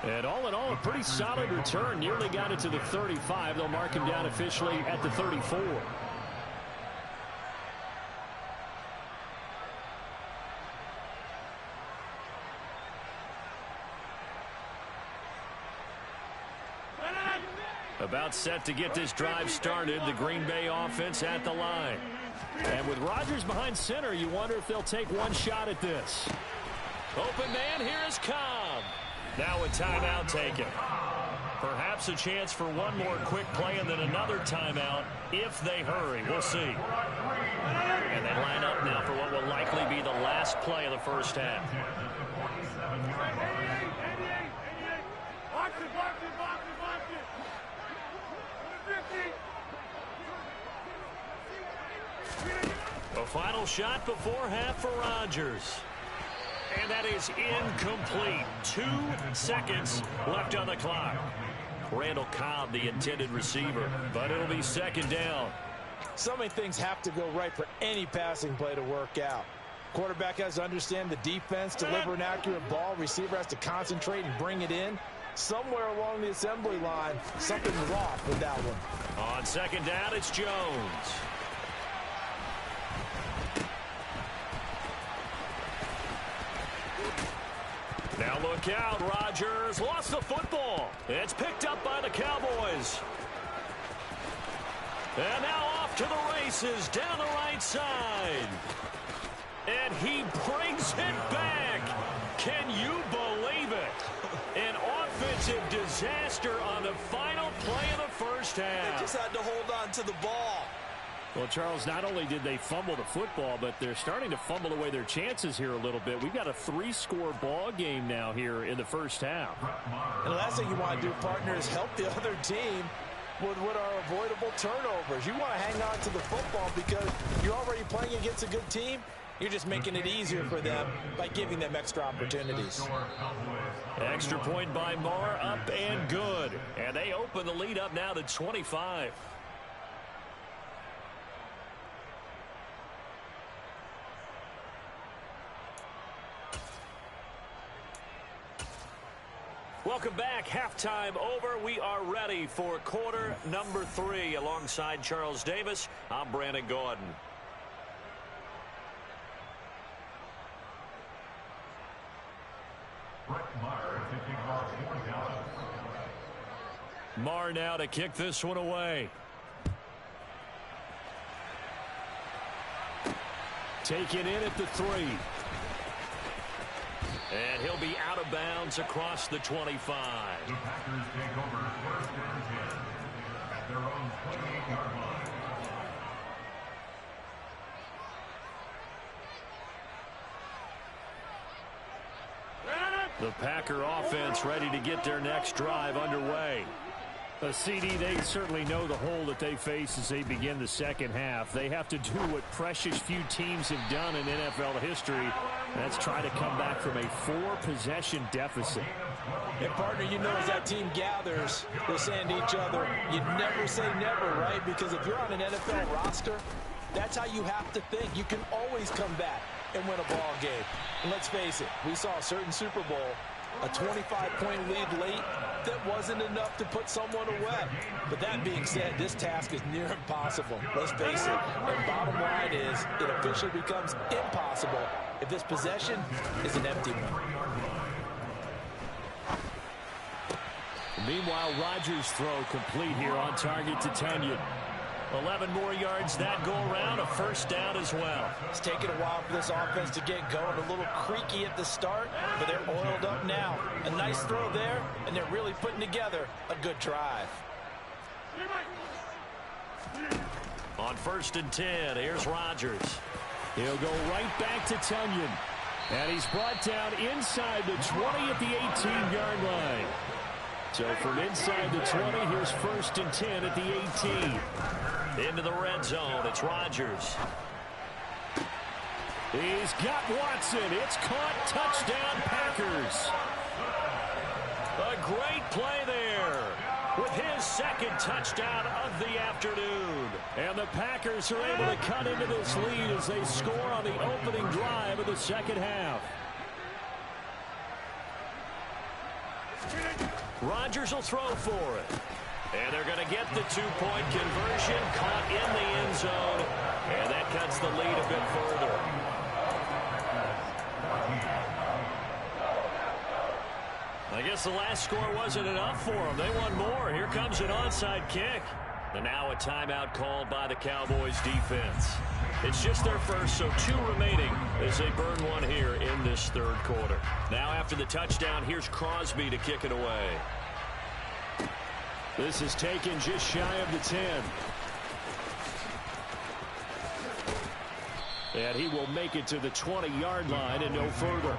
And all in all, a pretty solid return. Nearly got it to the 35. They'll mark him down officially at the 34. About set to get this drive started, the Green Bay offense at the line. And with Rodgers behind center, you wonder if they'll take one shot at this. Open man, here is Cobb. Now a timeout taken. Perhaps a chance for one more quick play and then another timeout if they hurry. We'll see. And they line up now for what will likely be the last play of the first half. A final shot before half for Rodgers. And that is incomplete. 2 seconds left on the clock. Randall Cobb, the intended receiver, but it'll be second down. So many things have to go right for any passing play to work out. Quarterback has to understand the defense, deliver an accurate ball. Receiver has to concentrate and bring it in. Somewhere along the assembly line, something's off with that one. On second down, it's Jones. Now look out, Rodgers lost the football. It's picked up by the Cowboys. And now off to the races down the right side. And he brings it back. Can you believe it? An offensive disaster on the final play of the first half. They just had to hold on to the ball. Well, Charles, not only did they fumble the football, but they're starting to fumble away their chances here a little bit. We've got a 3-score ball game now here in the first half. And the last thing you want to do, partner, is help the other team with what are avoidable turnovers. You want to hang on to the football because you're already playing against a good team. You're just making it easier for them by giving them extra opportunities. Extra point by Moore, up and good. And they open the lead up now to 25. Welcome back. Halftime over. We are ready for quarter number 3. Alongside Charles Davis, I'm Brandon Gordon. Lamar now to kick this one away. Taken in at the 3. And he'll be out of bounds across the 25. The Packers take over 1st and 10 at their own 28-yard line. The Packer offense ready to get their next drive underway. CD, they certainly know the hole that they face as they begin the second half. They have to do what precious few teams have done in NFL history. That's try to come back from a 4-possession deficit. And, partner, you know as that team gathers, they're saying to each other, you never say never, right? Because if you're on an NFL roster, that's how you have to think. You can always come back and win a ball game. And let's face it, we saw a certain Super Bowl, a 25-point lead late, that wasn't enough to put someone away. But that being said, this task is near impossible. Let's face it. The bottom line is it officially becomes impossible if this possession is an empty one. Meanwhile, Rodgers' throw complete here on target to Tunyon. 11 more yards that go around, a first down as well. It's taken a while for this offense to get going. A little creaky at the start, but they're oiled up now. A nice throw there, and they're really putting together a good drive. On 1st and 10, here's Rodgers. He'll go right back to Tunyon. And he's brought down inside the 20 at the 18-yard line. So from inside the 20, here's 1st and 10 at the 18. Into the red zone, it's Rodgers. He's got Watson. It's caught. Touchdown, Packers. A great play there with his second touchdown of the afternoon. And the Packers are able to cut into this lead as they score on the opening drive of the second half. Rodgers will throw for it. And they're going to get the 2-point conversion, caught in the end zone. And that cuts the lead a bit further. I guess the last score wasn't enough for them. They want more. Here comes an onside kick. And now a timeout called by the Cowboys defense. It's just their first, so 2 remaining as they burn one here in this third quarter. Now after the touchdown, here's Crosby to kick it away. This is taken just shy of the 10. And he will make it to the 20-yard line and no further.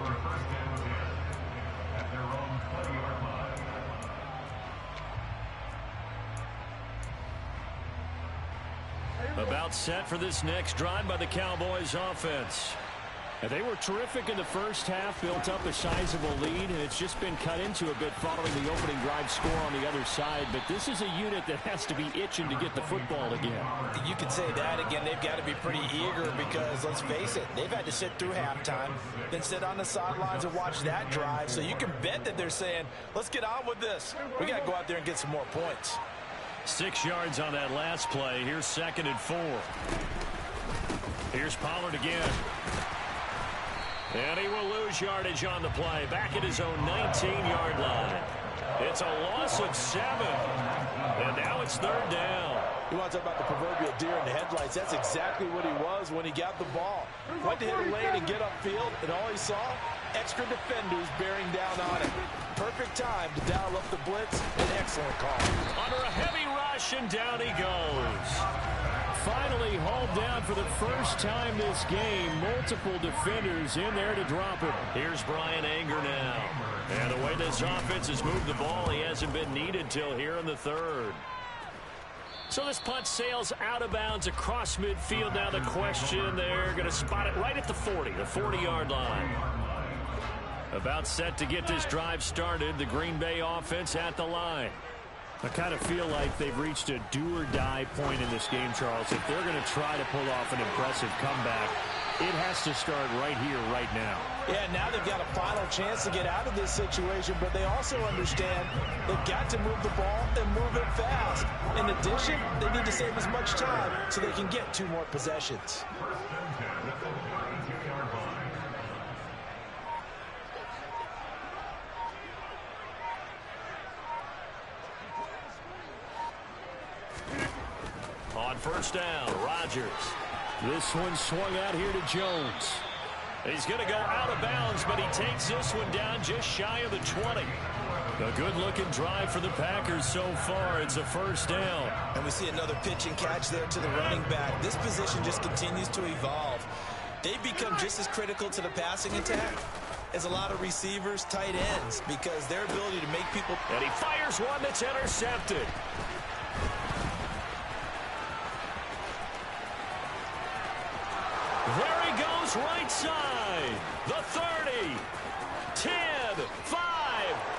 About set for this next drive by the Cowboys offense. And they were terrific in the first half, built up a sizable lead, and it's just been cut into a bit following the opening drive score on the other side. But this is a unit that has to be itching to get the football again. You could say that again. They've got to be pretty eager because, let's face it, they've had to sit through halftime, then sit on the sidelines and watch that drive. So you can bet that they're saying, let's get on with this. We got to go out there and get some more points. 6 yards on that last play. Here's 2nd and 4. Here's Pollard again. And he will lose yardage on the play. Back at his own 19-yard line. It's a loss of 7. And now it's 3rd down. You want to talk about the proverbial deer in the headlights. That's exactly what he was when he got the ball. Went to hit a lane and get upfield, and all he saw, extra defenders bearing down on him. Perfect time to dial up the blitz. An excellent call. Under a heavy rush, and down he goes. Finally hauled down for the first time this game. Multiple defenders in there to drop him. Here's Brian Anger now. And the way this offense has moved the ball, he hasn't been needed till here in the 3rd. So this punt sails out of bounds across midfield. Now the question, they're going to spot it right at the 40, the 40-yard line. About set to get this drive started. The Green Bay offense at the line. I kind of feel like they've reached a do-or-die point in this game, Charles. If they're going to try to pull off an impressive comeback, it has to start right here, right now. Yeah, now they've got a final chance to get out of this situation, but they also understand they've got to move the ball and move it fast. In addition, they need to save as much time so they can get 2 more possessions. On first down, Rodgers. This one swung out here to Jones. He's going to go out of bounds, but he takes this one down just shy of the 20. A good-looking drive for the Packers so far. It's a first down. And we see another pitch and catch there to the running back. This position just continues to evolve. They've become just as critical to the passing attack as a lot of receivers, tight ends, because their ability to make people... And he fires one that's intercepted. There he goes, right side. The 30, 10, 5.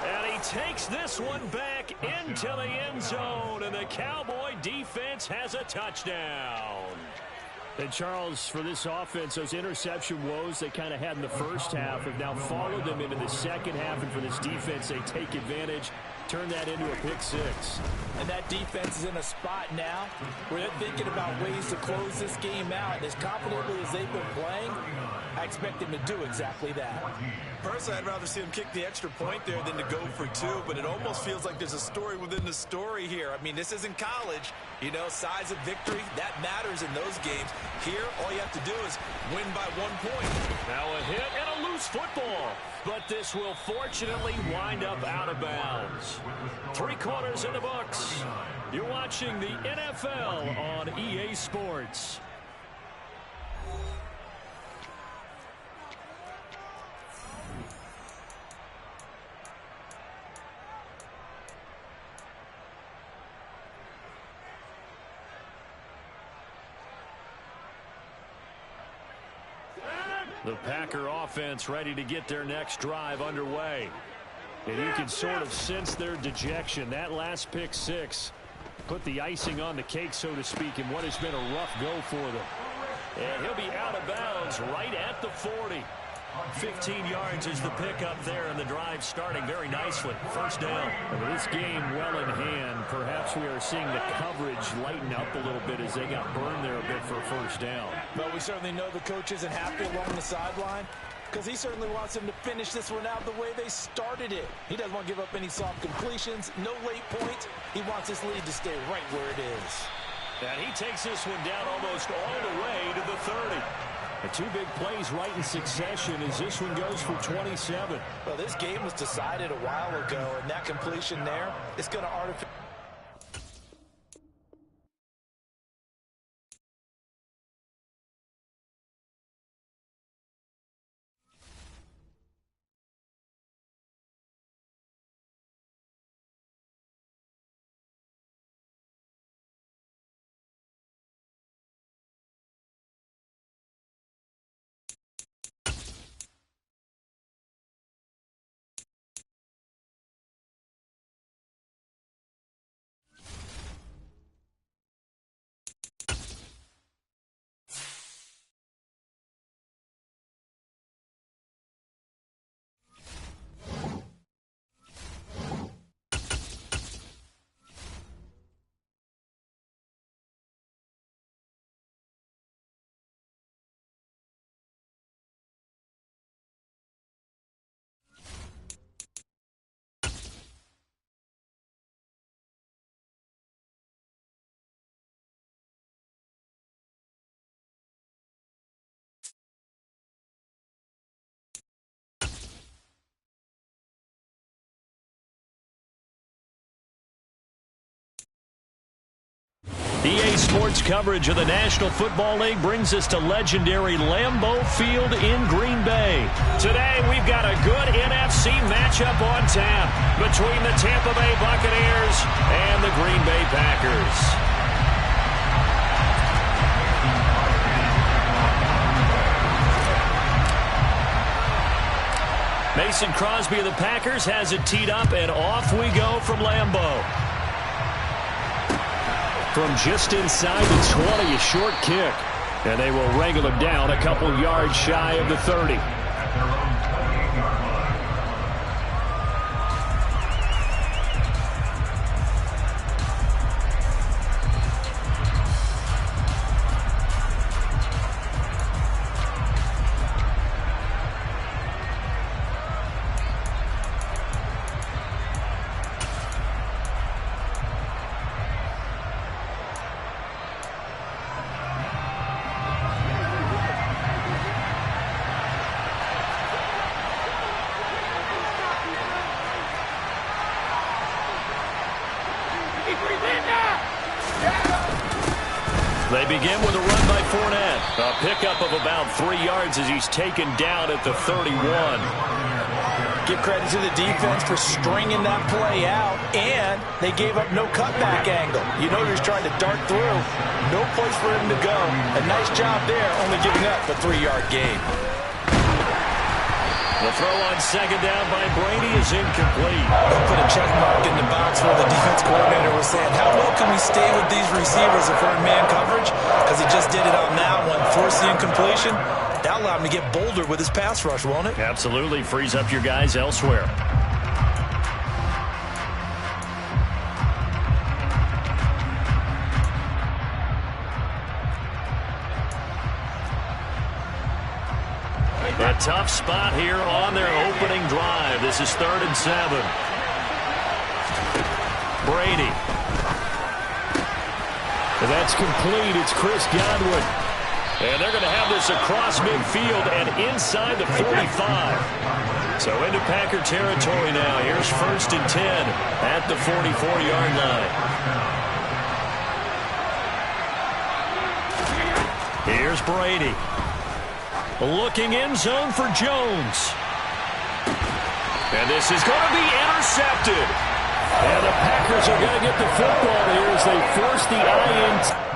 And he takes this one back into the end zone. And the Cowboy defense has a touchdown. And Charles, for this offense, those interception woes they kind of had in the first half have now followed them into the second half. And for this defense, they take advantage, turn that into a pick six. And that defense is in a spot now where they're thinking about ways to close this game out. And as confidently as they've been playing, I expect them to do exactly that. Personally, I'd rather see them kick the extra point there than to go for two, but it almost feels like there's a story within the story here. I mean, this isn't college. You know, size of victory, that matters in those games. Here, all you have to do is win by 1 point. Now a hit and a loose football. But this will fortunately wind up out of bounds. 3 quarters in the books. You're watching the NFL on EA Sports. The Packer offense ready to get their next drive underway. And you can sort of sense their dejection. That last pick six put the icing on the cake, so to speak, in what has been a rough go for them. And he'll be out of bounds right at the 40. 15 yards is the pickup there, and the drive starting very nicely. First down. And with this game well in hand, perhaps we are seeing the coverage lighten up a little bit as they got burned there a bit for a first down. But we certainly know the coach isn't happy along the sideline because he certainly wants them to finish this one out the way they started it. He doesn't want to give up any soft completions, no late points. He wants this lead to stay right where it is. And he takes this one down almost all the way to the 30. The 2 big plays right in succession as this one goes for 27. Well, this game was decided a while ago, and that completion there is going to artificially... EA Sports coverage of the National Football League brings us to legendary Lambeau Field in Green Bay. Today, we've got a good NFC matchup on tap between the Tampa Bay Buccaneers and the Green Bay Packers. Mason Crosby of the Packers has it teed up, and off we go from Lambeau. From just inside the 20, a short kick. And they will wrangle him down a couple yards shy of the 30. At their own 28-yard line. They begin with a run by Fournette. A pickup of about 3 yards as he's taken down at the 31. Give credit to the defense for stringing that play out, and they gave up no cutback angle. You know he was trying to dart through. No place for him to go. A nice job there, only giving up a 3-yard gain. The throw on second down by Brady is incomplete. They'll put a check mark in the box where the defense coordinator was saying, how well can we stay with these receivers if we're in man coverage? Because he just did it on that one, forced the incompletion. That'll allow him to get bolder with his pass rush, won't it? Absolutely. Frees up your guys elsewhere. A tough spot here on their opening drive. This is 3rd and 7. Brady. That's complete. It's Chris Godwin. And they're going to have this across midfield and inside the 45. So into Packer territory now. Here's 1st and 10 at the 44-yard line. Here's Brady. Looking in zone for Jones. And this is going to be intercepted. And the Packers are going to get the football here as they force the eye in.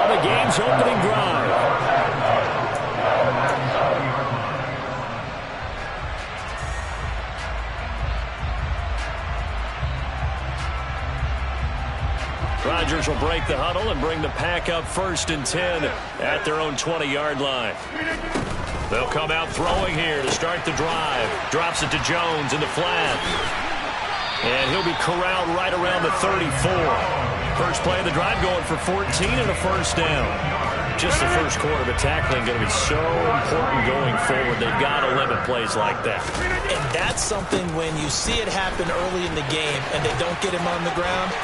The game's opening drive. Rodgers will break the huddle and bring the Pack up 1st and 10 at their own 20-yard line. They'll come out throwing here to start the drive. Drops it to Jones in the flat. And he'll be corralled right around the 34. First play of the drive going for 14 and a 1st down. Just the first quarter, but tackling going to be so important going forward. They've got to limit plays like that. And that's something when you see it happen early in the game and they don't get him on the ground,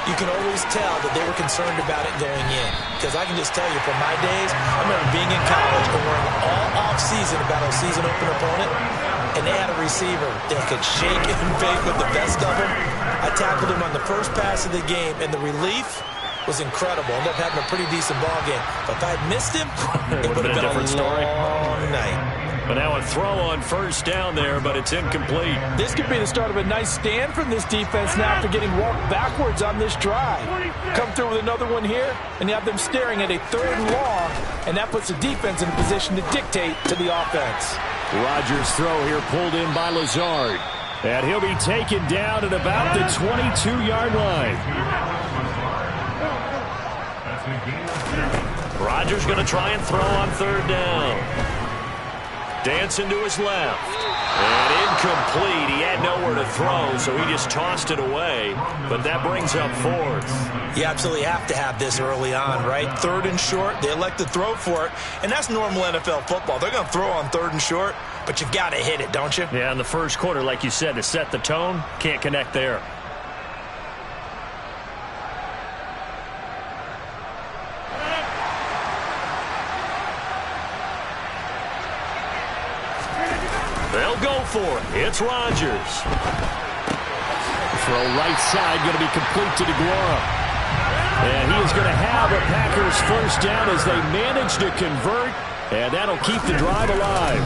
you can always tell that they were concerned about it going in. Because I can just tell you from my days, I remember being in college and worrying all off-season about a season-open opponent, and they had a receiver that could shake and bake with the best of them. I tackled him on the first pass of the game, and the relief was incredible. Ended up having a pretty decent ball game. But if I had missed him, it would have been a different story. Long night. But now a throw on 1st down there, but it's incomplete. This could be the start of a nice stand from this defense now after getting walked backwards on this drive. Come through with another one here, and you have them staring at a 3rd and long, and that puts the defense in a position to dictate to the offense. Rodgers' throw here pulled in by Lazard. And he'll be taken down at about the 22-yard line. Rodgers going to try and throw on 3rd down. Dancing to his left. And incomplete. He had nowhere to throw, so he just tossed it away. But that brings up 4th. You absolutely have to have this early on, right? 3rd and short. They elect to throw for it. And that's normal NFL football. They're going to throw on 3rd and short, but you've got to hit it, don't you? Yeah, in the first quarter, like you said, to set the tone, can't connect there. They'll go for it. It's Rodgers. Throw right side, going to be complete to DeGuara. And he is going to have a Packers 1st down as they manage to convert. And that'll keep the drive alive.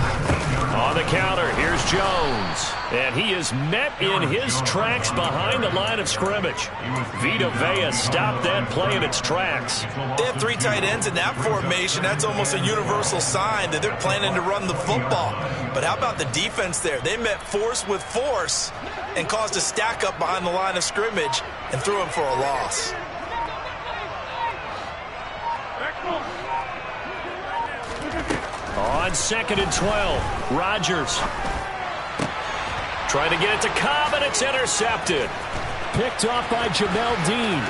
On the counter, here's Jones. And he is met in his tracks behind the line of scrimmage. Vita Vea stopped that play in its tracks. They have 3 tight ends in that formation. That's almost a universal sign that they're planning to run the football. But how about the defense there? They met force with force and caused a stack up behind the line of scrimmage and threw him for a loss. On 2nd and 12, Rodgers trying to get it to Cobb, and it's intercepted. Picked off by Jamel Dean.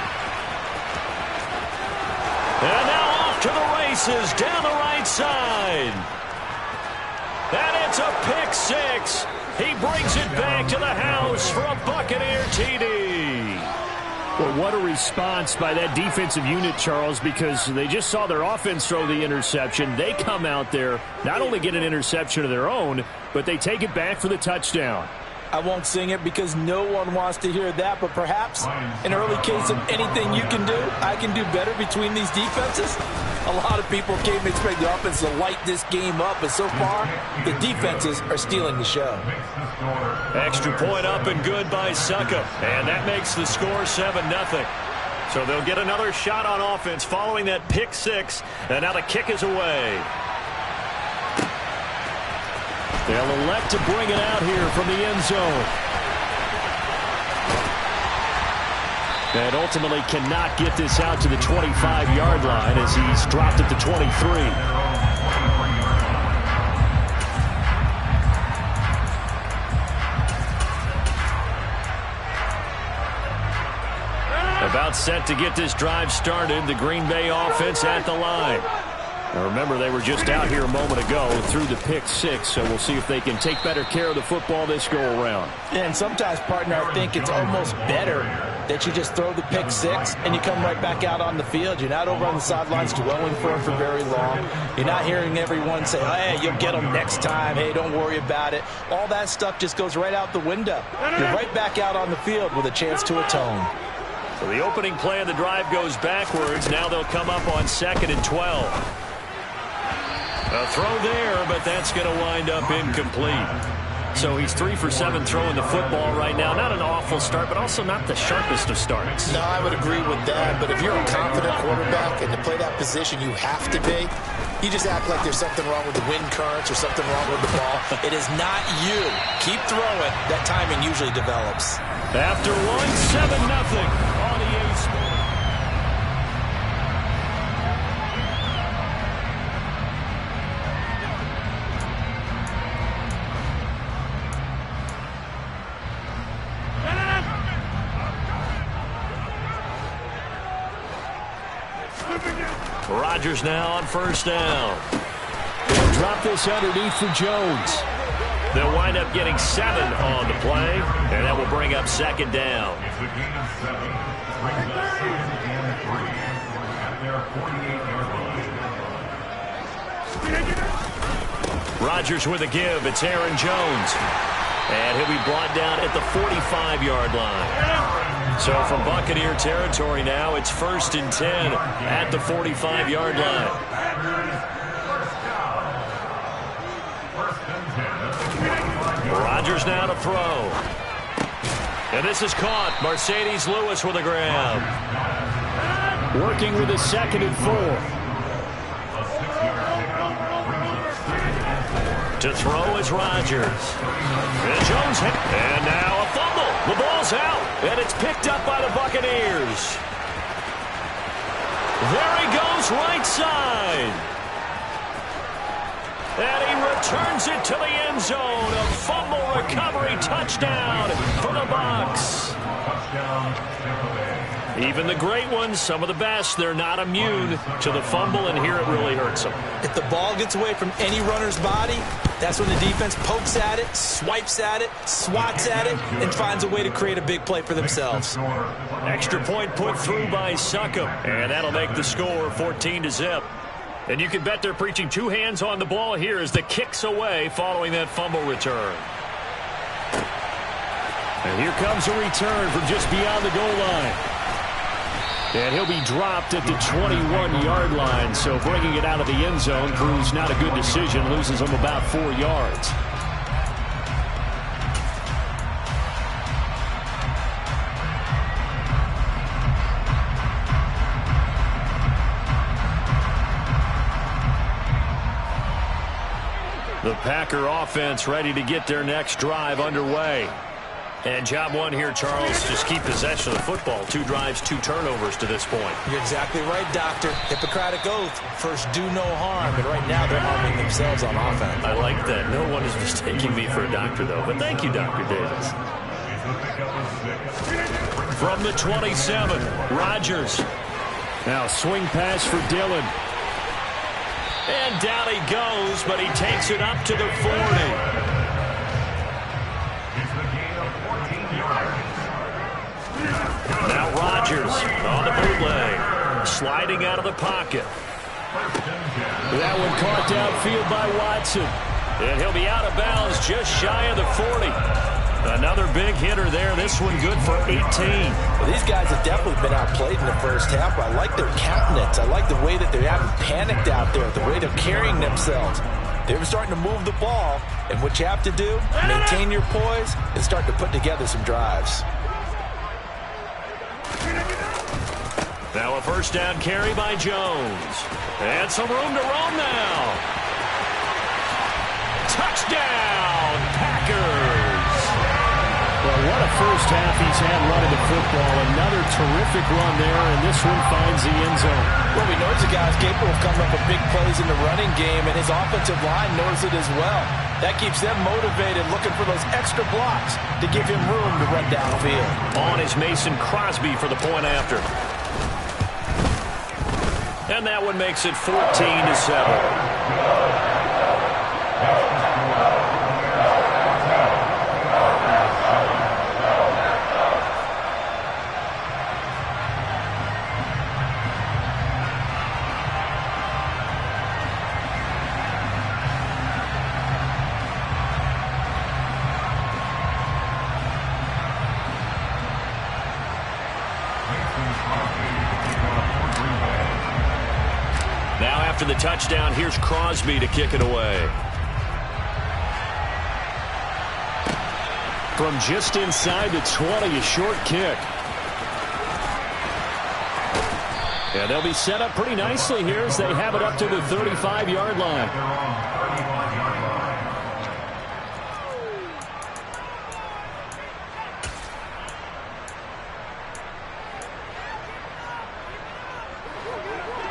And now off to the races down the right side. And It's a pick six. He brings it back to the house for a Buccaneer TD. Well, what a response by that defensive unit, Charles, because they just saw their offense throw the interception. They come out there, not only get an interception of their own, but they take it back for the touchdown. I won't sing it because no one wants to hear that, but perhaps an early case of anything you can do, I can do better between these defenses. A lot of people came to expect the offense to light this game up, but so far, the defenses are stealing the show. Extra point up and good by Suckup, and that makes the score 7-0. So they'll get another shot on offense following that pick six, and now the kick is away. They'll elect to bring it out here from the end zone. And ultimately cannot get this out to the 25-yard line as he's dropped at the 23. About set to get this drive started, the Green Bay offense at the line. Now remember, they were just out here a moment ago through the pick six, so we'll see if they can take better care of the football this go-around. And sometimes, partner, I think it's almost better that you just throw the pick six and you come right back out on the field. You're not over on the sidelines dwelling for it for very long. You're not hearing everyone say, hey, you'll get them next time. Hey, don't worry about it. All that stuff just goes right out the window. You're right back out on the field with a chance to atone. So the opening play of the drive goes backwards. Now they'll come up on 2nd and 12. A throw there, but that's going to wind up incomplete. So he's 3 for 7 throwing the football right now. Not an awful start, but also not the sharpest of starts. No, I would agree with that. But if you're a confident quarterback and to play that position you have to be, you just act like there's something wrong with the wind currents or something wrong with the ball. It is not you. Keep throwing. That timing usually develops. After one, 7-0 on the A-Sport. Rodgers now on first down. They'll drop this underneath for Jones. They'll wind up getting 7 on the play, and that will bring up 2nd down. It's a gain of 7. Brings up 2nd and 3 at their 48-yard line. Rodgers with a give. It's Aaron Jones. And he'll be brought down at the 45-yard line. So from Buccaneer territory now, it's 1st and 10 at the 45-yard line. Rodgers now to throw. And this is caught. Mercedes Lewis with a grab. Working with a 2nd and 4. To throw is Rodgers. And Jones hit. And now a fumble. The ball's out. And it's picked up by the Buccaneers. There he goes, right side. And he returns it to the end zone. A fumble recovery touchdown for the Bucs. Even the great ones, some of the best, they're not immune to the fumble, and here it really hurts them. If the ball gets away from any runner's body, that's when the defense pokes at it, swipes at it, swats at it, and finds a way to create a big play for themselves. Extra point put through by Suckup, and that'll make the score 14-0. And you can bet they're preaching 2 hands on the ball here as the kick's away following that fumble return. And here comes a return from just beyond the goal line. And he'll be dropped at the 21-yard line. So bringing it out of the end zone proves not a good decision. Loses him about 4 yards. The Packer offense ready to get their next drive underway. And job one here, Charles, just keep possession of the football. 2 drives, 2 turnovers to this point. You're exactly right, Doctor. Hippocratic oath. First, do no harm. And right now, they're harming themselves on offense. I like that. No one is mistaking me for a doctor, though. But thank you, Dr. Davis. From the 27, Rodgers. Now swing pass for Dillon. And down he goes, but he takes it up to the 40. bootleg. Sliding out of the pocket. That one caught downfield by Watson. And he'll be out of bounds just shy of the 40. Another big hitter there. This one good for 18. Well, these guys have definitely been outplayed in the first half. I like their countenance. I like the way that they haven't panicked out there, the way they're carrying themselves. They're starting to move the ball, and what you have to do, maintain your poise and start to put together some drives. Now a first down carry by Jones. And some room to roam now. Touchdown, Packers! Well, what a first half he's had running the football. Another terrific run there, and this one finds the end zone. Well, we know he's a guy who's capable of coming up with big plays in the running game, and his offensive line knows it as well. That keeps them motivated, looking for those extra blocks to give him room to run downfield. On is Mason Crosby for the point after. And that one makes it 14-7. Now after the touchdown, here's Crosby to kick it away. From just inside the 20, a short kick. Yeah, they'll be set up pretty nicely here as they have it up to the 35-yard line.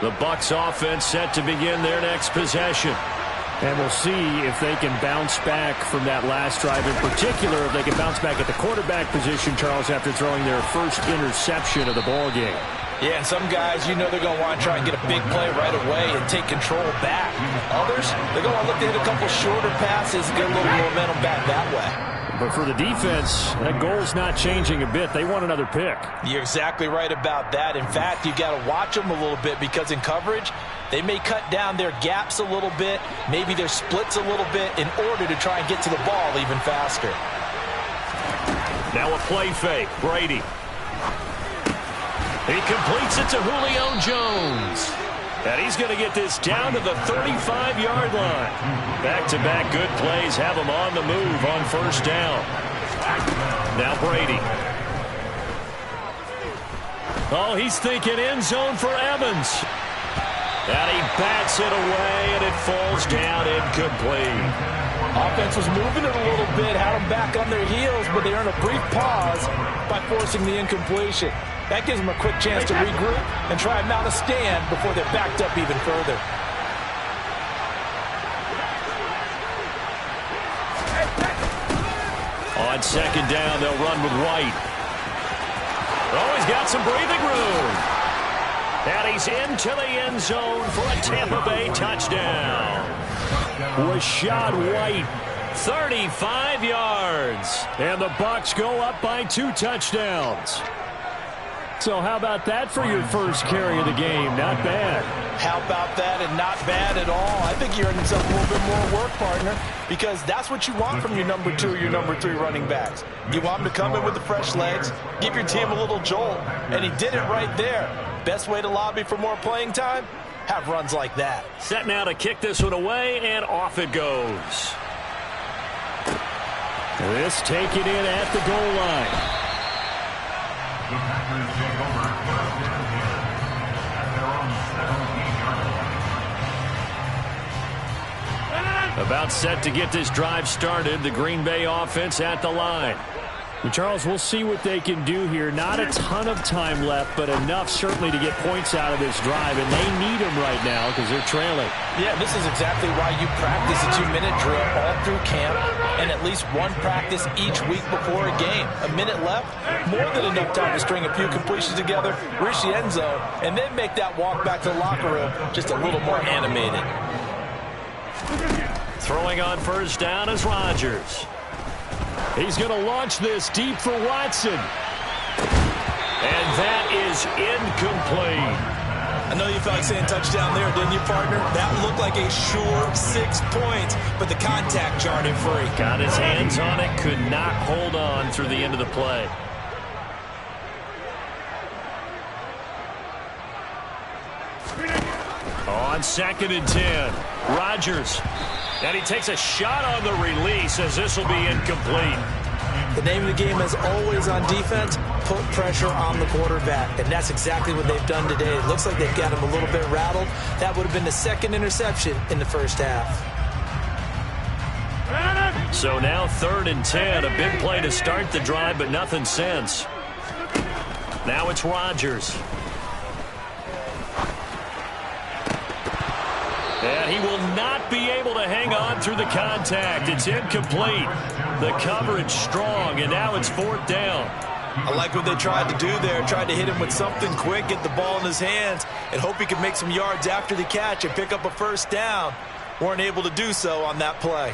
The Bucs offense set to begin their next possession. And we'll see if they can bounce back from that last drive. In particular, if they can bounce back at the quarterback position, Charles, after throwing their first interception of the ball game. Yeah, and some guys, you know they're going to want to try and get a big play right away and take control back. Others, they're going to look to hit a couple shorter passes and get a little momentum back that way. But for the defense, that goal's not changing a bit. They want another pick. You're exactly right about that. In fact, you got to watch them a little bit because in coverage, they may cut down their gaps a little bit, maybe their splits a little bit in order to try and get to the ball even faster. Now a play fake. Brady. He completes it to Julio Jones. And he's going to get this down to the 35-yard line. Back-to-back good plays have him on the move on first down. Now Brady. Oh, he's thinking end zone for Evans. And he bats it away, and it falls down incomplete. Offense was moving it a little bit, had them back on their heels, but they earned a brief pause by forcing the incompletion. That gives them a quick chance to regroup and try and mount a stand before they're backed up even further. On second down, they'll run with White. Oh, he's got some breathing room. And he's into the end zone for a Tampa Bay touchdown. Rashad White, 35 yards. And the Bucs go up by 2 touchdowns. So how about that for your first carry of the game? Not bad. How about that, and not bad at all? I think you're earning yourself a little bit more work, partner, because that's what you want from your number 2 or your number 3 running backs. You want them to come in with the fresh legs, give your team a little jolt, and he did it right there. Best way to lobby for more playing time? Have runs like that. Set now to kick this one away, and off it goes. This taken in at the goal line. The Packers take over first and 10 at their own 17-yard line. About set to get this drive started. The Green Bay offense at the line. Well, Charles, we'll see what they can do here. Not a ton of time left, but enough certainly to get points out of this drive, and they need them right now because they're trailing. Yeah, this is exactly why you practice a 2-minute drill all through camp and at least one practice each week before a game. A minute left, more than enough time to string a few completions together, reach the end zone, and then make that walk back to the locker room just a little more animated. Throwing on first down is Rodgers. He's going to launch this deep for Watson. And that is incomplete. I know you felt like saying touchdown there, didn't you, partner? That looked like a sure 6 points, but the contact jarred him free. Got his hands on it, could not hold on through the end of the play. On 2nd and 10, Rodgers. And he takes a shot on the release as this will be incomplete. The name of the game is always on defense, put pressure on the quarterback. And that's exactly what they've done today. It looks like they've got him a little bit rattled. That would have been the 2nd interception in the first half. So now 3rd and 10, a big play to start the drive, but nothing since. Now it's Rodgers. And he will not be able to hang on through the contact. It's incomplete. The coverage strong, and now it's 4th down. I like what they tried to do there. Tried to hit him with something quick, get the ball in his hands, and hope he could make some yards after the catch and pick up a 1st down. Weren't able to do so on that play.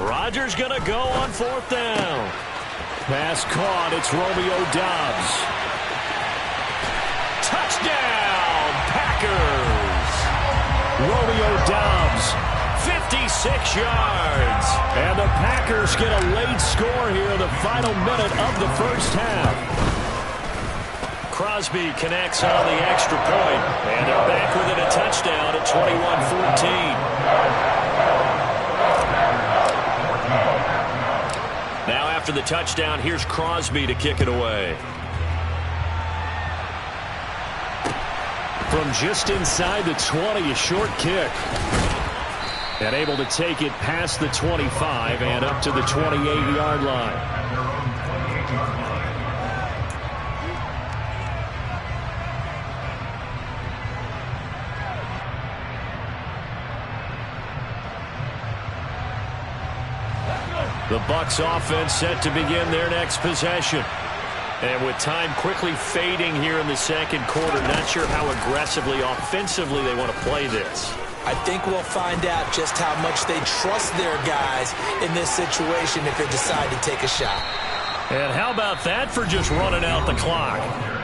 Rodgers going to go on 4th down. Pass caught. It's Romeo Doubs. Touchdown, Packers. Romeo Doubs, 56 yards. And the Packers get a late score here in the final minute of the first half. Crosby connects on the extra point, and they're back within a touchdown at 21-14. Now after the touchdown, here's Crosby to kick it away. From just inside the 20, a short kick. And able to take it past the 25 and up to the 28-yard line. The Bucs offense set to begin their next possession. And with time quickly fading here in the 2nd quarter, not sure how aggressively, offensively they want to play this. I think we'll find out just how much they trust their guys in this situation if they decide to take a shot. And how about that for just running out the clock?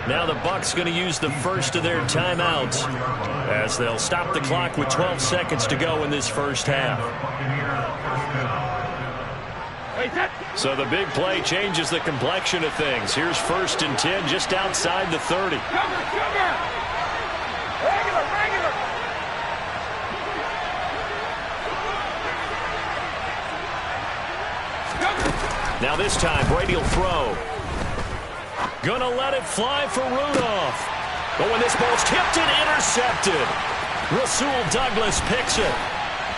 Now the Bucs going to use the first of their timeouts as they'll stop the clock with 12 seconds to go in this first half. So the big play changes the complexion of things. Here's 1st and 10 just outside the 30. Now this time Brady will throw. Gonna let it fly for Rudolph. But when this ball's tipped and intercepted, Rasul Douglas picks it.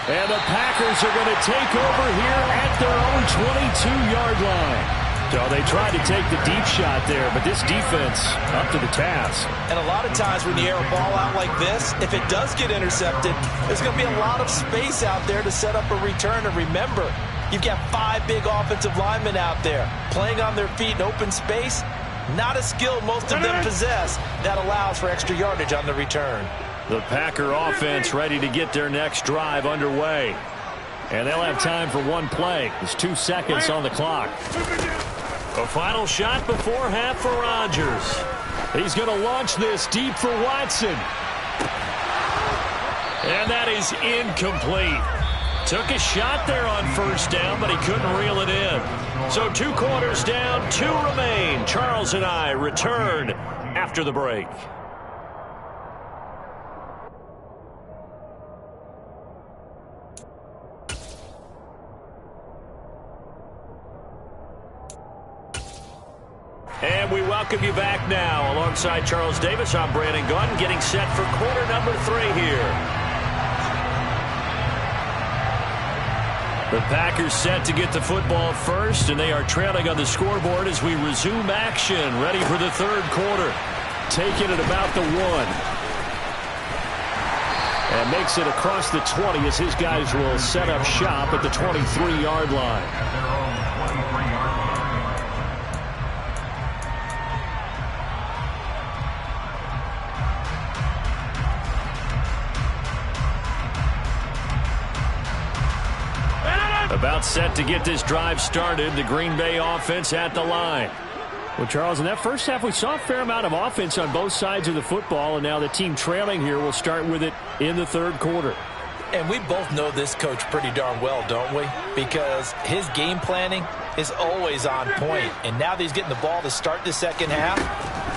And the Packers are going to take over here at their own 22-yard line. So they tried to take the deep shot there, but this defense up to the task. And a lot of times when you air a ball out like this, if it does get intercepted, there's going to be a lot of space out there to set up a return. And remember, you've got 5 big offensive linemen out there playing on their feet in open space. Not a skill most of them possess that allows for extra yardage on the return. The Packer offense ready to get their next drive underway. And they'll have time for one play. There's 2 seconds on the clock. A final shot before half for Rodgers. He's going to launch this deep for Watson. And that is incomplete. Took a shot there on 1st down, but he couldn't reel it in. So 2 quarters down, 2 remain. Charles and I return after the break. And we welcome you back now. Alongside Charles Davis, I'm Brandon Gunn, getting set for quarter number 3 here. The Packers set to get the football first, and they are trailing on the scoreboard as we resume action, ready for the 3rd quarter. Taking it about the 1. And makes it across the 20 as his guys will set up shop at the 23-yard line. About set to get this drive started. The Green Bay offense at the line. Well, Charles, in that first half, we saw a fair amount of offense on both sides of the football, and now the team trailing here will start with it in the third quarter. And we both know this coach pretty darn well, don't we? Because his game planning is always on point. And now that he's getting the ball to start the second half,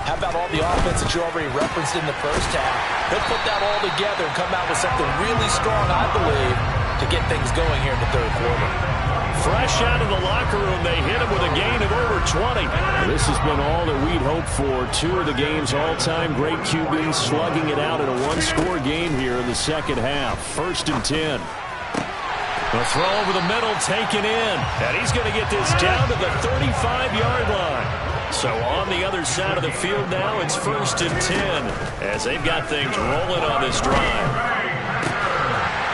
how about all the offense that you already referenced in the first half? He'll put that all together and come out with something really strong, I believe, to get things going here in the third quarter. Fresh out of the locker room, they hit him with a gain of over 20. This has been all that we'd hoped for. Two of the game's all-time great QBs slugging it out in a one-score game here in the second half. 1st and 10. The throw over the middle taken in. And he's going to get this down to the 35-yard line. So on the other side of the field now, it's 1st and 10 as they've got things rolling on this drive.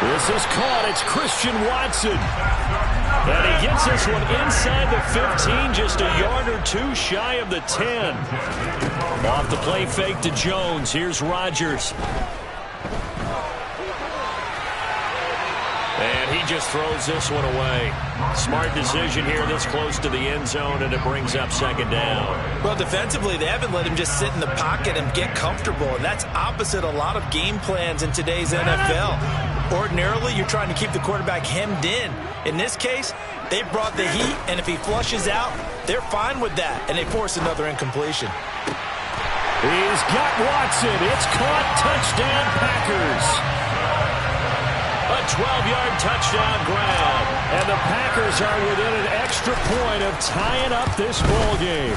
This is caught. It's Christian Watson. And he gets this one inside the 15, just a yard or two shy of the 10. Off the play fake to Jones. Here's Rodgers. And he just throws this one away. Smart decision here this close to the end zone, and it brings up 2nd down. Well, defensively, they haven't let him just sit in the pocket and get comfortable, and that's opposite a lot of game plans in today's NFL. Ordinarily, you're trying to keep the quarterback hemmed in. In this case, they brought the heat, and if he flushes out, they're fine with that, and they force another incompletion. He's got Watson. It's caught. Touchdown, Packers. A 12-yard touchdown grab. And the Packers are within an extra point of tying up this ball game.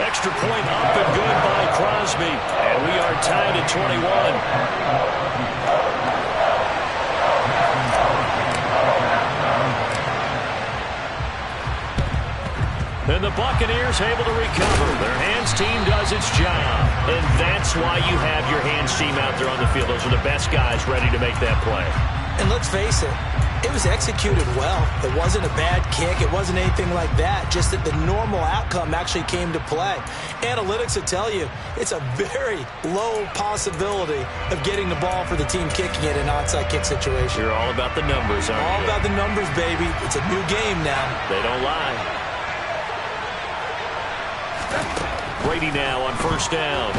Extra point up and good by Crosby. And we are tied at 21. And the Buccaneers able to recover. Their hands team does its job. And that's why you have your hands team out there on the field. Those are the best guys ready to make that play. And let's face it, it was executed well. It wasn't a bad kick. It wasn't anything like that. Just that the normal outcome actually came to play. Analytics will tell you it's a very low possibility of getting the ball for the team kicking it in an onside kick situation. You're all about the numbers, aren't you? All about the numbers, baby. It's a new game now. They don't lie. Brady now on 1st down.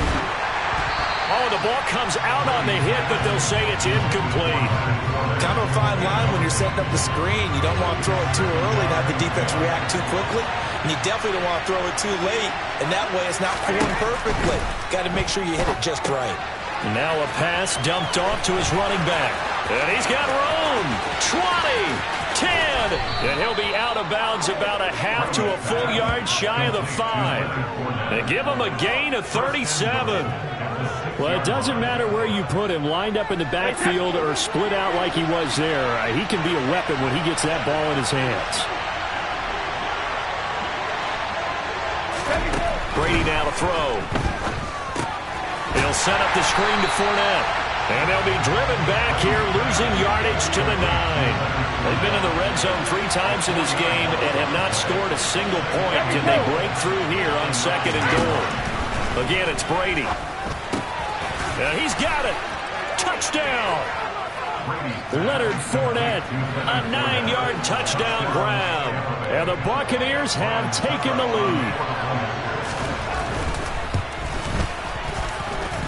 Oh, the ball comes out on the hit, but they'll say it's incomplete. Kind of a fine line when you're setting up the screen. You don't want to throw it too early and have the defense react too quickly. And you definitely don't want to throw it too late. And that way it's not formed perfectly. Got to make sure you hit it just right. Now a pass dumped off to his running back. And he's got room. 20, 10. And he'll be out of bounds about a half to a full yard shy of the 5. They give him a gain of 37. Well, it doesn't matter where you put him, lined up in the backfield or split out like he was there. He can be a weapon when he gets that ball in his hands. Brady now to throw. He'll set up the screen to Fournette. And they'll be driven back here, losing yardage to the 9. They've been in the red zone 3 times in this game and have not scored a single point. Can they break through here on 2nd and goal? Again, it's Brady. And he's got it. Touchdown. Leonard Fournette, a 9-yard touchdown grab. And the Buccaneers have taken the lead.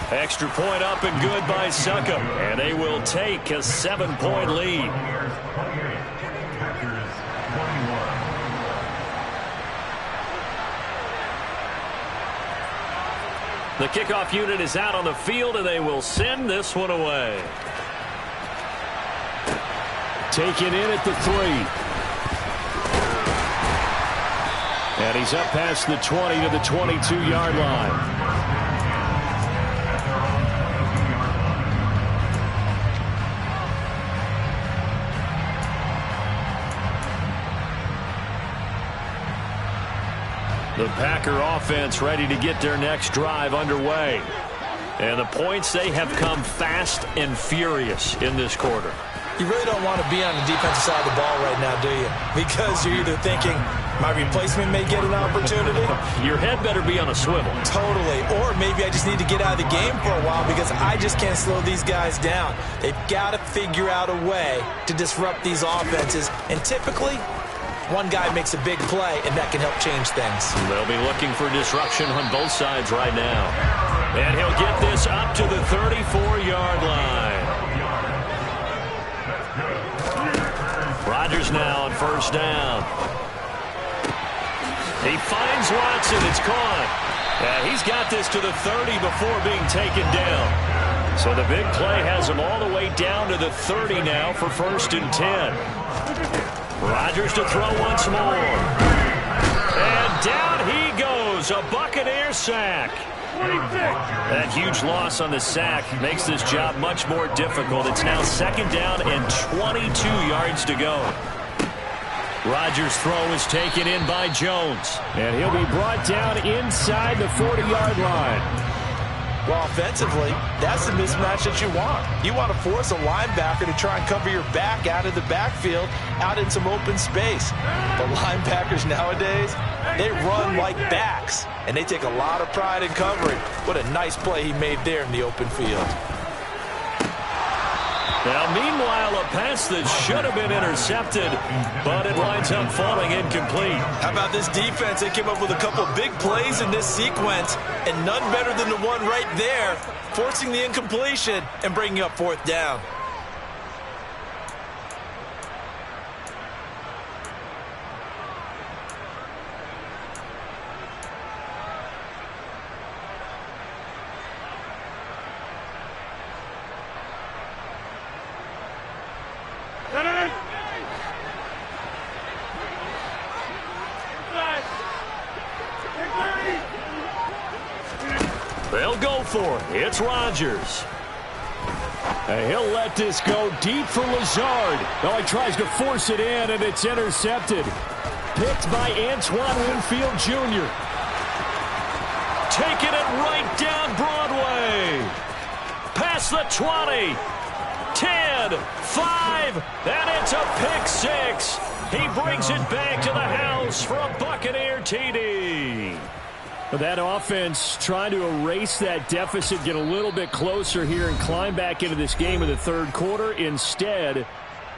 Extra point up and good by Suckup. And they will take a 7-point lead. The kickoff unit is out on the field, and they will send this one away. Taken in at the 3. And he's up past the 20 to the 22-yard line. The Packer offense ready to get their next drive underway. And the points, they have come fast and furious in this quarter. You really don't want to be on the defensive side of the ball right now, do you? Because you're either thinking, My replacement may get an opportunity. Your head better be on a swivel. Totally. Or maybe I just need to get out of the game for a while because I just can't slow these guys down. They've got to figure out a way to disrupt these offenses. And typically, one guy makes a big play, and that can help change things. They'll be looking for disruption on both sides right now. And he'll get this up to the 34-yard line. Rodgers now on first down. He finds Watson. It's caught. Yeah, he's got this to the 30 before being taken down. So the big play has him all the way down to the 30 now for 1st and 10. Rodgers to throw once more. And down he goes. A Buccaneer sack. That huge loss on the sack makes this job much more difficult. It's now 2nd down and 22 yards to go. Rodgers' throw is taken in by Jones. And he'll be brought down inside the 40-yard line. Well, offensively, that's the mismatch that you want. You want to force a linebacker to try and cover your back out of the backfield, out in some open space. But linebackers nowadays, they run like backs, and they take a lot of pride in covering. What a nice play he made there in the open field. Now, meanwhile, a pass that should have been intercepted, but it winds up falling incomplete. How about this defense? They came up with a couple of big plays in this sequence, and none better than the one right there, forcing the incompletion and bringing up 4th down. They'll go for it. It's Rodgers. And he'll let this go deep for Lazard. Oh, he tries to force it in, and it's intercepted. Picked by Antoine Winfield Jr. Taking it right down Broadway. Past the 20. 10, 5, and it's a pick 6. He brings it back to the house for a Buccaneer TD. That offense trying to erase that deficit, get a little bit closer here and climb back into this game in the 3rd quarter. Instead,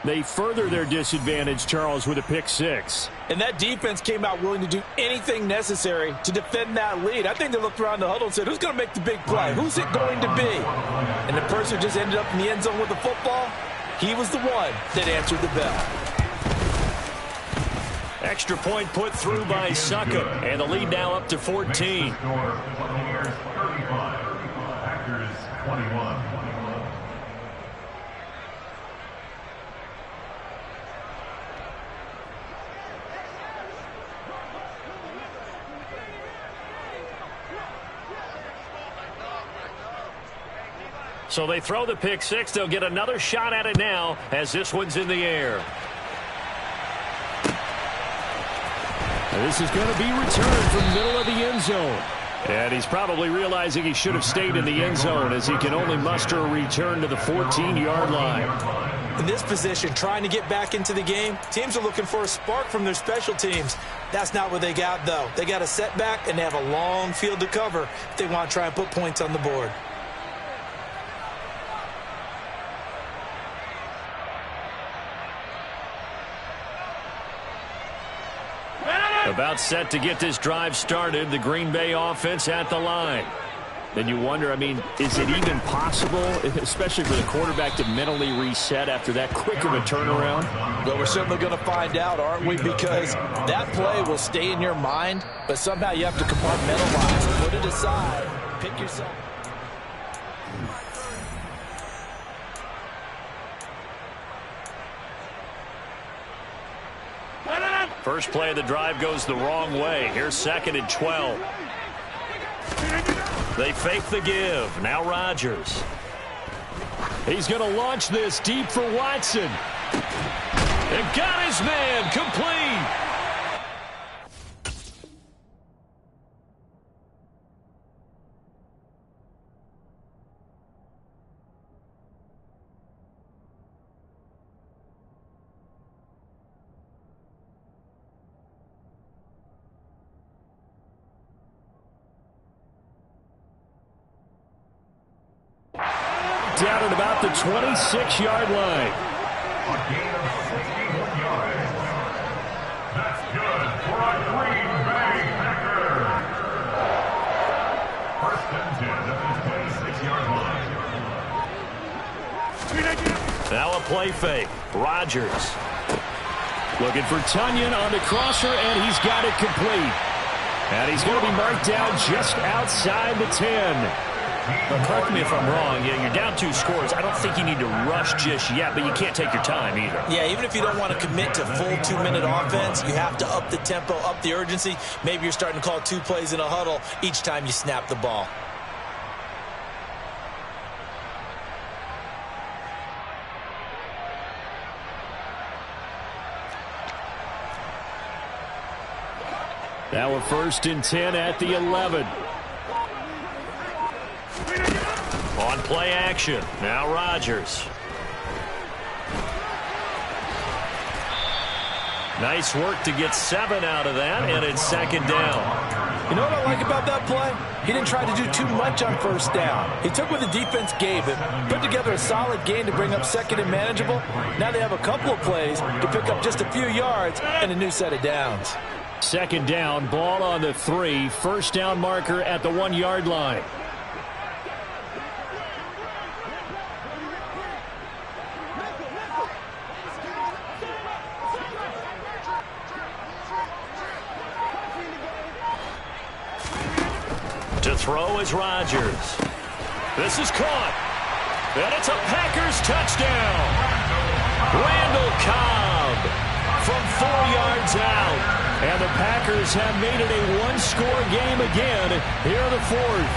they further their disadvantage, Charles, with a pick 6. And that defense came out willing to do anything necessary to defend that lead. I think they looked around the huddle and said, who's going to make the big play? Who's it going to be? And the person who just ended up in the end zone with the football, he was the one that answered the bell. Extra point put through by Succop, and the lead now up to 14. Buccaneers 35, Packers 21. So they throw the pick 6. They'll get another shot at it now as this one's in the air. This is going to be returned from the middle of the end zone. And he's probably realizing he should have stayed in the end zone as he can only muster a return to the 14-yard line. In this position, trying to get back into the game, teams are looking for a spark from their special teams. That's not what they got, though. They got a setback, and they have a long field to cover if they want to try and put points on the board. About set to get this drive started, the Green Bay offense at the line. Then you wonder, I mean, is it even possible, especially for the quarterback, to mentally reset after that quick of a turnaround? Well, we're certainly going to find out, aren't we? Because that play will stay in your mind, but somehow you have to compartmentalize, put it aside, pick yourself. First play of the drive goes the wrong way. Here's 2nd and 12. They fake the give. Now Rodgers. He's going to launch this deep for Watson. And got his man complete. down at about the 26-yard line. A gain of 61 yards. That's good for a Green Bay Packer. First and 10 at the 26-yard line. Now a play fake. Rodgers looking for Tunyon on the crosser, and he's got it complete. And he's going to be marked down just outside the 10. But correct me if I'm wrong. Yeah, you're down 2 scores. I don't think you need to rush just yet, but you can't take your time either. Yeah, even if you don't want to commit to full 2-minute offense, you have to up the tempo, up the urgency. Maybe you're starting to call 2 plays in a huddle each time you snap the ball. Now a 1st and 10 at the 11. On play action. Now Rodgers. Nice work to get 7 out of that, and it's 2nd down. You know what I like about that play? He didn't try to do too much on 1st down. He took what the defense gave him, put together a solid gain to bring up 2nd and manageable. Now they have a couple of plays to pick up just a few yards and a new set of downs. 2nd down, ball on the 3, 1st down marker at the 1-yard line. To throw is Rodgers. This is caught. And it's a Packers touchdown. Randall Cobb from 4 yards out. And the Packers have made it a 1-score game again here in the 4th.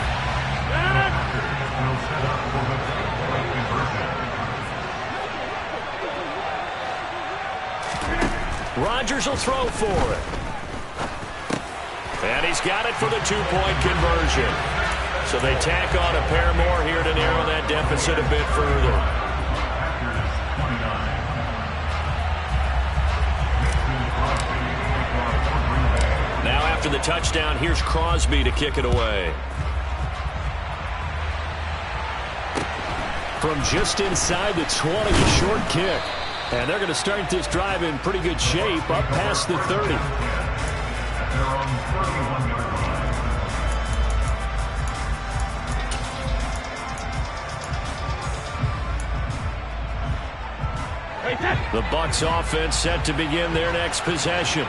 Rodgers will throw for it. And he's got it for the 2-point conversion. So they tack on a pair more here to narrow that deficit a bit further. Now after the touchdown, here's Crosby to kick it away. From just inside the 20, a short kick. And they're going to start this drive in pretty good shape up past the 30. The Bucs offense set to begin their next possession.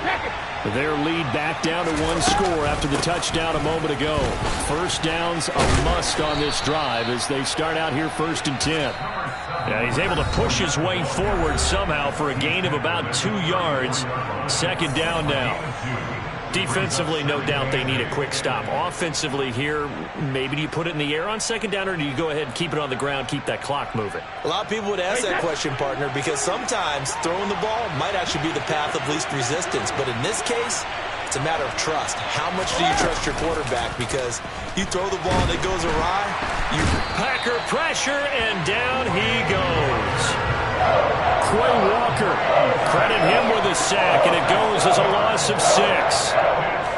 Their lead back down to 1 score after the touchdown a moment ago. 1st down's a must on this drive as they start out here 1st and 10. Yeah, he's able to push his way forward somehow for a gain of about 2 yards. 2nd down now. Defensively, no doubt they need a quick stop. Offensively here, maybe do you put it in the air on 2nd down, or do you go ahead and keep it on the ground, keep that clock moving? A lot of people would ask that question, partner, because sometimes throwing the ball might actually be the path of least resistance. But in this case, it's a matter of trust. How much do you trust your quarterback? Because you throw the ball and it goes awry. Packer pressure, and down he goes. Quay Walker, credit him with a sack, and it goes as a loss of 6.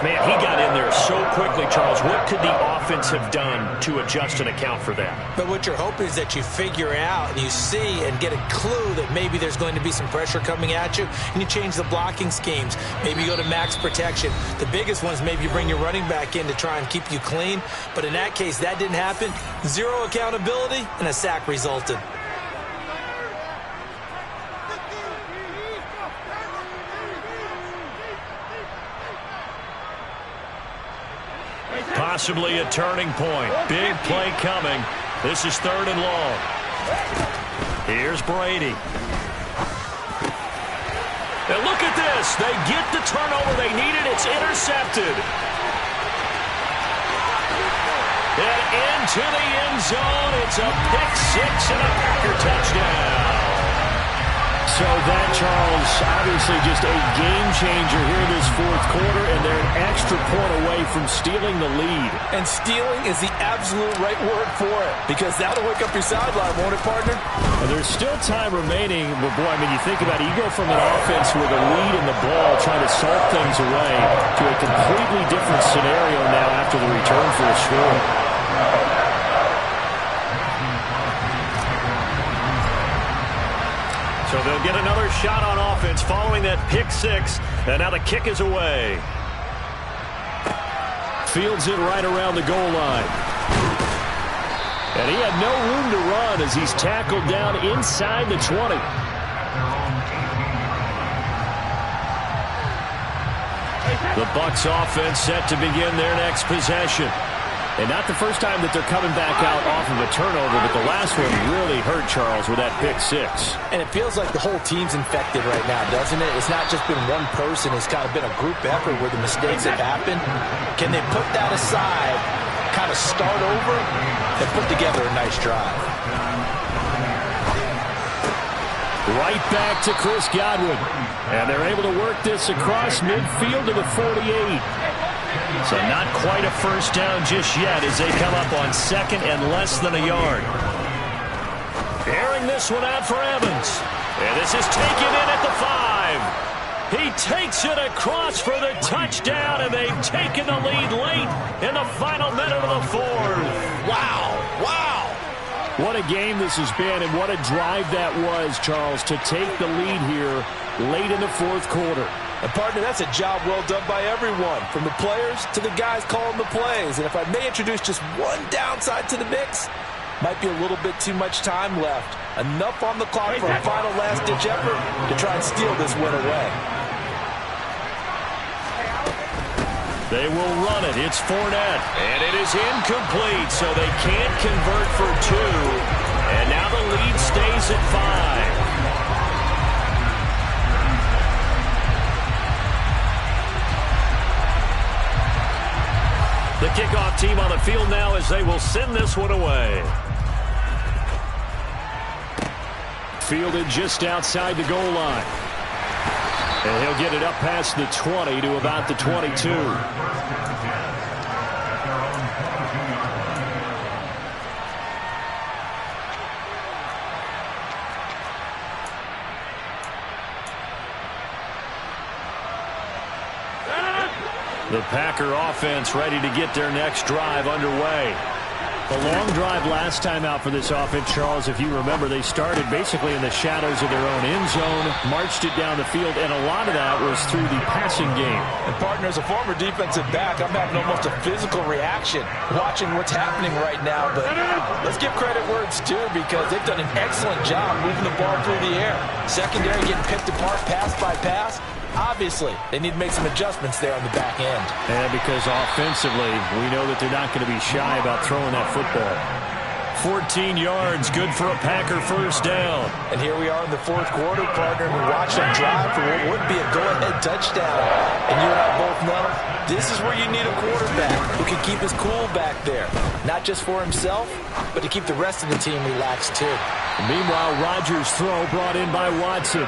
Man, he got in there so quickly, Charles. What could the offense have done to adjust and account for that? But what you're hoping is that you figure out and you see and get a clue that maybe there's going to be some pressure coming at you, and you change the blocking schemes. Maybe you go to max protection. The biggest one is maybe you bring your running back in to try and keep you clean. But in that case, that didn't happen. 0 accountability, and a sack resulted. Possibly a turning point. Big play coming. This is 3rd and long. Here's Brady. And look at this. They get the turnover they needed. It's intercepted. And into the end zone. It's a pick 6 and a Packer touchdown. So that, Charles, obviously just a game changer here in this 4th quarter, and they're an extra point away from stealing the lead. And stealing is the absolute right word for it, because that'll wake up your sideline, won't it, partner? Well, there's still time remaining, but boy, I mean, you think about it, you go from an offense with a lead in the ball trying to salt things away to a completely different scenario now after the return for a score. So they'll get another shot on offense following that pick six. And now the kick is away. Fields it right around the goal line. And he had no room to run as he's tackled down inside the 20. The Bucs offense set to begin their next possession. And not the first time that they're coming back out off of a turnover, but the last one really hurt, Charles, with that pick six. And it feels like the whole team's infected right now, doesn't it? It's not just been one person. It's kind of been a group effort where the mistakes have happened. Can they put that aside, kind of start over, and put together a nice drive? Right back to Chris Godwin. And they're able to work this across midfield to the 48. So not quite a first down just yet as they come up on second and less than a yard. Airing this one out for Evans. And this is taken in at the 5. He takes it across for the touchdown, and they've taken the lead late in the final minute of the fourth. Wow, wow. What a game this has been, and what a drive that was, Charles, to take the lead here late in the fourth quarter. And, partner, that's a job well done by everyone, from the players to the guys calling the plays. And if I may introduce just one downside to the mix, might be a little bit too much time left. Enough on the clock for a final last-ditch effort to try and steal this win away. They will run it. It's Fournette. And it is incomplete, so they can't convert for two. And now the lead stays at 5. The kickoff team on the field now as they will send this one away. Fielded just outside the goal line. And he'll get it up past the 20 to about the 22. The Packer offense ready to get their next drive underway. The long drive last time out for this offense, Charles, if you remember, they started basically in the shadows of their own end zone, marched it down the field, and a lot of that was through the passing game. And, partner, as a former defensive back, I'm having almost a physical reaction watching what's happening right now. But let's give credit where it's due, because they've done an excellent job moving the ball through the air. Secondary getting picked apart pass by pass. Obviously, they need to make some adjustments there on the back end. And because offensively, we know that they're not going to be shy about throwing that football. 14 yards, good for a Packer first down. And here we are in the fourth quarter, partner. We watched them drive for what would be a go-ahead touchdown. And you and I both know this is where you need a quarterback who can keep his cool back there. Not just for himself, but to keep the rest of the team relaxed too. Meanwhile, Rodgers' throw brought in by Watson.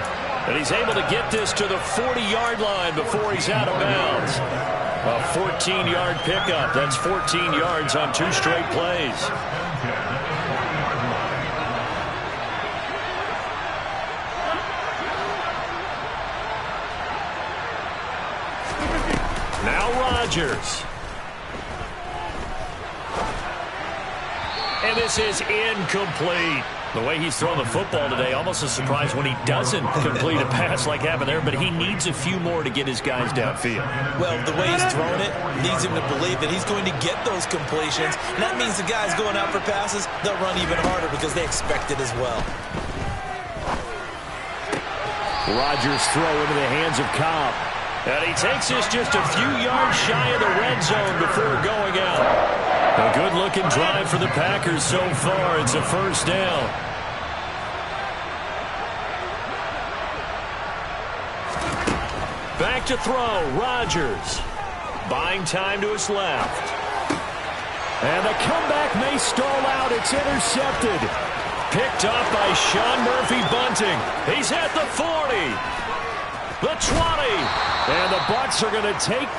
And he's able to get this to the 40-yard line before he's out of bounds. A 14-yard pickup. That's 14 yards on 2 straight plays. Now Rodgers. And this is incomplete. The way he's thrown the football today, almost a surprise when he doesn't complete a pass like happened there, but he needs a few more to get his guys downfield. Well, the way he's thrown it leads him to believe that he's going to get those completions. And that means the guys going out for passes, they'll run even harder because they expect it as well. Rodgers' throw into the hands of Cobb. And he takes this just a few yards shy of the red zone before going out. A good-looking drive for the Packers so far. It's a first down. Back to throw. Rodgers. Buying time to his left. And the comeback may stall out. It's intercepted. Picked off by Sean Murphy-Bunting. He's at the 40. The 20. And the Bucs are going to take...